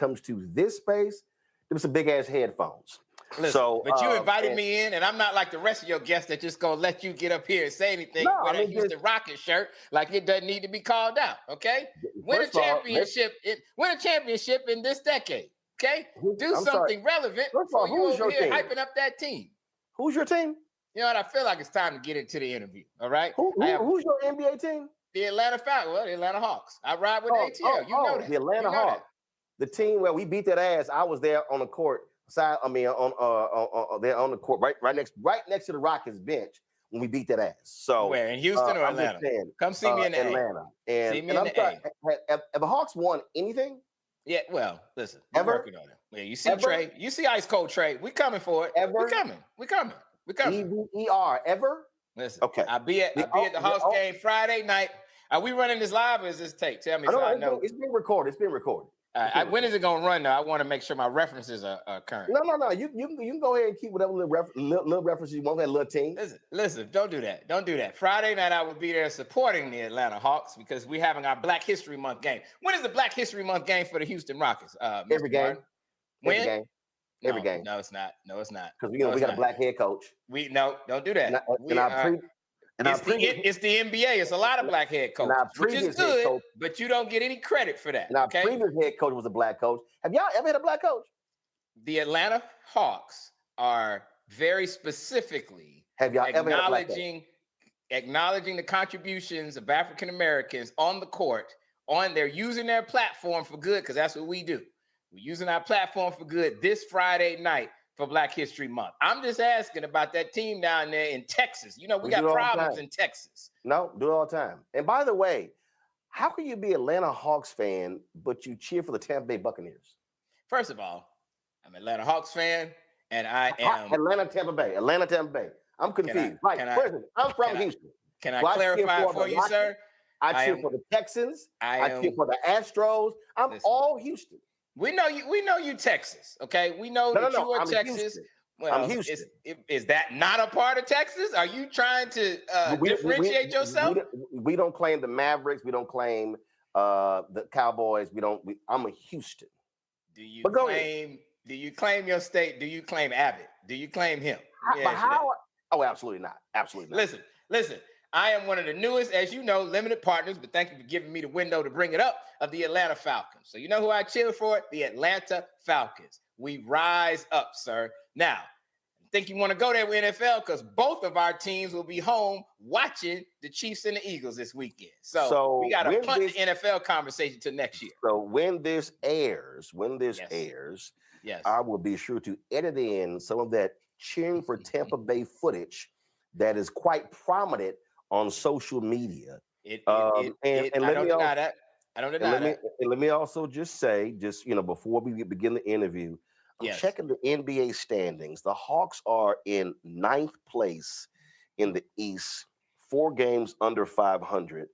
was some big ass headphones. Listen, but you invited me in, and I'm not like the rest of your guests that just gonna let you get up here and say anything with a Houston Rockets shirt like it doesn't need to be called out. Okay, win a championship in this decade. Okay, do something relevant before you over here hyping up that team. Who's your team? You know what? I feel like it's time to get into the interview. All right. Who's your NBA team? The Atlanta Falcons. Well, the Atlanta Hawks. I ride with ATL. You know that. The Atlanta Hawks. The team where we beat that ass. I was there on the court side. I mean, there on the court, right next to the Rockets bench when we beat that ass. So where, in Houston or Atlanta? Come see me in the Atlanta. And I'm sorry, have the Hawks won anything? Yeah, well, listen, we're working on it. Yeah, you see Trey, you see Ice Cold Trey. We coming for it. We're coming. EVER ever? Listen, okay. I'll be at the Hawks game Friday night. Are we running this live or is this tape? Tell me. I know. It's been recorded. When is it gonna run though? I want to make sure my references are current. No. You can go ahead and keep whatever little references you want. That little team. Listen. Don't do that. Friday night I will be there supporting the Atlanta Hawks because we're having our Black History Month game. When is the Black History Month game for the Houston Rockets? Every game. When? Every game. No, it's not. Because we got a black head coach. Don't do that. It's the NBA. It's a lot of black head coaches, which is good, but you don't get any credit for that. Our previous head coach was a black coach. Have y'all ever had a black coach? The Atlanta Hawks are very specifically acknowledging the contributions of African Americans on the court. They're using their platform for good because that's what we do. We're using our platform for good this Friday night for Black History Month. I'm just asking about that team down there in Texas. You know, we got problems in Texas. No, do it all the time. And by the way, how can you be an Atlanta Hawks fan, but you cheer for the Tampa Bay Buccaneers? First of all, I'm an Atlanta Hawks fan, and I am... Atlanta, Tampa Bay. I'm confused. I'm from Houston. Can I clarify for you, sir? I cheer for the Texans. I cheer for the Astros. I'm all Houston. We know you Texas, okay? We know that you are Texas. Houston. Well, I'm Houston. Is that not a part of Texas? Are you trying to differentiate yourself? We don't claim the Mavericks. We don't claim the Cowboys. I'm a Houston. Do you claim your state? Do you claim Abbott? Do you claim him? Oh, absolutely not. Absolutely not. Listen. I am one of the newest, as you know, limited partners, but thank you for giving me the window to bring it up, of the Atlanta Falcons. So you know who I cheer for? The Atlanta Falcons. We rise up, sir. Now, I think you want to go there with NFL because both of our teams will be home watching the Chiefs and the Eagles this weekend. So we got to punt the NFL conversation to next year. So when this airs, yes, I will be sure to edit in some of that cheering for Tampa Bay footage that is quite prominent on social media. I don't deny that. And let me also just say, before we begin the interview, I'm checking the NBA standings. The Hawks are in 9th place in the East, 4 games under 500.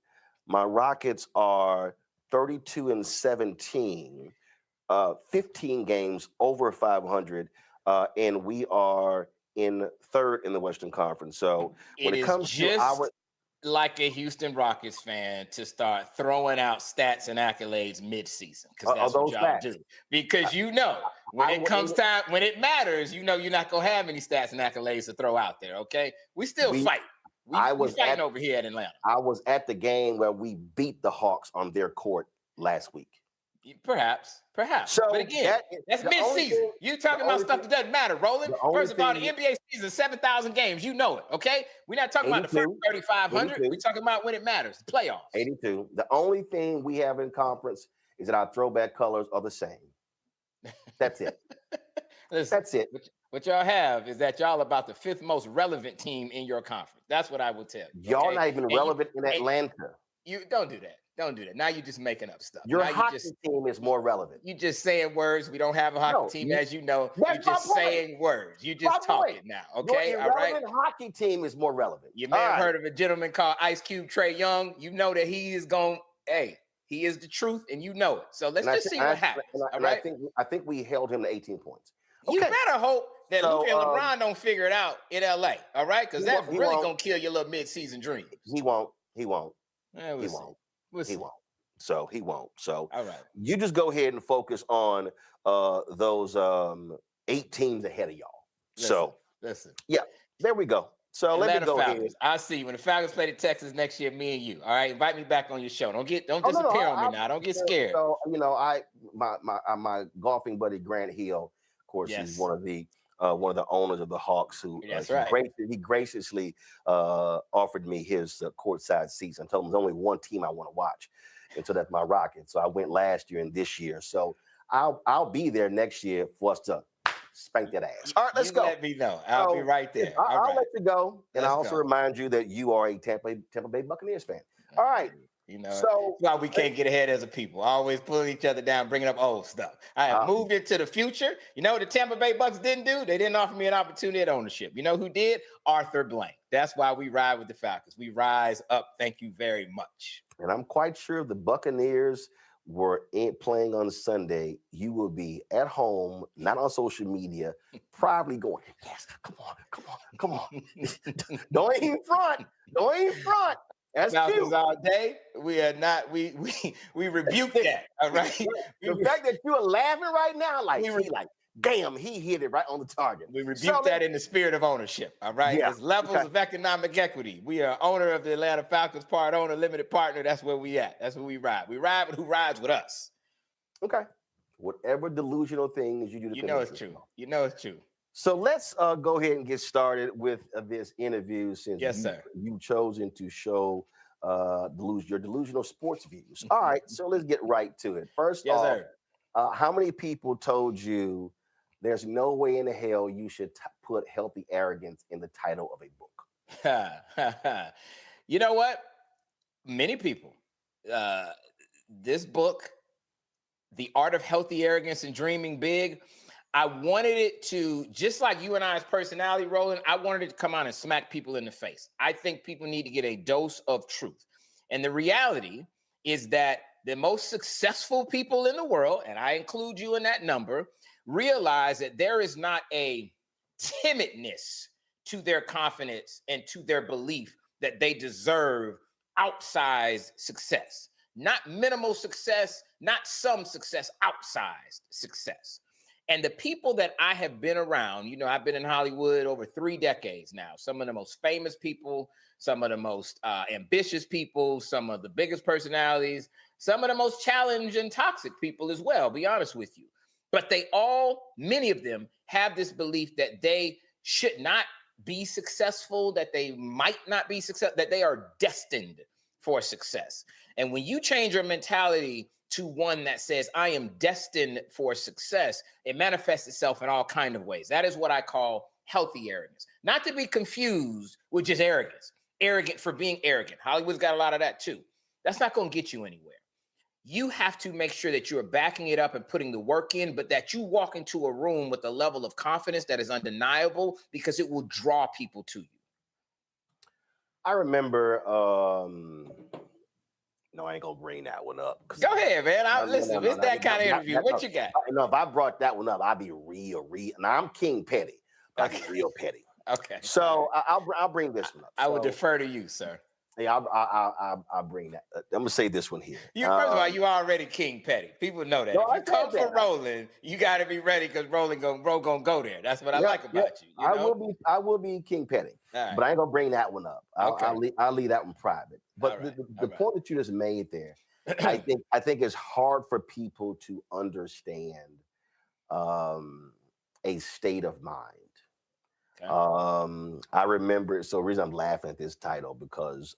My Rockets are 32-17, 15 games over 500, and we are in 3rd in the Western Conference. So when it comes to our... like a Houston Rockets fan to start throwing out stats and accolades mid-season because that's what y'all do. Because when it matters, you're not gonna have any stats and accolades to throw out there. Okay, we still fight. We're fighting over here at Atlanta. I was at the game where we beat the Hawks on their court last week. Perhaps. So but again, that's mid-season. You talking about stuff that doesn't matter, Roland. First of all, the NBA season is 7,000 games. You know it, okay? We're not talking about the first 3,500. We're talking about when it matters, the playoffs. 82. The only thing we have in conference is that our throwback colors are the same. That's it. Listen, that's it. What y'all have is that y'all about the 5th most relevant team in your conference. That's what I will tell you. Y'all not even relevant in Atlanta. You don't do that. Don't do that. Now you're just making up stuff. Your hockey team is more relevant. You just saying words. We don't have a hockey team, as you know. You're just saying words. You just talking now. Okay, your all right. irrelevant hockey team is more relevant. You may have heard of a gentleman called Ice Cube Trae Young. You know that he is going. Hey, he is the truth, and you know it. So let's just see what happens. All right. I think we held him to 18 points. You better hope that Luke and LeBron don't figure it out in LA. All right, because that's really gonna kill your little mid-season dreams. He won't. He won't. He won't. He won't. So he won't. So all right, you just go ahead and focus on those 8 teams ahead of y'all. Listen. Yeah, there we go. So let me go ahead. I'll see you when the Falcons play the Texans next year. Me and you. All right, invite me back on your show. Don't disappear on me now. Don't get scared. So my golfing buddy Grant Hill, of course, he's one of the owners of the Hawks who he graciously offered me his courtside seats. I told him there's only one team I want to watch, and so that's my Rockets. So I went last year and this year. So I'll be there next year for us to spank that ass. All right, let's go. Let me know. I'll be right there. I'll let you go, and I'll also remind you that you are a Tampa Bay Buccaneers fan. All right. You know, so that's why we can't get ahead as a people. Always pulling each other down, bringing up old stuff. I have moved into the future. You know what the Tampa Bay Bucks didn't do? They didn't offer me an opportunity at ownership. You know who did? Arthur Blank. That's why we ride with the Falcons. We rise up. Thank you very much. And I'm quite sure if the Buccaneers were playing on Sunday, you will be at home, not on social media, probably going, yes, come on. Don't even front. That's Falcons all day. We are not. We rebuke that. All right. The fact that you are laughing right now, like damn, he hit it right on the target. We rebuke that in the spirit of ownership. All right. Yeah. There's levels of economic equity. We are owner of the Atlanta Falcons, part owner, limited partner. That's where we at. That's where we ride. We ride with who rides with us. Okay. Whatever delusional things you do, you know it's true. You know it's true. So let's go ahead and get started with this interview since you've chosen to show your delusional sports views. All right, so let's get right to it. First off, how many people told you there's no way in the hell you should put healthy arrogance in the title of a book? You know what? Many people. This book, The Art of Healthy Arrogance and Dreaming Big, I wanted it to, just like you and I's personality, Roland, I wanted it to come out and smack people in the face. I think people need to get a dose of truth. And the reality is that the most successful people in the world, and I include you in that number, realize that there is not a timidness to their confidence and to their belief that they deserve outsized success. Not minimal success, not some success, outsized success. And the people that I have been around, you know, I've been in Hollywood over 3 decades now. Some of the most famous people, some of the most ambitious people, some of the biggest personalities, some of the most challenged and toxic people as well, be honest with you. But many of them have this belief that they should not be successful, that they might not be successful, that they are destined for success. And when you change your mentality to one that says, I am destined for success, it manifests itself in all kinds of ways. That is what I call healthy arrogance. Not to be confused with just arrogance. Arrogant for being arrogant. Hollywood's got a lot of that too. That's not going to get you anywhere. You have to make sure that you're backing it up and putting the work in, but that you walk into a room with a level of confidence that is undeniable because it will draw people to you. I remember, no, I ain't gonna bring that one up. Go ahead, man. Listen, it's that kind of interview. What you got? No, if I brought that one up, I'd be real. Now I'm King Petty. I'd be real petty. Okay. So I'll bring this one up. I would defer to you, sir. Yeah, I'll bring that. I'm gonna say this one here. First of all, you already King Petty. People know that. If you come for Roland, you got to be ready because Roland gonna go there. that's what I like about you. You know? I will be King Petty, right. But I ain't gonna bring that one up. I'll leave that one private. But right. the point that you just made there, I think it's hard for people to understand a state of mind. Okay. I remember, so the reason I'm laughing at this title because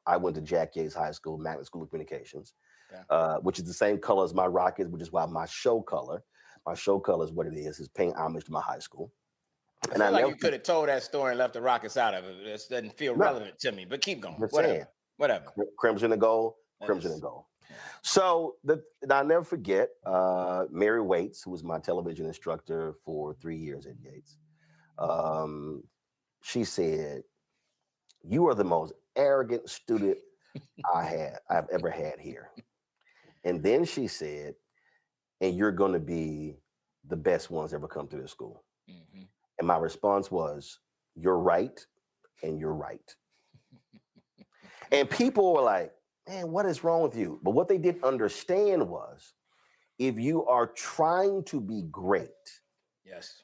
I went to Jack Yates High School, Magnet School of Communications, which is the same color as my Rockets, which is why my show color is what it is paying homage to my high school. I feel like you could have told that story and left the Rockets out of it. It doesn't feel relevant to me, but keep going. Whatever. Crimson and gold, crimson and gold. So I'll never forget Mary Waits, who was my television instructor for 3 years at Yates. She said, "You are the most arrogant student I've ever had here." And then she said, "And you're going to be the best ones ever come to this school." Mm-hmm. And my response was, "You're right, and you're right." And people were like, "Man, what is wrong with you?" But what they didn't understand was, if you are trying to be great, yes,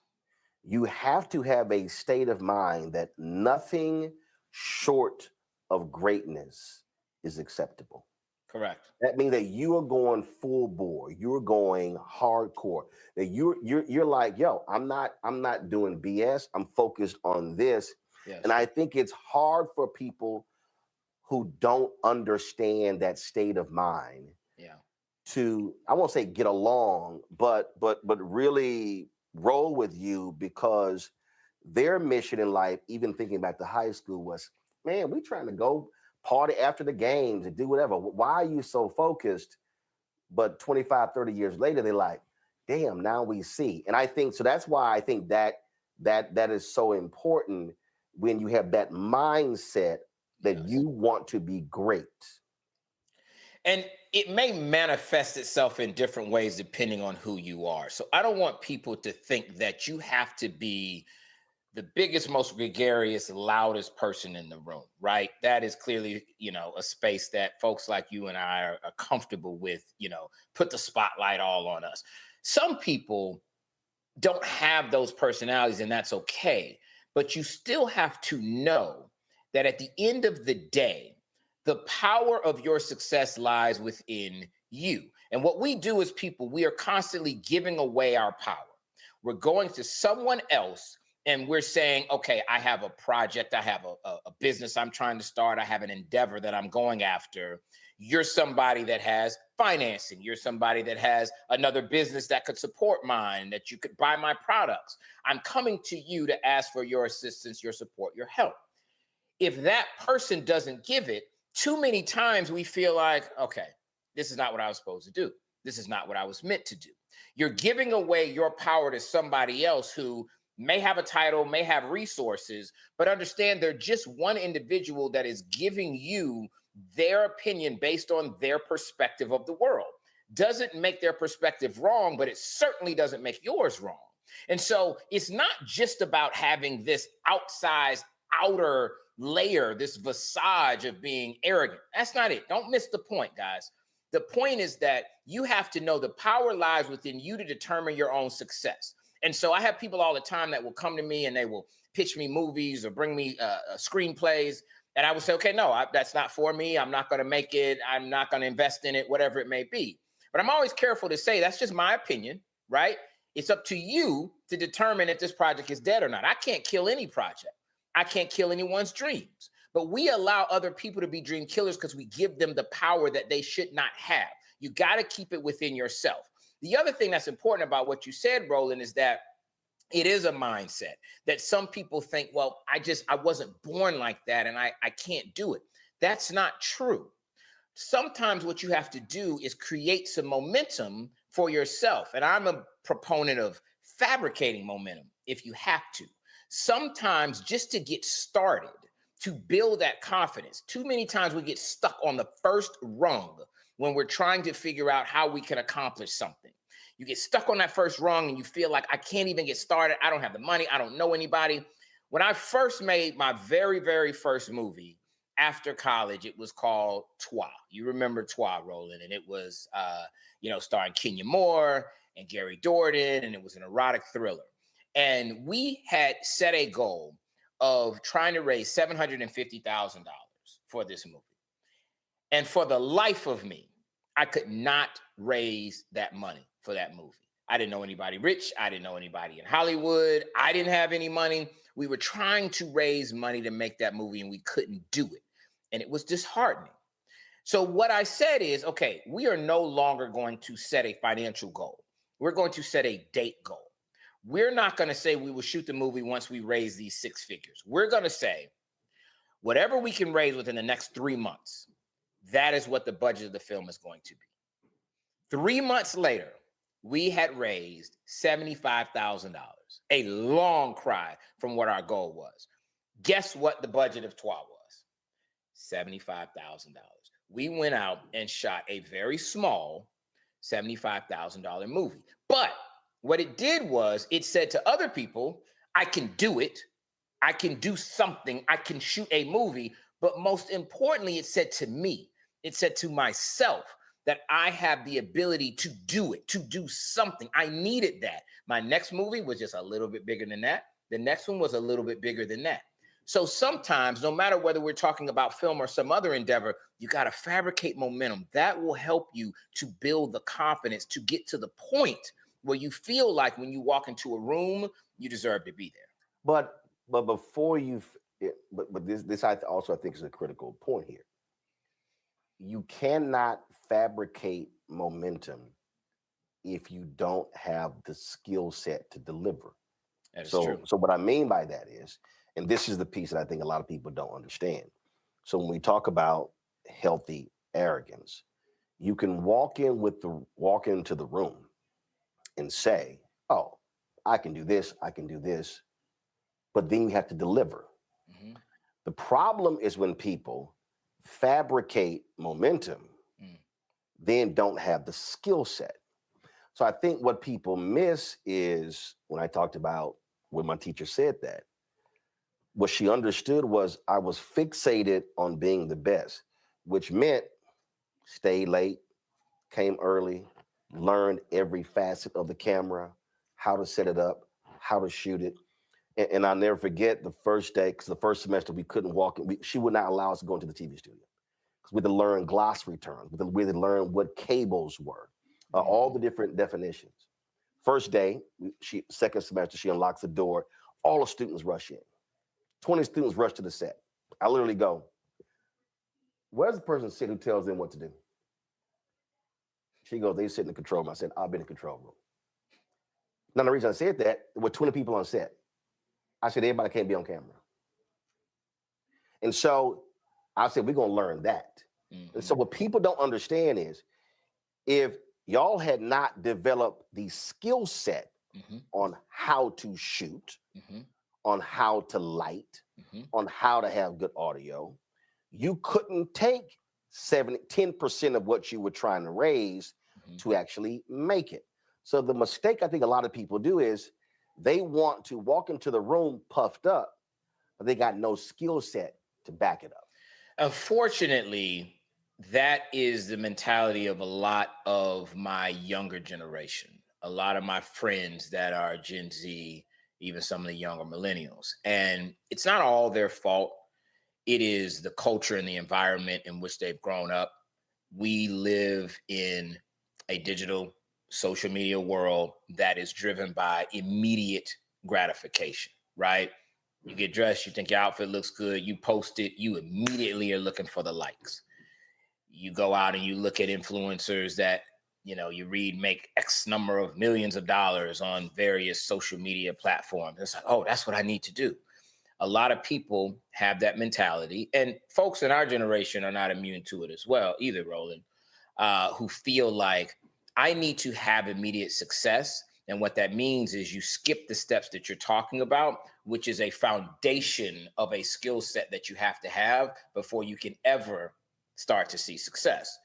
you have to have a state of mind that nothing short of greatness is acceptable. Correct. That means that you are going full bore. You're going hardcore. That you're like, yo, I'm not doing BS. I'm focused on this. Yes. And I think it's hard for people who don't understand that state of mind to, I won't say get along, but really roll with you, because their mission in life, even thinking back to high school, was, man, we trying to go party after the games and do whatever. Why are you so focused? But 25, 30 years later, they're like, damn, now we see. And I think, so that's why I think that is so important when you have that mindset that you want to be great. And it may manifest itself in different ways depending on who you are. So I don't want people to think that you have to be the biggest, most gregarious, loudest person in the room, right? That is clearly, a space that folks like you and I are comfortable with, put the spotlight all on us. Some people don't have those personalities, and that's okay. But you still have to know that at the end of the day, the power of your success lies within you. And what we do as people, we are constantly giving away our power. We're going to someone else and we're saying, okay, I have a project, I have a business I'm trying to start, I have an endeavor that I'm going after. You're somebody that has financing. You're somebody that has another business that could support mine, that you could buy my products. I'm coming to you to ask for your assistance, your support, your help. If that person doesn't give it, too many times we feel like, okay, this is not what I was supposed to do. This is not what I was meant to do. You're giving away your power to somebody else who may have a title, may have resources, but understand they're just one individual that is giving you their opinion based on their perspective of the world. Doesn't make their perspective wrong, but it certainly doesn't make yours wrong. And so it's not just about having this outsized outer layer, this visage of being arrogant. That's not it. Don't miss the point, guys. The point is that you have to know the power lies within you to determine your own success. And so I have people all the time that will come to me and they will pitch me movies or bring me screenplays. And I would say, okay, no, that's not for me. I'm not going to make it. I'm not going to invest in it, whatever it may be. But I'm always careful to say that's just my opinion, right? It's up to you to determine if this project is dead or not. I can't kill any project. I can't kill anyone's dreams. But we allow other people to be dream killers because we give them the power that they should not have. You got to keep it within yourself. The other thing that's important about what you said, Roland, is that it is a mindset that some people think, well, I wasn't born like that and I can't do it. That's not true. Sometimes what you have to do is create some momentum for yourself. And I'm a proponent of fabricating momentum if you have to. Sometimes just to get started, to build that confidence. Too many times we get stuck on the first rung when we're trying to figure out how we can accomplish something. You get stuck on that first rung and you feel like I can't even get started. I don't have the money. I don't know anybody. When I first made my very, very first movie after college, it was called Toi. You remember Toi, Roland, and it was, starring Kenya Moore and Gary Dourdan, and it was an erotic thriller. And we had set a goal of trying to raise $750,000 for this movie. And for the life of me, I could not raise that money for that movie. I didn't know anybody rich. I didn't know anybody in Hollywood. I didn't have any money. We were trying to raise money to make that movie and we couldn't do it. And it was disheartening. So what I said is, okay, we are no longer going to set a financial goal. We're going to set a date goal. We're not going to say we will shoot the movie once we raise these 6 figures. We're going to say whatever we can raise within the next 3 months, that is what the budget of the film is going to be. 3 months later, we had raised $75,000, a long cry from what our goal was. Guess what the budget of TWA was? $75,000. We went out and shot a very small $75,000 movie. But what it did was it said to other people, I can do it. I can do something. I can shoot a movie. But most importantly, it said to me, it said to myself that I have the ability to do it, to do something. I needed that. My next movie was just a little bit bigger than that. The next one was a little bit bigger than that. So sometimes, no matter whether we're talking about film or some other endeavor, you got to fabricate momentum. That will help you to build the confidence to get to the point where you feel like when you walk into a room, you deserve to be there. But before this I also think is a critical point here. You cannot fabricate momentum if you don't have the skill set to deliver. That is true. So what I mean by that is, and this is the piece that I think a lot of people don't understand. So when we talk about healthy arrogance, you can walk into the room and say, oh, I can do this, but then you have to deliver. Mm-hmm. The problem is when people fabricate momentum, then don't have the skill set. So I think what people miss is when I talked about when my teacher said that, what she understood was I was fixated on being the best, which meant stay late, came early, learned every facet of the camera, how to set it up, how to shoot it. And I'll never forget the first day, because the first semester we couldn't walk in. She would not allow us to go into the TV studio because we had to learn glossary terms. We had to learn what cables were, all the different definitions. First day, second semester, she unlocks the door. All the students rush in. 20 students rush to the set. I literally go, where's the person sit who tells them what to do? She goes, they sit in the control room. I said, I'll be in the control room. Now, the reason I said that, there were 20 people on set. I said, everybody can't be on camera. And so I said, we're going to learn that. Mm-hmm. And so what people don't understand is if y'all had not developed the skill set on how to shoot, on how to light, on how to have good audio, you couldn't take 10% of what you were trying to raise to actually make it. So the mistake I think a lot of people do is they want to walk into the room puffed up, but they got no skill set to back it up. Unfortunately, that is the mentality of a lot of my younger generation, a lot of my friends that are Gen Z, even some of the younger millennials. And it's not all their fault. It is the culture and the environment in which they've grown up. We live in a digital social media world that is driven by immediate gratification, right? You get dressed, you think your outfit looks good, you post it, you immediately are looking for the likes. You go out and you look at influencers that, you read make X number of millions of dollars on various social media platforms. It's like, oh, that's what I need to do. A lot of people have that mentality, and folks in our generation are not immune to it as well either, Roland, who feel like I need to have immediate success. And what that means is you skip the steps that you're talking about, which is a foundation of a skill set that you have to have before you can ever start to see success.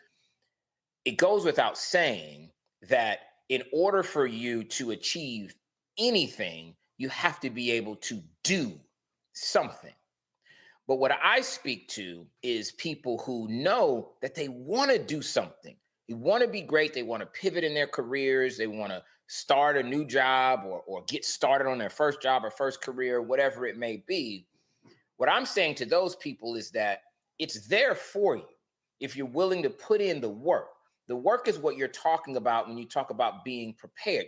It goes without saying that in order for you to achieve anything, you have to be able to do something. But what I speak to is people who know that they want to do something. They want to be great. They want to pivot in their careers. They want to start a new job or get started on their first job or first career, whatever it may be. What I'm saying to those people is that it's there for you. if you're willing to put in the work. The work is what you're talking about when you talk about being prepared.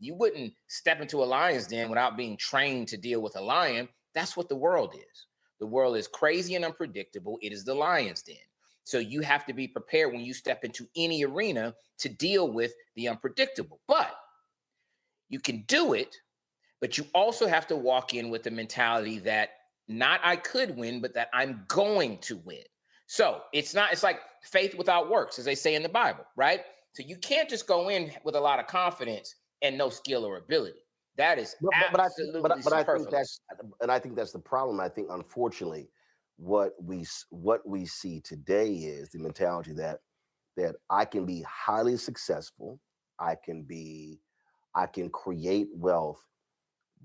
You wouldn't step into a lion's den without being trained to deal with a lion. That's what the world is. The world is crazy and unpredictable. It is the lion's den. So you have to be prepared when you step into any arena to deal with the unpredictable. But you can do it, but you also have to walk in with the mentality that not I could win, but that I'm going to win. So it's like faith without works, as they say in the Bible, right? So you can't just go in with a lot of confidence and no skill or ability. That is absolutely superfluous. I think that's the problem. I think, unfortunately, what we see today is the mentality that I can be highly successful, I can create wealth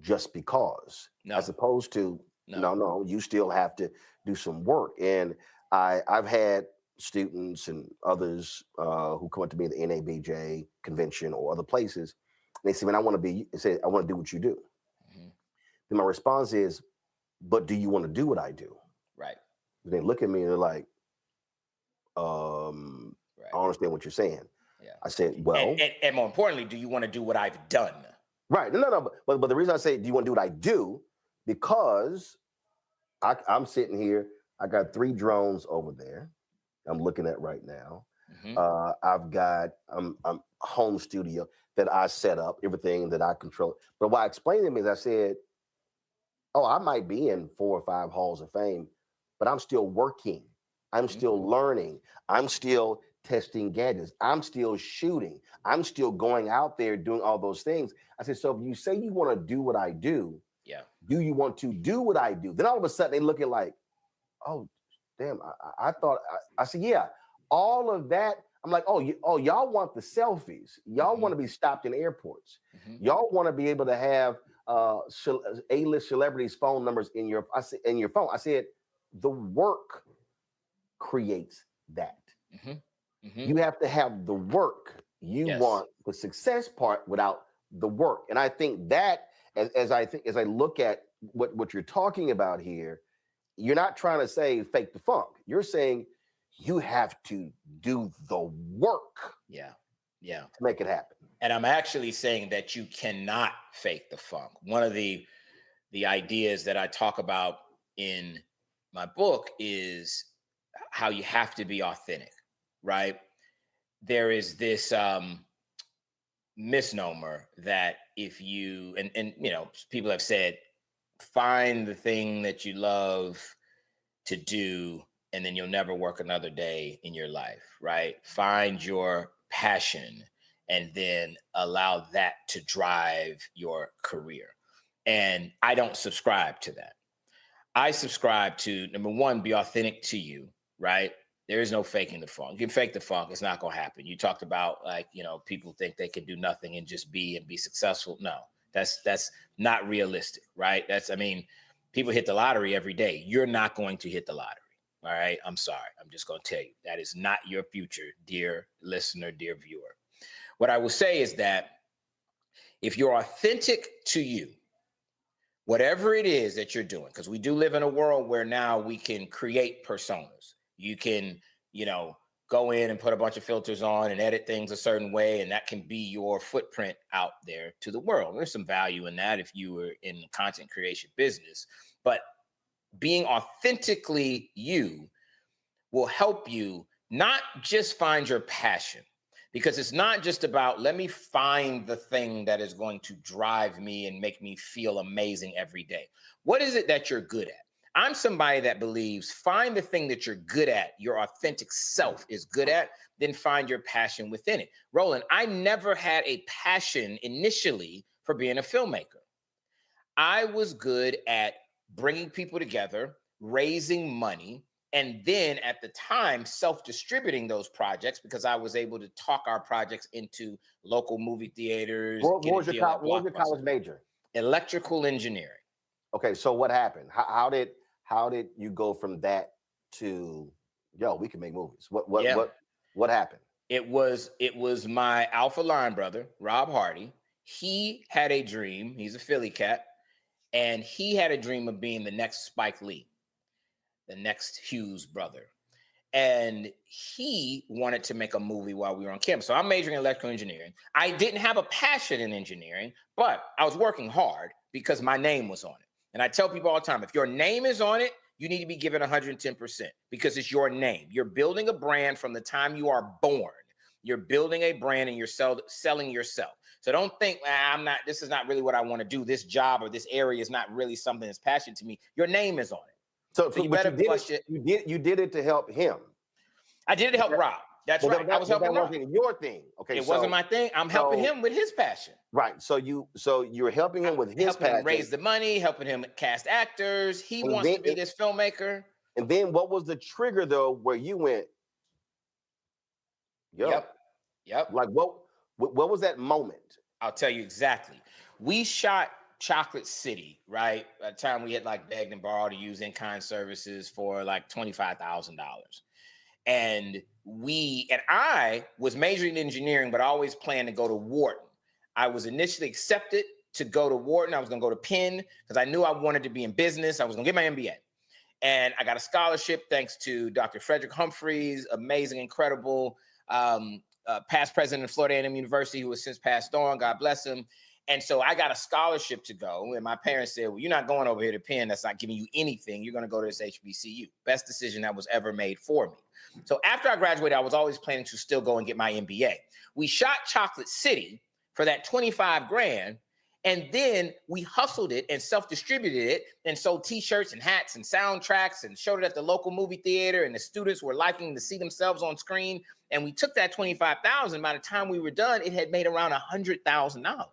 just because, as opposed to no, you still have to do some work. And I've had students and others who come up to me at the NABJ convention or other places. And they say, "Man, I want to do what you do." Mm-hmm. Then my response is, "But do you want to do what I do?" Right. And they look at me and they're like, "I don't understand what you're saying." Yeah. I said, "Well," and more importantly, do you want to do what I've done? Right. No. But the reason I say, "Do you want to do what I do?" Because I'm sitting here. I got 3 drones over there I'm looking at right now. Mm-hmm. I've got a home studio that I set up, everything that I control. But what I explained to them is I said, "Oh, I might be in 4 or 5 halls of fame, but I'm still working. I'm still learning. I'm still testing gadgets. I'm still shooting. I'm still going out there doing all those things." I said, "So if you say you want to do what I do, do you want to do what I do?" Then all of a sudden they look at like, "Oh, damn, I thought," I said, "Yeah, all of that." I'm like, "Oh, y'all want the selfies. Y'all want to be stopped in airports. Y'all want to be able to have A-list celebrities' phone numbers in your phone." I said, "The work creates that. You have to have the work. You want the success part without the work." And I think that, as I look at what you're talking about here, you're not trying to say fake the funk. You're saying you have to do the work. Yeah. To make it happen. And I'm actually saying that you cannot fake the funk. One of the ideas that I talk about in my book is how you have to be authentic, right? There is this misnomer that if you, and people have said, find the thing that you love to do, and then you'll never work another day in your life, right? Find your passion and then allow that to drive your career. And I don't subscribe to that. I subscribe to, number one, be authentic to you, right? There is no faking the funk. You can fake the funk. It's not going to happen. You talked about people think they can do nothing and just be successful. No, that's not realistic, right? People hit the lottery every day. You're not going to hit the lottery. All right. I'm sorry. I'm just going to tell you that is not your future, dear listener, dear viewer. What I will say is that if you're authentic to you, whatever it is that you're doing, because we do live in a world where now we can create personas. You can, go in and put a bunch of filters on and edit things a certain way, and that can be your footprint out there to the world. There's some value in that if you were in the content creation business, but being authentically you will help you not just find your passion, because it's not just about, let me find the thing that is going to drive me and make me feel amazing every day. What is it that you're good at? I'm somebody that believes find the thing that you're good at, your authentic self is good at, then find your passion within it. Roland, I never had a passion initially for being a filmmaker. I was good at bringing people together, raising money, and then at the time, self-distributing those projects because I was able to talk our projects into local movie theaters. What was your college major? Electrical engineering. Okay, so what happened? How did you go from that to, we can make movies? What happened? It was my alpha line brother, Rob Hardy. He had a dream. He's a Philly cat. And he had a dream of being the next Spike Lee, the next Hughes brother. and he wanted to make a movie while we were on campus. So I'm majoring in electrical engineering. I didn't have a passion in engineering, but I was working hard because my name was on it. And I tell people all the time, if your name is on it, you need to be given 110% because it's your name. You're building a brand from the time you are born. You're building a brand and you're selling yourself. So don't think, this is not really what I want to do. This job or this area is not really something that's passionate to me. Your name is on it. So you did it to help him. I did it to help Rob. That's right. I was helping Rob. Your thing. Okay. It wasn't my thing. I'm helping him with his passion. Right. So you're helping him with his passion. Him raise the money, helping him cast actors. He wants to be this filmmaker. And then what was the trigger though where you went? Yep. Like what was that moment? I'll tell you exactly. We shot Chocolate City, right? At the time we had like begged and borrowed to use in-kind services for like $25,000. And I was majoring in engineering, but I always planned to go to Wharton. I was initially accepted to go to Wharton. I was going to go to Penn because I knew I wanted to be in business. I was going to get my MBA. And I got a scholarship thanks to Dr. Frederick Humphreys, amazing, incredible past president of Florida A&M University, who has since passed on. God bless him. And so I got a scholarship to go. And my parents said, well, you're not going over here to Penn. That's not giving you anything. You're going to go to this HBCU. Best decision that was ever made for me. So after I graduated, I was always planning to still go and get my MBA. We shot Chocolate City for that $25,000. And then we hustled it and self-distributed it and sold t-shirts and hats and soundtracks and showed it at the local movie theater. And the students were liking to see themselves on screen. And we took that $25,000. By the time we were done, it had made around $100,000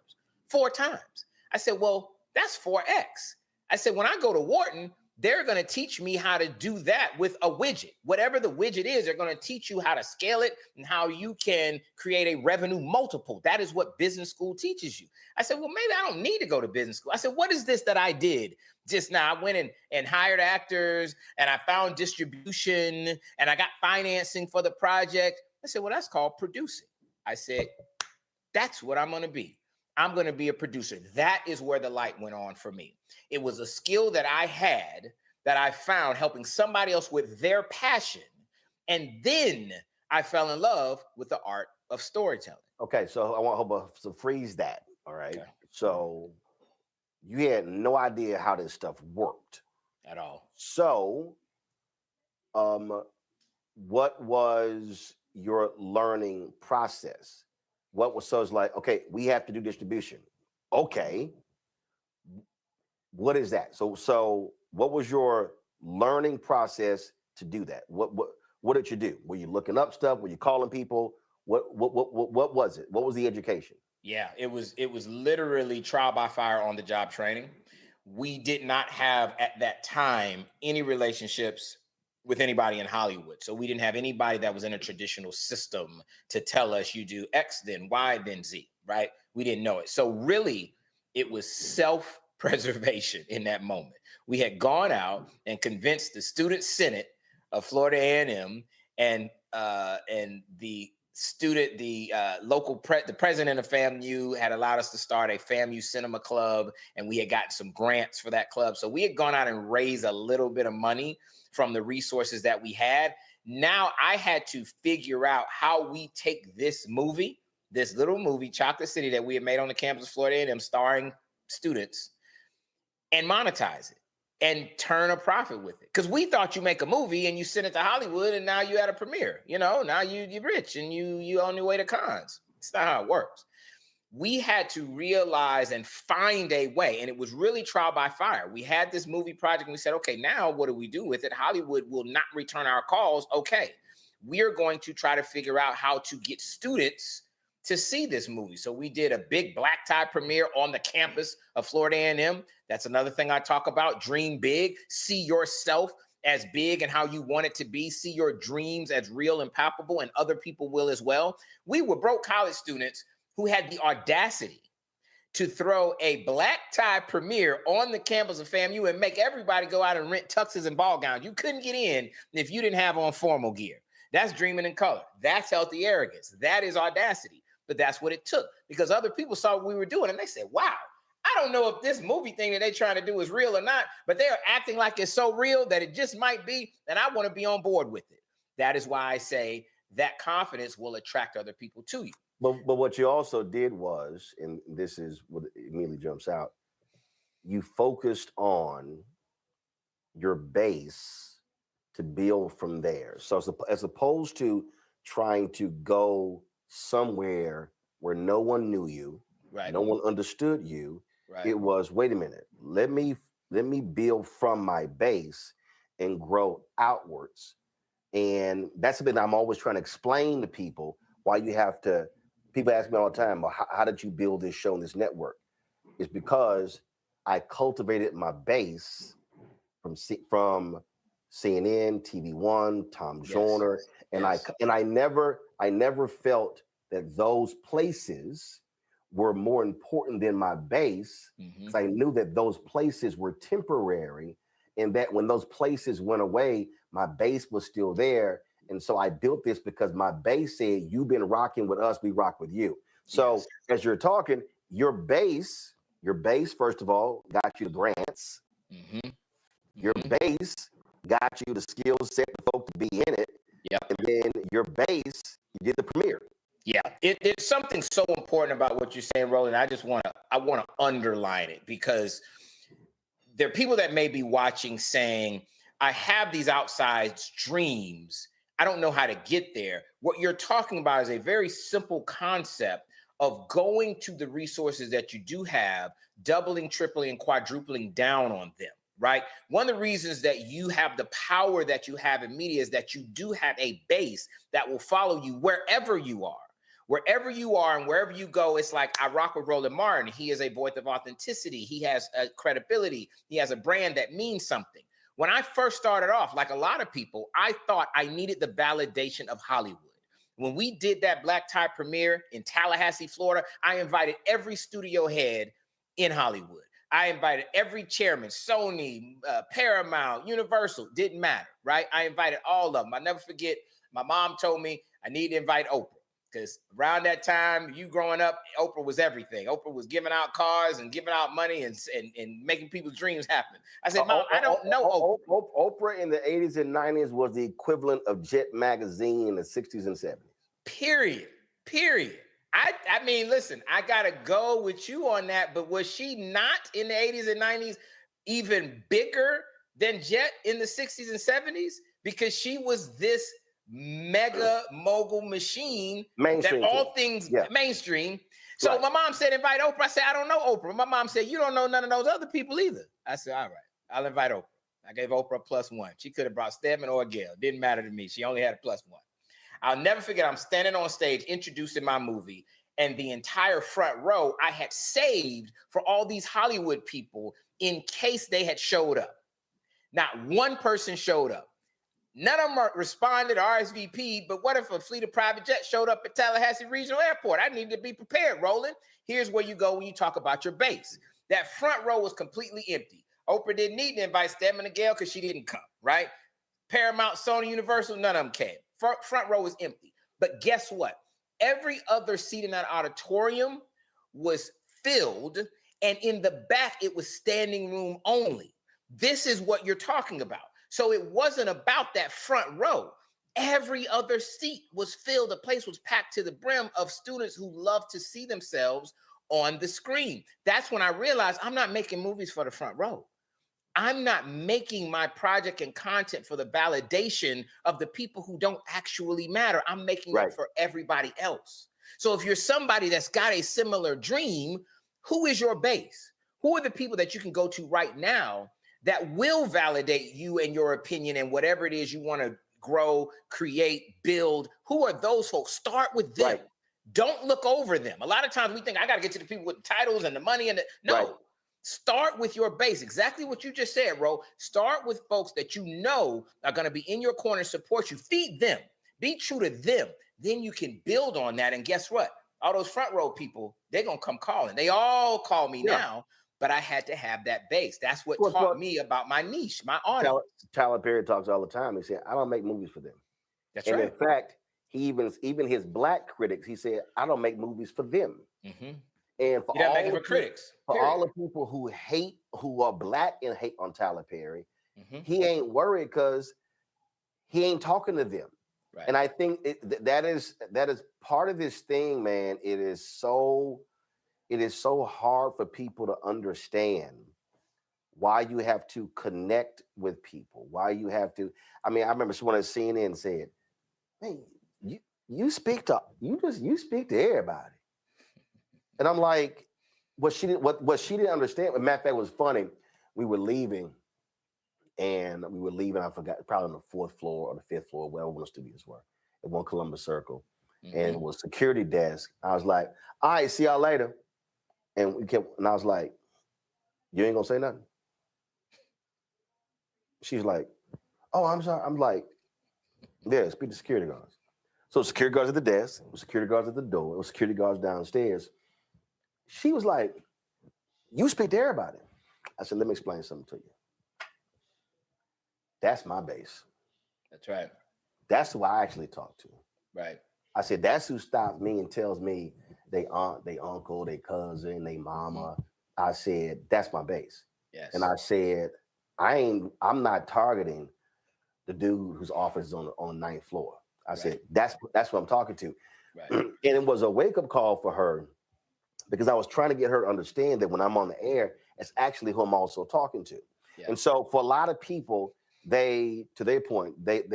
4 times. I said, well, that's 4X. I said, when I go to Wharton, they're going to teach me how to do that with a widget. Whatever the widget is, they're going to teach you how to scale it and how you can create a revenue multiple. That is what business school teaches you. I said, well, maybe I don't need to go to business school. I said, what is this that I did just now? I went and hired actors and I found distribution and I got financing for the project. I said, well, that's called producing. I said, that's what I'm going to be. I'm going to be a producer. That is where the light went on for me. It was a skill that I had that I found helping somebody else with their passion. And then I fell in love with the art of storytelling. Okay, so I want to freeze that. All right. Okay. So you had no idea how this stuff worked at all. So what was your learning process? So it's like, okay, we have to do distribution. Okay. What is that? So what was your learning process to do that? What did you do? Were you looking up stuff? Were you calling people? What was it? What was the education? Yeah, it was literally trial by fire on the job training. We did not have at that time any relationships with anybody in Hollywood. So we didn't have anybody that was in a traditional system to tell us you do X, then Y, then Z, right? We didn't know it. So really, it was self-preservation in that moment. We had gone out and convinced the student senate of Florida A&M and the president of FAMU had allowed us to start a FAMU cinema club, and we had gotten some grants for that club. So we had gone out and raised a little bit of money from the resources that we had. Now I had to figure out how we take this little movie, Chocolate City, that we had made on the campus of Florida A&M, starring students, and monetize it and turn a profit with it. Because we thought you make a movie and you send it to Hollywood and now you had a premiere. Now you're rich and you on your way to Cannes. It's not how it works. We had to realize and find a way, and it was really trial by fire. We had this movie project and we said, okay, now what do we do with it? Hollywood will not return our calls. Okay, we are going to try to figure out how to get students to see this movie. So we did a big black tie premiere on the campus of Florida A&M. That's another thing I talk about. Dream big, see yourself as big and how you want it to be. See your dreams as real and palpable, and other people will as well. We were broke college students who had the audacity to throw a black tie premiere on the campus of FAMU and make everybody go out and rent tuxes and ball gowns. You couldn't get in if you didn't have on formal gear. That's dreaming in color. That's healthy arrogance. That is audacity. But that's what it took, because other people saw what we were doing and they said, wow, I don't know if this movie thing that they're trying to do is real or not, but they are acting like it's so real that it just might be, and I want to be on board with it. That is why I say that confidence will attract other people to you. But what you also did was, and this is what immediately jumps out, you focused on your base to build from there. So as opposed to trying to go somewhere where no one knew you, right, no one understood you, right, it was, wait a minute, let me build from my base and grow outwards. And that's something I'm always trying to explain to people, why you have to. People ask me all the time, well, how did you build this show and this network? It's because I cultivated my base from CNN, TV One, Tom Joyner, and I never felt that those places were more important than my base, because I knew that those places were temporary, and that when those places went away, my base was still there. And so I built this because my base said, you've been rocking with us, we rock with you. So as you're talking, your base, first of all, got you the grants. Your base got you the skill set for folk to be in it. And then your base, you did the premiere. Yeah, it's something so important about what you're saying, Roland. I want to underline it, because there are people that may be watching saying, I have these outsized dreams, I don't know how to get there. What you're talking about is a very simple concept of going to the resources that you do have, doubling, tripling, and quadrupling down on them, right? One of the reasons that you have the power that you have in media is that you do have a base that will follow you wherever you are. Wherever you are and wherever you go, it's like, I rock with Roland Martin. He is a voice of authenticity. He has a credibility. He has a brand that means something. When I first started off, like a lot of people, I thought I needed the validation of Hollywood. When we did that black tie premiere in Tallahassee, Florida, I invited every studio head in Hollywood. I invited every chairman, Sony, Paramount, Universal, didn't matter, right? I invited all of them. I never forget, my mom told me I need to invite Oprah, because around that time, you growing up, Oprah was everything. Oprah was giving out cars and giving out money and making people's dreams happen. I said, Mom, I don't know Oprah. Oprah in the 80s and 90s was the equivalent of Jet magazine in the 60s and 70s. Period. I mean, listen, I got to go with you on that, but was she not in the 80s and 90s even bigger than Jet in the 60s and 70s? Because she was this mega mogul machine, mainstream, that all things mainstream. So my mom said, invite Oprah. I said, I don't know Oprah. My mom said, you don't know none of those other people either. I said, all right, I'll invite Oprah. I gave Oprah a +1. She could have brought Stedman or Gail. Didn't matter to me. She only had a +1. I'll never forget, I'm standing on stage introducing my movie, and the entire front row I had saved for all these Hollywood people in case they had showed up. Not one person showed up. None of them responded or RSVP'd, but what if a fleet of private jets showed up at Tallahassee Regional Airport? I needed to be prepared, Roland. Here's where you go when you talk about your base. That front row was completely empty. Oprah didn't need to invite Stedman and Gail because she didn't come, right? Paramount, Sony, Universal, none of them came. Front row was empty. But guess what? Every other seat in that auditorium was filled, and in the back, it was standing room only. This is what you're talking about. So it wasn't about that front row. Every other seat was filled. The place was packed to the brim of students who love to see themselves on the screen. That's when I realized I'm not making movies for the front row. I'm not making my project and content for the validation of the people who don't actually matter. I'm making it for everybody else. So if you're somebody that's got a similar dream, who is your base? Who are the people that you can go to right now that will validate you and your opinion and whatever it is you want to grow, create, build? Who are those folks? Start with them. Don't look over them. A lot of times we think, I got to get to the people with the titles and the money and no. Start with your base. Exactly what you just said, Ro. Start with folks that you know are going to be in your corner, support you. Feed them. Be true to them. Then you can build on that. And guess what? All those front row people, they're going to come calling. They all call me now, but I had to have that base. That's what taught me about my niche, my audience. Tyler Perry talks all the time. He said, I don't make movies for them. That's right. In fact, he even his black critics, he said, I don't make movies for them. And for all making for critics, for all the people who are black and hate on Tyler Perry, he ain't worried because he ain't talking to them. Right. And I think that is part of this thing, man. It is so hard for people to understand why you have to connect with people, why you have to. I mean, I remember someone at CNN said, "Hey, you speak to everybody," and I'm like, what she didn't understand. Matter of fact, it was funny. We were leaving. I forgot, probably on the 4th floor or the 5th floor, wherever one of the studios were, at One Columbus Circle. And it was security desk. I was like, all right, see y'all later. And I was like, you ain't gonna say nothing? She's like, oh, I'm sorry. I'm like, yeah, speak to security guards. So security guards at the desk, it was security guards at the door, it was security guards downstairs. She was like, you speak to everybody. I said, let me explain something to you. That's my base. That's right. That's who I actually talk to. Right. I said, that's who stops me and tells me they aunt, they uncle, they cousin, they mama. I said, that's my base. Yes. And I said, I'm not targeting the dude whose office is on the 9th floor. I said, that's what I'm talking to. Right. And it was a wake-up call for her because I was trying to get her to understand that when I'm on the air, it's actually who I'm also talking to. Yeah. And so for a lot of people, to their point, they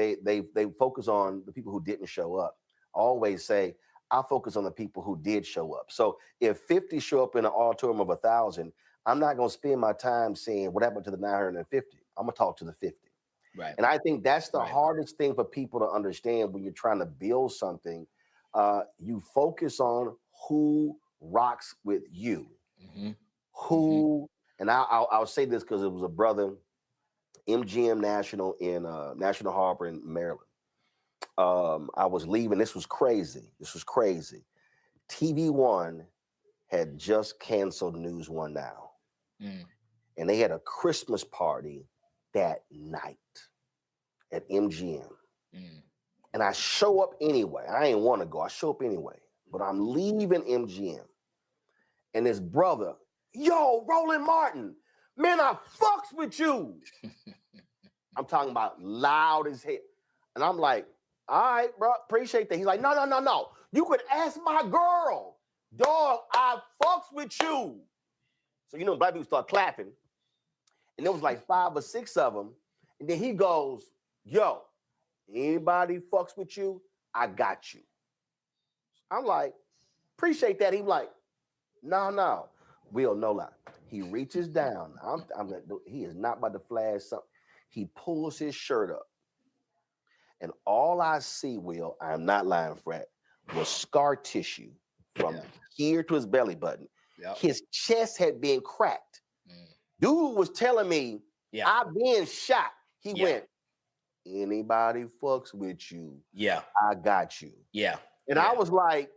focus on the people who didn't show up. I always say, I focus on the people who did show up. So if 50 show up in an auditorium of 1,000, I'm not going to spend my time saying what happened to the 950. I'm going to talk to the 50. Right. And I think that's the hardest thing for people to understand when you're trying to build something. You focus on who rocks with you. Who, and I'll say this because it was a brother, MGM National in National Harbor in Maryland. I was leaving. This was crazy. TV One had just canceled News One Now. And they had a Christmas party that night at MGM. And I show up anyway. I ain't want to go. I show up anyway. But I'm leaving MGM. And this brother, yo, Roland Martin, man, I fucks with you. I'm talking about loud as hell. And I'm like, all right, bro, appreciate that. He's like, no. You could ask my girl. Dog, I fucks with you. So, black people start clapping. And there was like 5 or 6 of them. And then he goes, yo, anybody fucks with you, I got you. I'm like, appreciate that. He's like, no. Will, no lie. He reaches down. I'm like, he is not about to flash something. He pulls his shirt up. And all I see, Will, I'm not lying, Fred, was scar tissue from here to his belly button. Yep. His chest had been cracked. Dude was telling me, I've been shot. He went, anybody fucks with you, I got you. And I was like,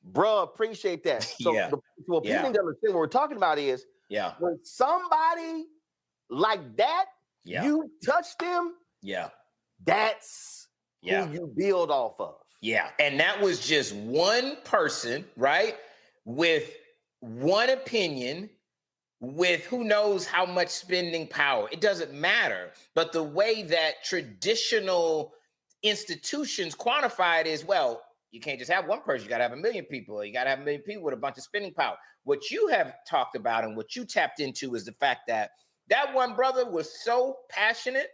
bro, appreciate that. So what people need to understand what we're talking about is when somebody like that, you touch them, that's who you build off of. And that was just one person, right? With one opinion, with who knows how much spending power. It doesn't matter. But the way that traditional institutions quantify it is, well, you can't just have one person. You got to have 1 million people. You got to have 1 million people with a bunch of spending power. What you have talked about and what you tapped into is the fact that that one brother was so passionate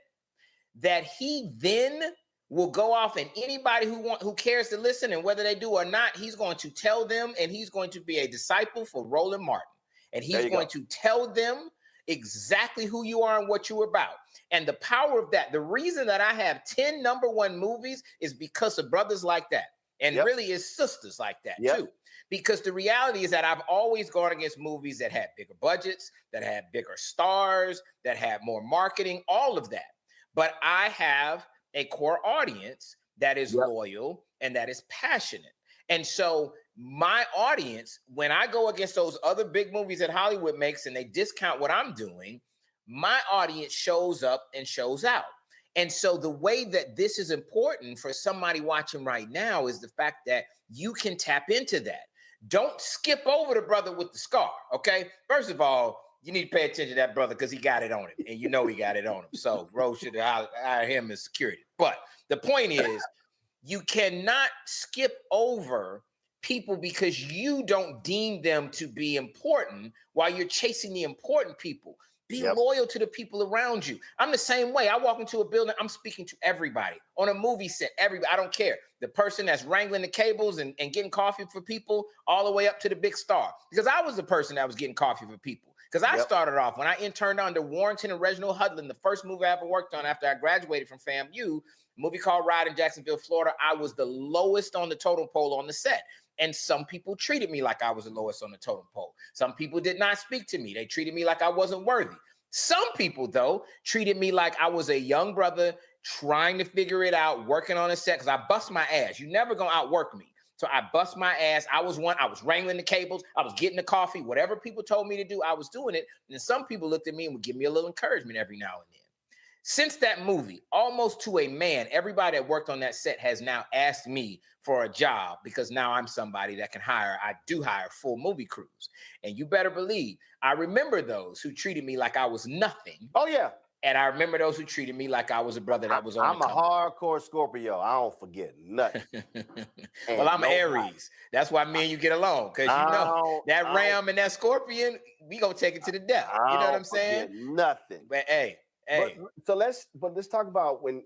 that he then will go off, and anybody who cares to listen, and whether they do or not, he's going to tell them, and he's going to be a disciple for Roland Martin. And he's going to tell them exactly who you are and what you're about. And the power of that, the reason that I have 10 #1 movies is because of brothers like that. And really is sisters like that too. Because the reality is that I've always gone against movies that had bigger budgets, that had bigger stars, that had more marketing, all of that. But I have a core audience that is loyal and that is passionate. And so my audience, when I go against those other big movies that Hollywood makes and they discount what I'm doing, my audience shows up and shows out. And so the way that this is important for somebody watching right now is the fact that you can tap into that. Don't skip over the brother with the scar, okay? First of all, You need to pay attention to that brother because he got it on him, and you know he got it on him. So Rose should hire him as security. But the point is, you cannot skip over people because you don't deem them to be important while you're chasing the important people. Be loyal to the people around you. I'm the same way. I walk into a building, I'm speaking to everybody. On a movie set, everybody, I don't care. The person that's wrangling the cables and getting coffee for people all the way up to the big star. Because I was the person that was getting coffee for people. Because I started off, when I interned under Warrington and Reginald Hudlin, the first movie I ever worked on after I graduated from FAMU, a movie called Ride in Jacksonville, Florida, I was the lowest on the totem pole on the set. And some people treated me like I was the lowest on the totem pole. Some people did not speak to me. They treated me like I wasn't worthy. Some people, though, treated me like I was a young brother trying to figure it out, working on a set, because I bust my ass. You never gonna outwork me. So I bust my ass. I was wrangling the cables. I was getting the coffee. Whatever people told me to do, I was doing it. And some people looked at me and would give me a little encouragement every now and then. Since that movie, almost to a man, everybody that worked on that set has now asked me for a job because now I'm somebody that can hire. I do hire full movie crews. And you better believe, I remember those who treated me like I was nothing. Oh, yeah. And I remember those who treated me like I was a brother that was on I'm a hardcore Scorpio. I don't forget nothing. Well, I'm Aries. That's why me and you get along. Because you know, that Ram and that Scorpion, we going to take it to the death. You know what I'm saying? Nothing. But hey. But let's talk about when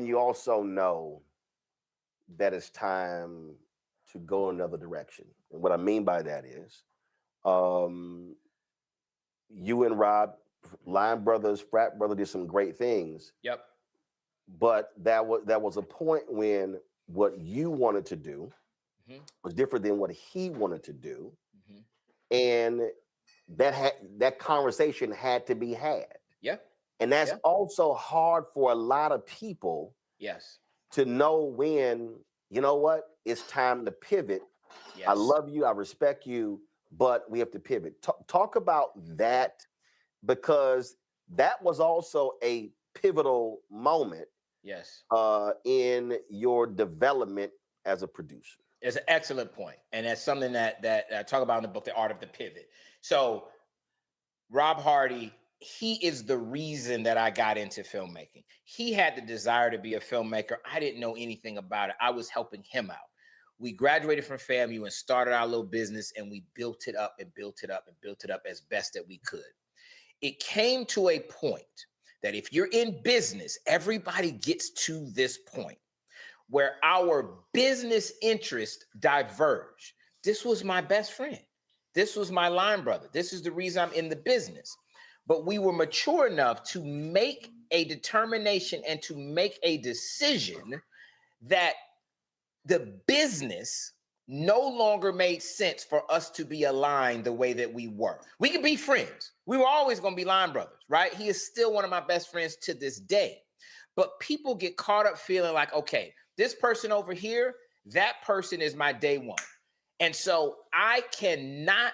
you also know that it's time to go another direction. And what I mean by that is, you and Rob, Line Brothers, Frat Brother, did some great things. Yep. But that was a point when what you wanted to do was different than what he wanted to do, and that conversation had to be had. Yeah. And that's also hard for a lot of people. Yes. To know when, you know what, it's time to pivot. Yes. I love you, I respect you, but we have to pivot. Talk about that, because that was also a pivotal moment. Yes. In your development as a producer. It's an excellent point. And that's something that I talk about in the book, The Art of the Pivot. So Rob Hardy, he is the reason that I got into filmmaking. He had the desire to be a filmmaker. I didn't know anything about it. I was helping him out. We graduated from FAMU and started our little business, and we built it up and built it up and built it up as best that we could. It came to a point that if you're in business, everybody gets to this point where our business interests diverge. This was my best friend. This was my line brother. This is the reason I'm in the business. But we were mature enough to make a determination and to make a decision that the business no longer made sense for us to be aligned the way that we were. We could be friends. We were always going to be line brothers, right? He is still one of my best friends to this day. But people get caught up feeling like, okay, this person over here, that person is my day one. And so I cannot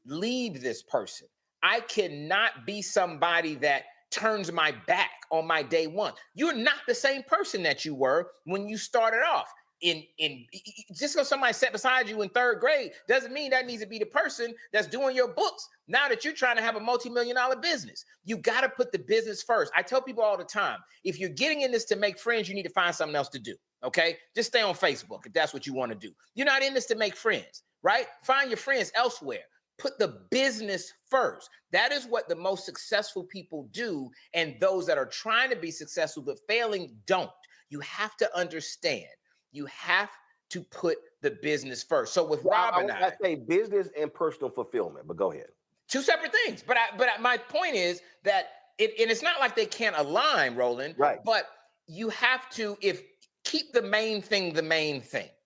leave this person. I cannot be somebody that turns my back on my day one. You're not the same person that you were when you started off. Just because somebody sat beside you in third grade doesn't mean that needs to be the person that's doing your books now that you're trying to have a multi-million-dollar business. You got to put the business first. I tell people all the time, if you're getting in this to make friends, you need to find something else to do, okay? Just stay on Facebook if that's what you want to do. You're not in this to make friends, right? Find your friends elsewhere. Put the business first. That is what the most successful people do, and those that are trying to be successful but failing don't. You have to understand. You have to put the business first. So with Rob and I say business and personal fulfillment, but go ahead. Two separate things. But my point is that and it's not like they can't align, Roland. Right. But you have to keep the main thing,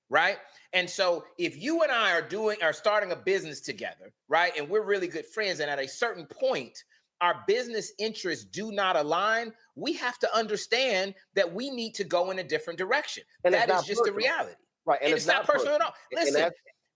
right? And so if you and I are starting a business together, right, and we're really good friends, and at a certain point our business interests do not align, we have to understand that we need to go in a different direction. And that is just the reality. Right. And it's not personal at all. Listen,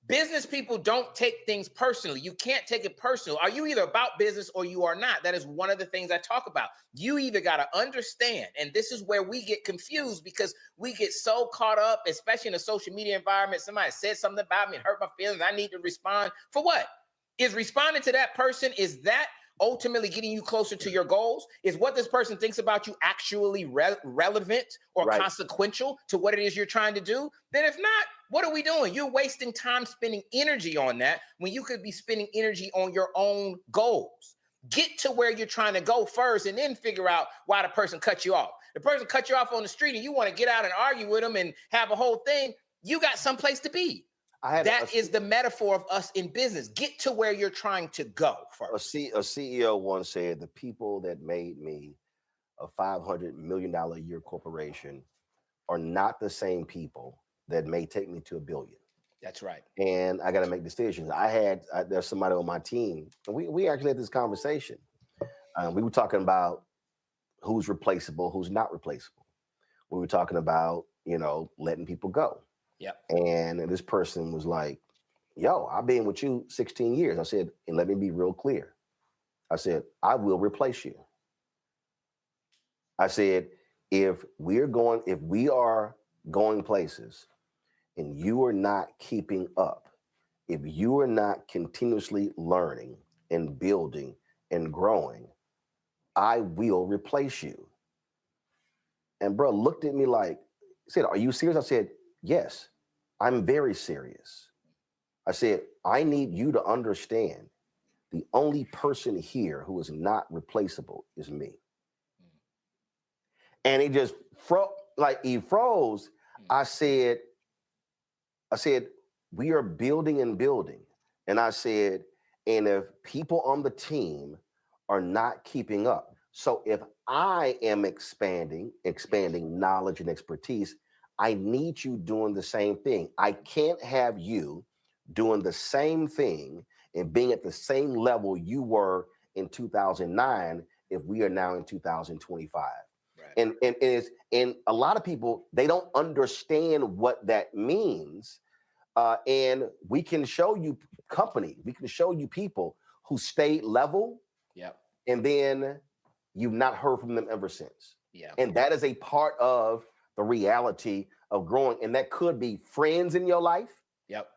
business people don't take things personally. You can't take it personal. Are you either about business or you are not? That is one of the things I talk about. You either got to understand, and this is where we get confused because we get so caught up, especially in a social media environment. Somebody said something about me and hurt my feelings. I need to respond. For what? Is responding to that person, is that ultimately getting you closer to your goals? Is what this person thinks about you actually relevant or consequential to what it is you're trying to do? Then if not, what are we doing? You're wasting time spending energy on that when you could be spending energy on your own goals. Get to where you're trying to go first and then figure out why the person cut you off. The person cut you off on the street and you want to get out and argue with them and have a whole thing. You got someplace to be. That is the metaphor of us in business. Get to where you're trying to go first. A CEO once said, the people that made me a $500 million a year corporation are not the same people that may take me to $1 billion. That's right. And I got to make decisions. There's somebody on my team, and we actually had this conversation. We were talking about who's replaceable, who's not replaceable. We were talking about, letting people go. Yep. And this person was like, yo, I've been with you 16 years. I said, and let me be real clear. I said, I will replace you. I said, if we are going places and you are not keeping up, if you are not continuously learning and building and growing, I will replace you. And bro looked at me like, said, are you serious? I said, yes, I'm very serious. I said, I need you to understand the only person here who is not replaceable is me. And he just froze. I said, we are building and building. And I said, and if people on the team are not keeping up, so if I am expanding knowledge and expertise, I need you doing the same thing. I can't have you doing the same thing and being at the same level you were in 2009 if we are now in 2025. Right. And a lot of people, they don't understand what that means. And we can show you we can show you people who stayed level. Yep. And then you've not heard from them ever since. Yeah. And that is a part of the reality of growing. And that could be friends in your life. Yep.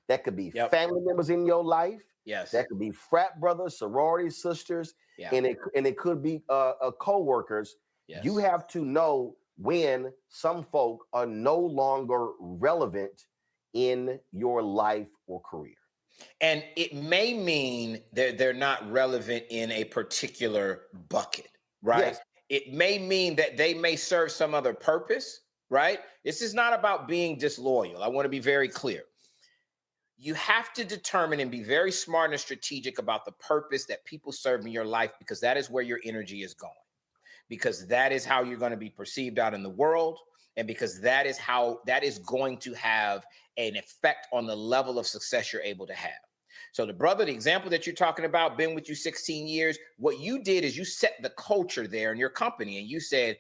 That could be family members in your life. Yes. That could be frat brothers, sorority sisters. Yeah. And it could be co-workers. Yes. You have to know when some folk are no longer relevant in your life or career. And it may mean that they're not relevant in a particular bucket, right? Yes. It may mean that they may serve some other purpose, right? This is not about being disloyal. I want to be very clear. You have to determine and be very smart and strategic about the purpose that people serve in your life, because that is where your energy is going, because that is how you're going to be perceived out in the world. And because that is going to have an effect on the level of success you're able to have. So the example that you're talking about, been with you 16 years, what you did is you set the culture there in your company and you said,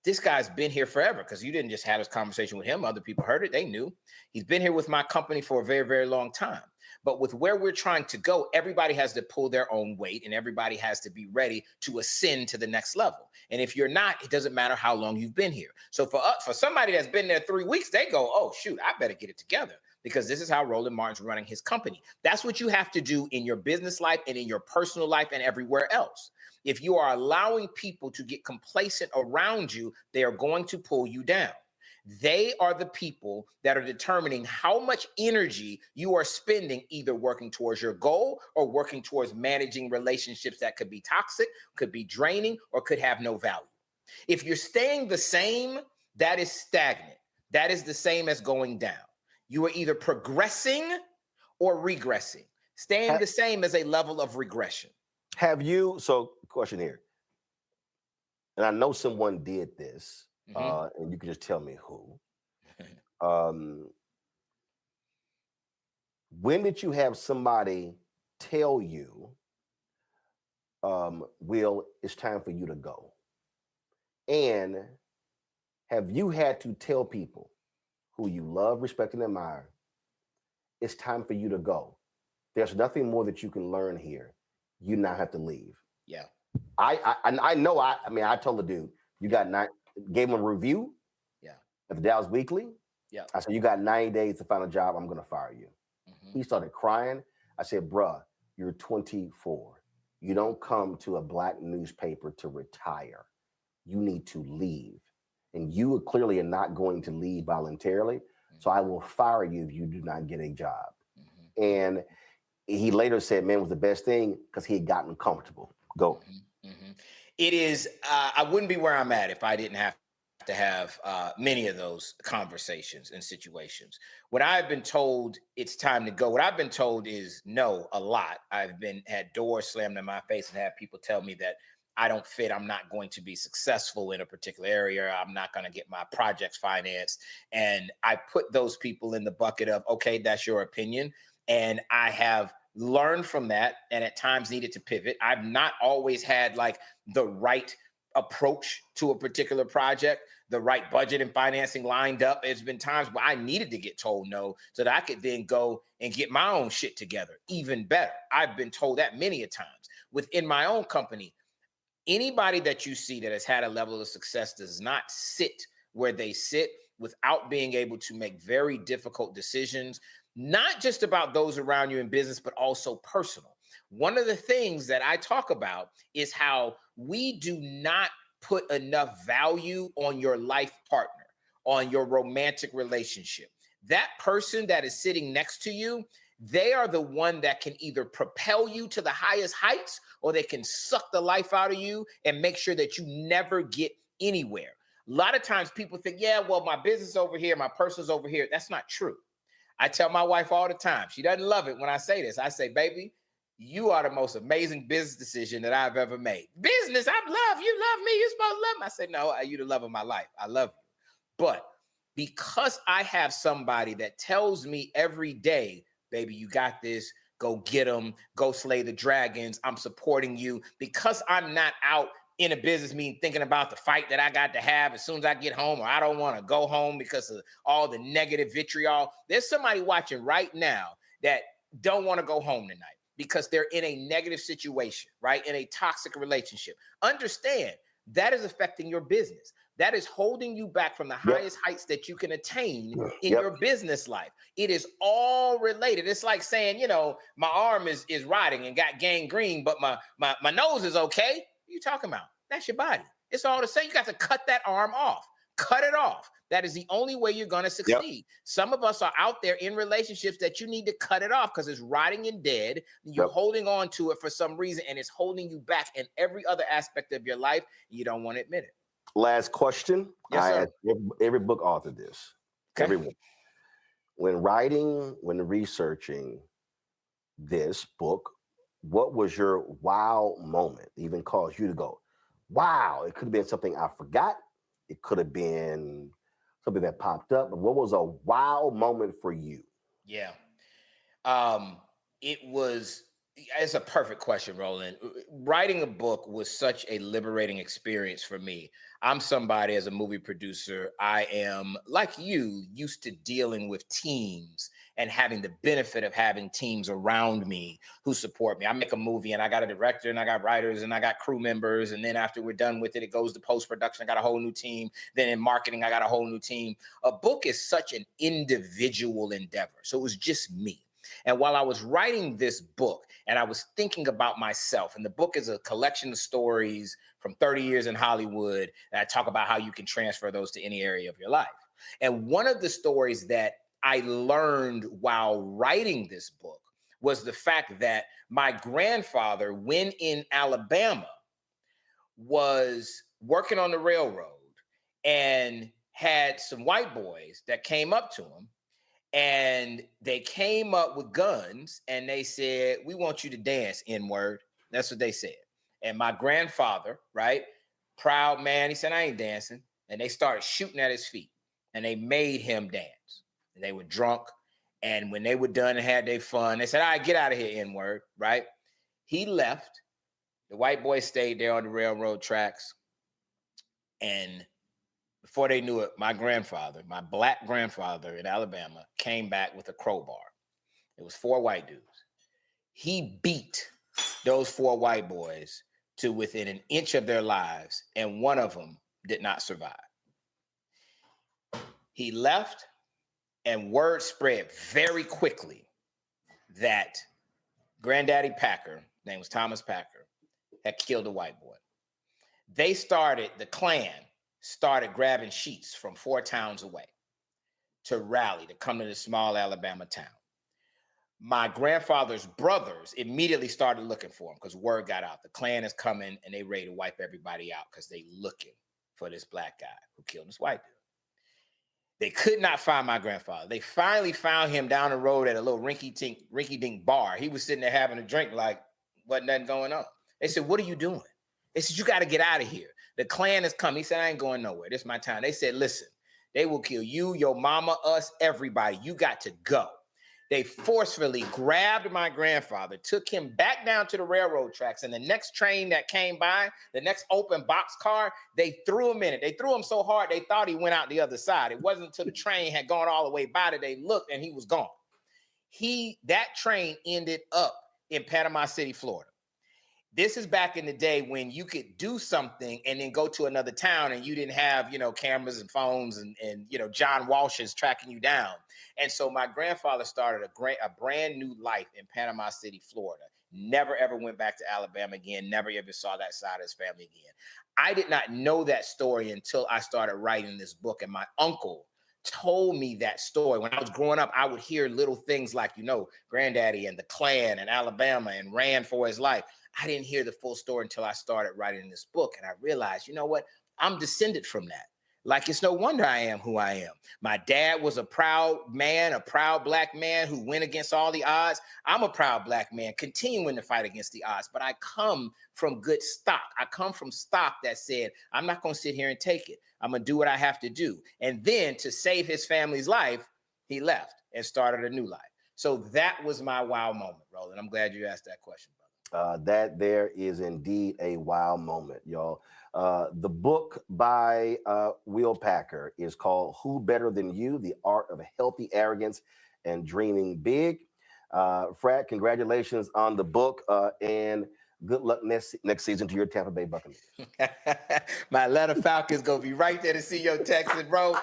this guy's been here forever, because you didn't just have this conversation with him. Other people heard it. They knew. He's been here with my company for a very, very long time. But with where we're trying to go, everybody has to pull their own weight and everybody has to be ready to ascend to the next level. And if you're not, it doesn't matter how long you've been here. So for somebody that's been there 3 weeks, they go, oh, shoot, I better get it together, because this is how Roland Martin's running his company. That's what you have to do in your business life and in your personal life and everywhere else. If you are allowing people to get complacent around you, they are going to pull you down. They are the people that are determining how much energy you are spending either working towards your goal or working towards managing relationships that could be toxic, could be draining, or could have no value. If you're staying the same, that is stagnant. That is the same as going down. You are either progressing or regressing. Staying the same is a level of regression. So question here, and I know someone did this, and you can just tell me who. When did you have somebody tell you, Will, it's time for you to go? And have you had to tell people who you love, respect, and admire, it's time for you to go? There's nothing more that you can learn here. You now have to leave. Yeah. I know. I told the dude, you got gave him a review. Yeah. At the Dallas Weekly. Yeah. I said, you got 90 days to find a job. I'm going to fire you. He started crying. I said, bruh, You're 24. You don't come to a black newspaper to retire. You need to leave. And you clearly are not going to leave voluntarily. So I will fire you if you do not get a job. And he later said, man, it was the best thing because he had gotten comfortable. Go. It is, I wouldn't be where I'm at if I didn't have to have many of those conversations and situations. When I've been told it's time to go, what I've been told is no a lot. I've had doors slammed in my face and had people tell me that I don't fit. I'm not going to be successful in a particular area. I'm not going to get my projects financed. And I put those people in the bucket of, okay, that's your opinion. And I have learned from that and at times needed to pivot. I've not always had like the right approach to a particular project, the right budget and financing lined up. There's been times where I needed to get told no so that I could then go and get my own shit together even better. I've been told that many a times within my own company. Anybody that you see that has had a level of success does not sit where they sit without being able to make very difficult decisions, not just about those around you in business, but also personal. One of the things that I talk about is how we do not put enough value on your life partner, on your romantic relationship. That person that is sitting next to you, they are the one that can either propel you to the highest heights or they can suck the life out of you and make sure that you never get anywhere. A lot of times people think, yeah, well, my business over here, my person's over here. That's not true. I tell my wife all the time, she doesn't love it when I say this. I say, baby, you are the most amazing business decision that I've ever made. Business, I love you, love me, you're supposed to love me. I say, no, you're the love of my life. I love you. But because I have somebody that tells me every day, baby, you got this, go get them, go slay the dragons, I'm supporting you, because I'm not out in a business meeting thinking about the fight that I got to have as soon as I get home, or I don't want to go home because of all the negative vitriol. There's somebody watching right now that don't want to go home tonight because they're in a negative situation, right? In a toxic relationship. Understand that is affecting your business. That is holding you back from the highest heights that you can attain in your business life. It is all related. It's like saying, you know, my arm is rotting and got gangrene, but my nose is okay. What are you talking about? That's your body. It's all the same. You got to cut that arm off. Cut it off. That is the only way you're going to succeed. Some of us are out there in relationships that you need to cut it off because it's rotting and dead. You're holding on to it for some reason, and it's holding you back in every other aspect of your life. You don't want to admit it. Last question. Yes, sir. I ask every book author this. Okay. Everyone. When researching this book, what was your wow moment? Even caused you to go, wow. It could have been something I forgot. It could have been something that popped up. But what was a wow moment for you? Yeah. It's a perfect question, Roland. Writing a book was such a liberating experience for me. I'm somebody as a movie producer, I am, like you, used to dealing with teams and having the benefit of having teams around me who support me. I make a movie and I got a director and I got writers and I got crew members. And then after we're done with it, it goes to post-production. I got a whole new team. Then in marketing, I got a whole new team. A book is such an individual endeavor. So it was just me. And while I was writing this book and I was thinking about myself, and the book is a collection of stories from 30 years in Hollywood, and I talk about how you can transfer those to any area of your life. And one of the stories that I learned while writing this book was the fact that my grandfather, when in Alabama, was working on the railroad and had some white boys that came up to him. And they came up with guns and they said, we want you to dance, N-word. That's what they said. And my grandfather, right, proud man, he said, I ain't dancing. And they started shooting at his feet and they made him dance. And they were drunk. And when they were done and had their fun, they said, all right, get out of here, N-word, right? He left. The white boy stayed there on the railroad tracks. And before they knew it, my grandfather, my black grandfather in Alabama, came back with a crowbar. It was 4 white dudes. He beat those 4 white boys to within an inch of their lives, and one of them did not survive. He left, and word spread very quickly that Granddaddy Packer, name was Thomas Packer, had killed a white boy. The Klan started grabbing sheets from 4 towns away to rally, to come to this small Alabama town. My grandfather's brothers immediately started looking for him because word got out. The Klan is coming and they ready to wipe everybody out because they looking for this black guy who killed this white dude. They could not find my grandfather. They finally found him down the road at a little rinky-dink bar. He was sitting there having a drink like wasn't nothing going on. They said, "What are you doing?" They said, "You got to get out of here. The Klan is coming." He said, "I ain't going nowhere. This is my town." They said, "Listen, they will kill you, your mama, us, everybody. You got to go." They forcefully grabbed my grandfather, took him back down to the railroad tracks, and the next train that came by, the next open box car, they threw him in it. They threw him so hard they thought he went out the other side. It wasn't until the train had gone all the way by that they looked and he was gone. That train ended up in Panama City, Florida. This is back in the day when you could do something and then go to another town and you didn't have, cameras and phones and John Walsh's tracking you down. And so my grandfather started a brand new life in Panama City, Florida. Never, ever went back to Alabama again. Never ever saw that side of his family again. I did not know that story until I started writing this book. And my uncle told me that story. When I was growing up, I would hear little things like, Granddaddy and the Klan and Alabama and ran for his life. I didn't hear the full story until I started writing this book. And I realized, you know what? I'm descended from that. Like, it's no wonder I am who I am. My dad was a proud man, a proud black man who went against all the odds. I'm a proud black man continuing to fight against the odds, but I come from good stock. I come from stock that said, I'm not going to sit here and take it. I'm going to do what I have to do. And then to save his family's life, he left and started a new life. So that was my wow moment, Roland. I'm glad you asked that question, brother. That there is indeed a wow moment, y'all. The book by Will Packer is called Who Better Than You? The Art of Healthy Arrogance and Dreaming Big. Frat, congratulations on the book and good luck next season to your Tampa Bay Buccaneers. My Atlanta Falcons going to be right there to see your Texas, bro.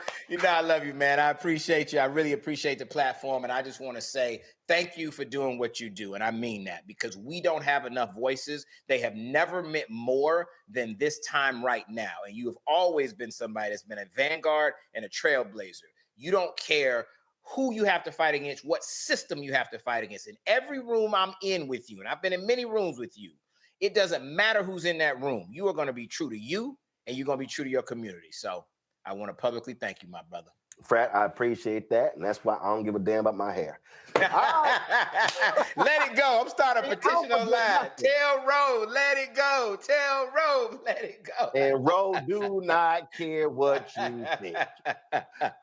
I love you, man. I appreciate you. I really appreciate the platform. And I just want to say thank you for doing what you do. And I mean that because we don't have enough voices. They have never meant more than this time right now. And you have always been somebody that's been a vanguard and a trailblazer. You don't care who you have to fight against, what system you have to fight against. In every room I'm in with you, and I've been in many rooms with you, it doesn't matter who's in that room. You are going to be true to you, and you're going to be true to your community. So I want to publicly thank you, my brother. Frat, I appreciate that, and that's why I don't give a damn about my hair. Right. Let it go. I'm starting a petition online. Tell Roe, let it go. Tell Roe, let it go. And Roe, do not care what you think.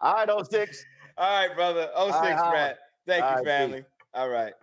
All right, 06. All right, brother. 06, Frat. Thank you, family. All right.